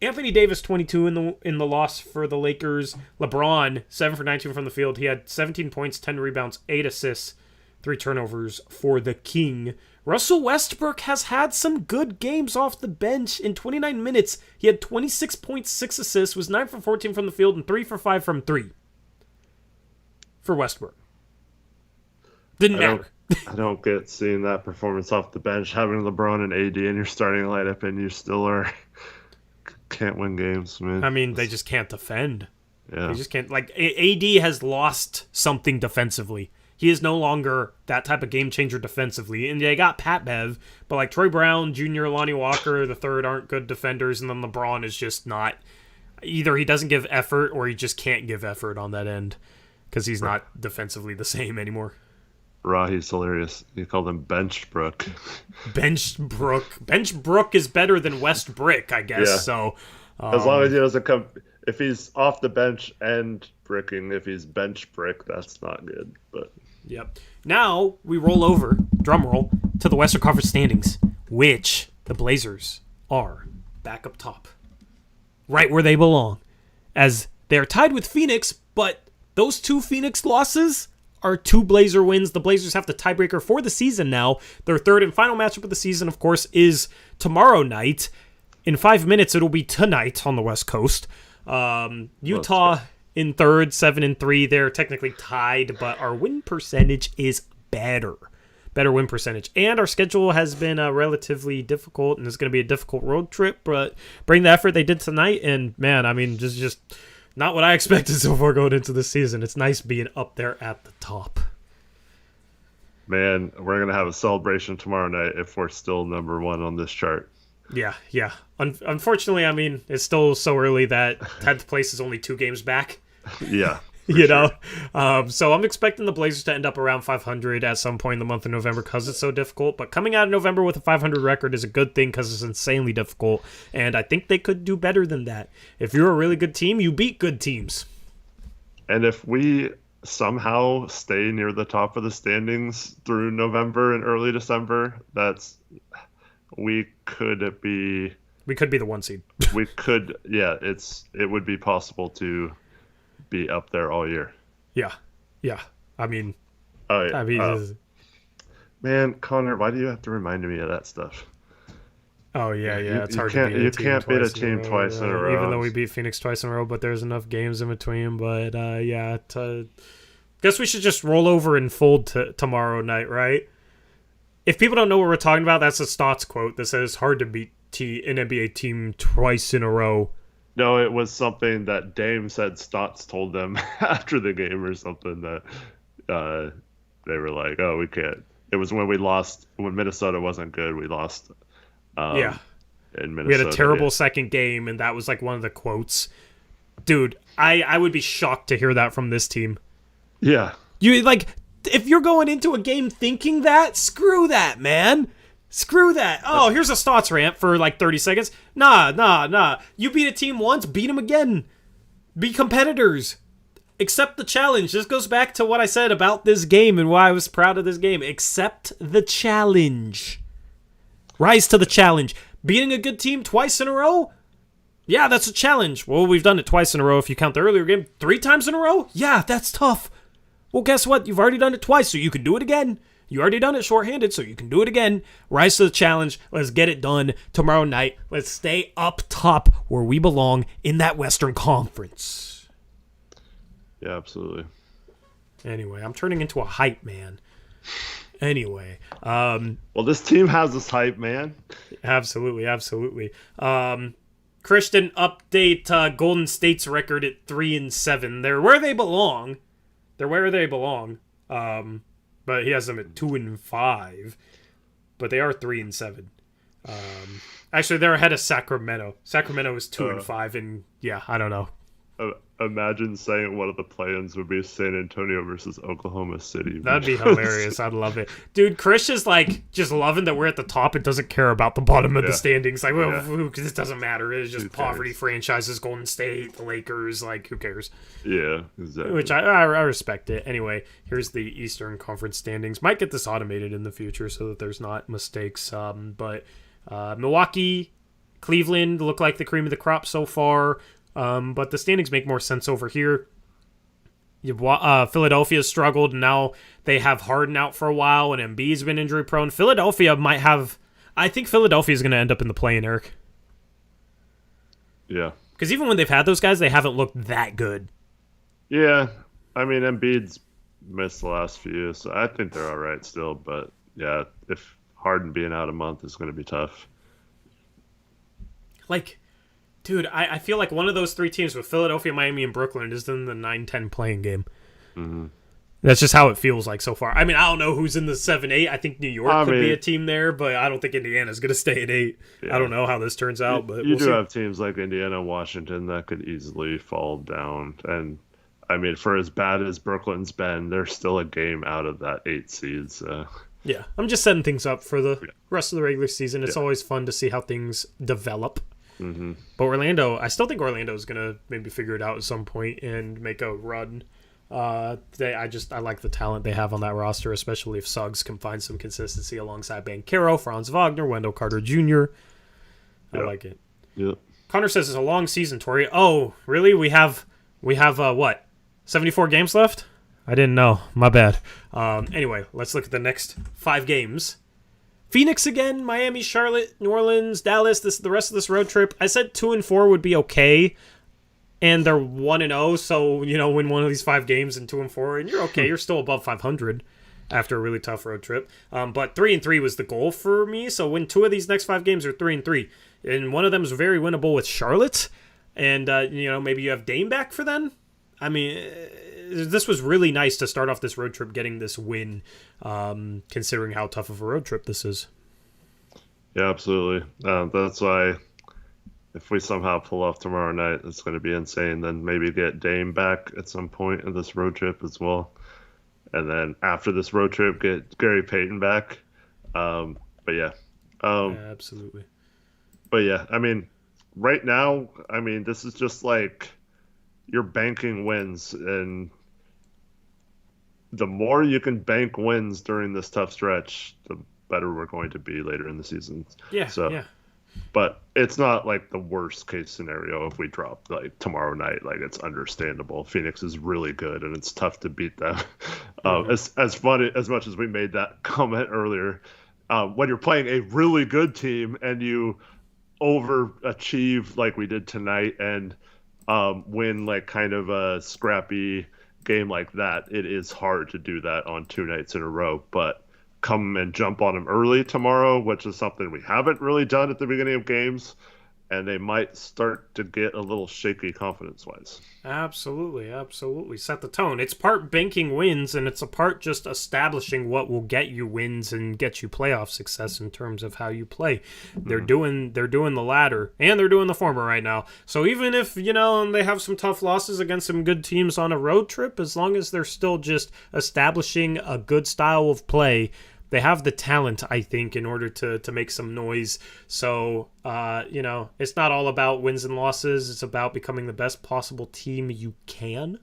Anthony Davis, 22 in the loss for the Lakers. LeBron, 7 for 19 from the field. He had 17 points, 10 rebounds, 8 assists, 3 turnovers for the King. Russell Westbrook has had some good games off the bench. In 29 minutes, he had 26.6 assists, was 9 for 14 from the field, and 3 for 5 from 3 for Westbrook. Didn't matter. I don't get seeing that performance off the bench, having LeBron and AD in your starting lineup, and you still can't win games, man. I mean, they just can't defend. Yeah. They just can't. AD has lost something defensively. He is no longer that type of game changer defensively. And they got Pat Bev, but Troy Brown, Jr., Lonnie Walker, the third aren't good defenders. And then LeBron is just not. Either he doesn't give effort or he just can't give effort on that end because he's not defensively the same anymore. Rahi's hilarious. He called him Benchbrook. Benchbrook is better than Westbrick, I guess. Yeah. So as long as he doesn't come. If he's off the bench and bricking, if he's bench brick, that's not good. But yep. Now we roll over, drum roll, to the Western Conference standings, which the Blazers are back up top, right where they belong, as they're tied with Phoenix. But those 2 Phoenix losses are 2 Blazer wins. The Blazers have the tiebreaker for the season now. Their third and final matchup of the season, of course, is tomorrow night. In 5 minutes, it'll be tonight on the West Coast. Utah in third, 7-3. They're technically tied, but our win percentage is better win percentage. And our schedule has been relatively difficult, and it's going to be a difficult road trip, but bring the effort they did tonight, and man, I mean, just not what I expected so far going into the season. It's nice being up there at the top. Man, we're going to have a celebration tomorrow night if we're still number 1 on this chart. Yeah. Unfortunately, I mean, it's still so early that 10th place is only 2 games back. Yeah. know? So I'm expecting the Blazers to end up around 500 at some point in the month of November because it's so difficult. But coming out of November with a 500 record is a good thing because it's insanely difficult. And I think they could do better than that. If you're a really good team, you beat good teams. And if we somehow stay near the top of the standings through November and early December, we could be the 1 seed. We could, it would be possible to be up there all year. Yeah. I mean, man, Connor, why do you have to remind me of that stuff? Oh yeah, it's hard to beat a team. You can't beat a team twice in a row. Even though we beat Phoenix twice in a row, but there's enough games in between. But guess we should just roll over and fold tomorrow night, right? If people don't know what we're talking about, that's a Stotts quote that says, hard to beat an NBA team twice in a row. No, it was something that Dame said Stotts told them after the game or something that they were like, oh, we can't. It was when Minnesota wasn't good, we lost. In Minnesota. We had a terrible second game, and that was one of the quotes. Dude, I would be shocked to hear that from this team. Yeah. If you're going into a game thinking that, screw that, man. Screw that. Oh, here's a Stotts rant for like 30 seconds. Nah. You beat a team once, beat them again. Be competitors. Accept the challenge. This goes back to what I said about this game and why I was proud of this game. Accept the challenge. Rise to the challenge. Beating a good team twice in a row? Yeah, that's a challenge. Well, we've done it twice in a row if you count the earlier game. 3 times in a row? Yeah, that's tough. Well, guess what? You've already done it twice, so you can do it again. You already done it shorthanded, so you can do it again. Rise to the challenge. Let's get it done tomorrow night. Let's stay up top where we belong in that Western Conference. Yeah, absolutely. Anyway, I'm turning into a hype man. Anyway. Well, this team has this hype, man. Absolutely. Christian update Golden State's record at 3-7. They're where they belong. But he has them at 2-5. But they are 3-7. Actually, they're ahead of Sacramento. Sacramento is 2-5, and yeah, I don't know. Imagine saying one of the play-ins would be San Antonio versus Oklahoma City. That'd be hilarious. I'd love it. Dude, Chris is like just loving that we're at the top and doesn't care about the bottom of the standings. Like, well, because it doesn't matter. It's just poverty franchises, Golden State, the Lakers. Like, who cares? Yeah, exactly. Which I respect it. Anyway, here's the Eastern Conference standings. Might get this automated in the future so that there's not mistakes. But Milwaukee, Cleveland look like the cream of the crop so far. But the standings make more sense over here. Philadelphia struggled, and now they have Harden out for a while, and Embiid's been injury prone. Philadelphia might have... I think Philadelphia is going to end up in the play-in, Eric. Yeah. Because even when they've had those guys, they haven't looked that good. Yeah. I mean, Embiid's missed the last few, so I think they're all right still. But, yeah, if Harden being out a month is going to be tough. Like... Dude, I feel like one of those 3 teams with Philadelphia, Miami, and Brooklyn is in the 9-10 playing game. Mm-hmm. That's just how it feels like so far. I mean, I don't know who's in the 7-8. I think New York could be a team there, but I don't think Indiana's going to stay at 8. Yeah. I don't know how this turns out, but you do have teams like Indiana, Washington that could easily fall down. And, I mean, for as bad as Brooklyn's been, they're still a game out of that 8 seed. So. Yeah, I'm just setting things up for the rest of the regular season. It's always fun to see how things develop. Mm-hmm. But Orlando, I still think Orlando is gonna maybe figure it out at some point and make a run. I like the talent they have on that roster, especially if Suggs can find some consistency alongside Banchero, Franz Wagner, Wendell Carter Jr. I like it. Yep. Connor says it's a long season, Tori. Oh, really? We have what? 74 games left? I didn't know. My bad. Anyway, let's look at the next 5 games. Phoenix again, Miami, Charlotte, New Orleans, Dallas. The rest of this road trip. I said 2-4 would be okay, and they're 1-0. So win one of these 5 games and 2-4, and you're okay. You're still above 500 after a really tough road trip. But 3-3 was the goal for me. So win 2 of these next 5 games are 3-3, and one of them is very winnable with Charlotte, and maybe you have Dame back for then. I mean, this was really nice to start off this road trip getting this win, considering how tough of a road trip this is. Yeah, absolutely. That's why if we somehow pull off tomorrow night, it's going to be insane. Then maybe get Dame back at some point in this road trip as well. And then after this road trip, get Gary Payton back. But yeah. Yeah, absolutely. But yeah, I mean, right now, this is just like... You're banking wins, and the more you can bank wins during this tough stretch, the better we're going to be later in the season. Yeah. But it's not like the worst case scenario if we drop like tomorrow night. Like, it's understandable. Phoenix is really good, and it's tough to beat them. As funny as much as we made that comment earlier, when you're playing a really good team and you overachieve like we did tonight and win like kind of a scrappy game like that, it is hard to do that on 2 nights in a row. But come and jump on them early tomorrow, which is something we haven't really done at the beginning of games, and they might start to get a little shaky confidence-wise. Absolutely. Set the tone. It's part banking wins, and it's a part just establishing what will get you wins and get you playoff success in terms of how you play. They're doing the latter, and they're doing the former right now. So even if, they have some tough losses against some good teams on a road trip, as long as they're still just establishing a good style of play, they have the talent, I think, in order to make some noise. So, it's not all about wins and losses. It's about becoming the best possible team you can.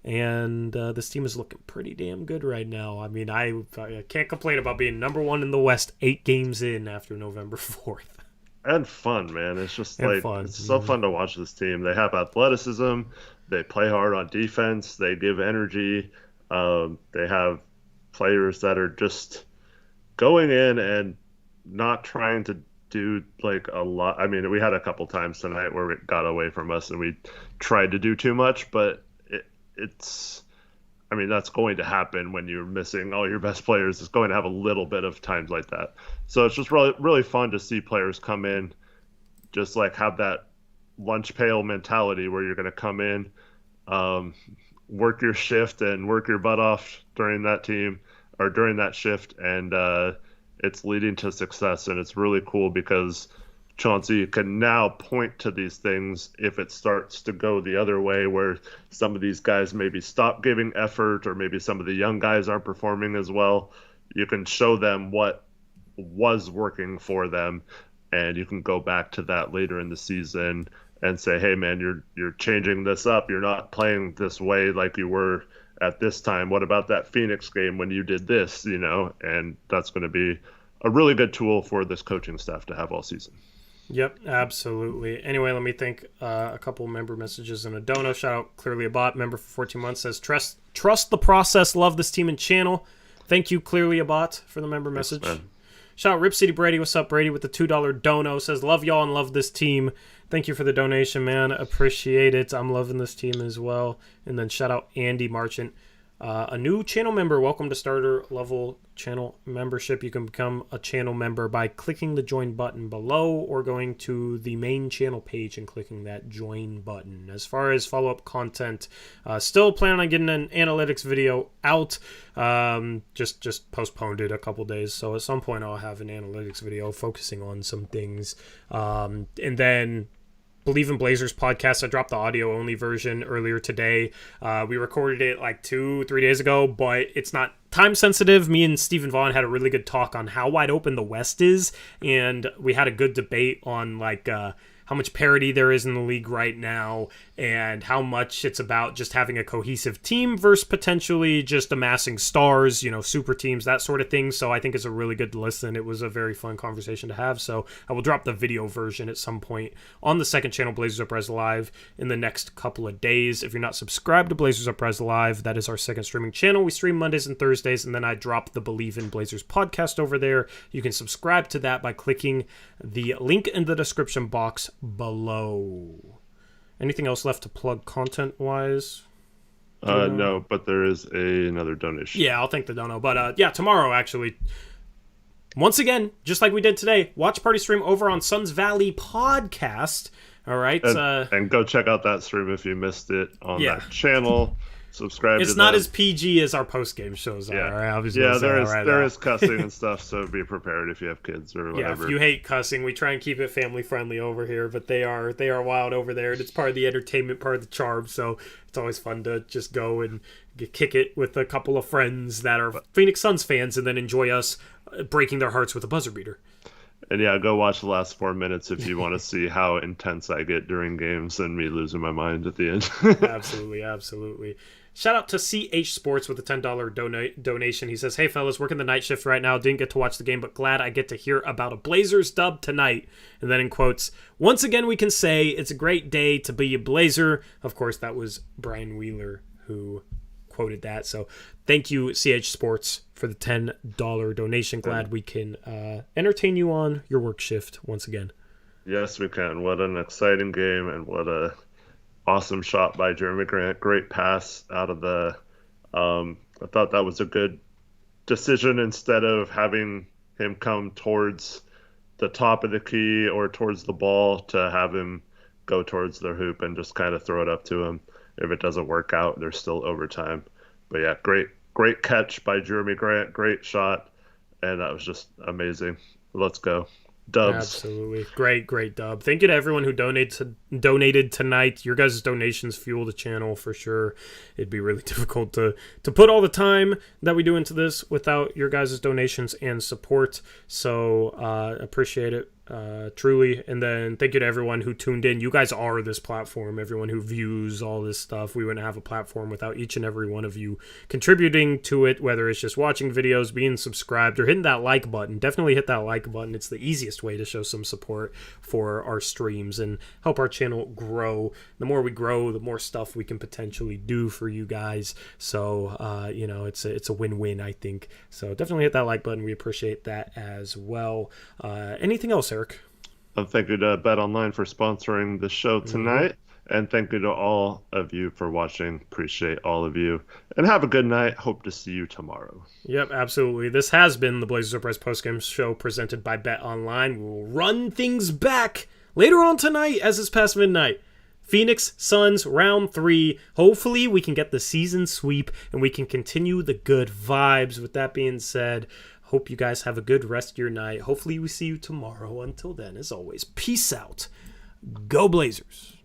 And this team is looking pretty damn good right now. I mean, I can't complain about being number one in the West 8 games in after November 4th. And fun, man. It's just it's so Mm-hmm. fun to watch this team. They have athleticism. They play hard on defense. They give energy. They have players that are just going in and not trying to do like a lot. I mean, we had a couple times tonight where it got away from us and we tried to do too much, but I mean, that's going to happen when you're missing all your best players. It's going to have a little bit of times like that. So it's just really, really fun to see players come in, just like have that lunch pail mentality where you're going to come in, work your shift and work your butt off during that team or during that shift. And it's leading to success. And it's really cool because Chauncey can now point to these things if it starts to go the other way, where some of these guys maybe stop giving effort or maybe some of the young guys aren't performing as well. You can show them what was working for them, and you can go back to that later in the season and say, hey, man, you're changing this up. You're not playing this way like you were at this time. What about that Phoenix game when you did this, And that's going to be a really good tool for this coaching staff to have all season. Yep, absolutely. Anyway, let me thank a couple member messages and a dono. Shout out Clearly a Bot, member for 14 months, says, trust the process, love this team and channel. Thank you, Clearly a Bot, for the member message. Man. Shout out Rip City Brady. What's up, Brady, with the $2 dono. Says, love y'all and love this team. Thank you for the donation, man. Appreciate it. I'm loving this team as well. And then shout out Andy Marchant. A new channel member, welcome to starter level channel membership. You can become a channel member by clicking the join button below or going to the main channel page and clicking that join button. As far as follow-up content, still planning on getting an analytics video out. Just postponed it a couple days, so at some point I'll have an analytics video focusing on some things. And then Believe in Blazers podcast, I dropped the audio only version earlier today. We recorded it like 2-3 days ago, but it's not time sensitive. Me and Stephen Vaughn had a really good talk on how wide open the West is, and we had a good debate on how much parity there is in the league right now and how much it's about just having a cohesive team versus potentially just amassing stars, super teams, that sort of thing. So I think it's a really good listen. It was a very fun conversation to have. So I will drop the video version at some point on the second channel, Blazers Uprise Live, in the next couple of days. If you're not subscribed to Blazers Uprise Live, that is our second streaming channel. We stream Mondays and Thursdays, and then I drop the Believe in Blazers podcast over there. You can subscribe to that by clicking the link in the description box below. Anything else left to plug content-wise? No, but there is another donation. Yeah, I'll thank the dono. But tomorrow, actually, once again, just like we did today, watch party stream over on Suns Valley podcast. All right. And go check out that stream if you missed it on that channel. Subscribe to It's not as PG as our post-game shows are. Yeah, right? there is cussing and stuff, so be prepared if you have kids or whatever. Yeah, if you hate cussing, we try and keep it family-friendly over here, but they are wild over there, and it's part of the entertainment, part of the charm, so it's always fun to just go and kick it with a couple of friends that are Phoenix Suns fans and then enjoy us breaking their hearts with a buzzer beater. And yeah, go watch the last 4 minutes if you want to see how intense I get during games and me losing my mind at the end. Absolutely. Shout out to CH Sports with a $10 donation. He says, hey fellas, working the night shift right now. Didn't get to watch the game, but glad I get to hear about a Blazers dub tonight. And then in quotes, once again we can say it's a great day to be a Blazer. Of course, that was Brian Wheeler who quoted that. So thank you, CH Sports, for the $10 donation. Glad we can entertain you on your work shift once again. Yes, we can. What an exciting game, and what a awesome shot by Jerami Grant. Great pass out of the I thought that was a good decision instead of having him come towards the top of the key or towards the ball, to have him go towards the hoop and just kind of throw it up to him. If it doesn't work out, there's still overtime. But yeah, great catch by Jerami Grant. Great shot. And that was just amazing. Let's go. Dubs. Absolutely. Great dub. Thank you to everyone who donated tonight. Your guys' donations fuel the channel for sure. It'd be really difficult to put all the time that we do into this without your guys' donations and support. So appreciate it. Truly. And then thank you to everyone who tuned in. You guys are this platform. Everyone who views all this stuff. We wouldn't have a platform without each and every one of you contributing to it, whether it's just watching videos, being subscribed, or hitting that like button. Definitely hit that like button. It's the easiest way to show some support for our streams and help our channel grow. The more we grow, the more stuff we can potentially do for you guys. So, it's a win-win, I think. So definitely hit that like button. We appreciate that as well. Anything else, Eric? Thank you to Bet Online for sponsoring the show tonight. And thank you to all of you for watching. Appreciate all of you. And have a good night. Hope to see you tomorrow. Yep, absolutely. This has been the Blazers Uprise postgame show presented by Bet Online. We will run things back later on tonight as it's past midnight. Phoenix Suns round 3. Hopefully we can get the season sweep and we can continue the good vibes. With that being said, hope you guys have a good rest of your night. Hopefully we see you tomorrow. Until then, as always, peace out. Go Blazers.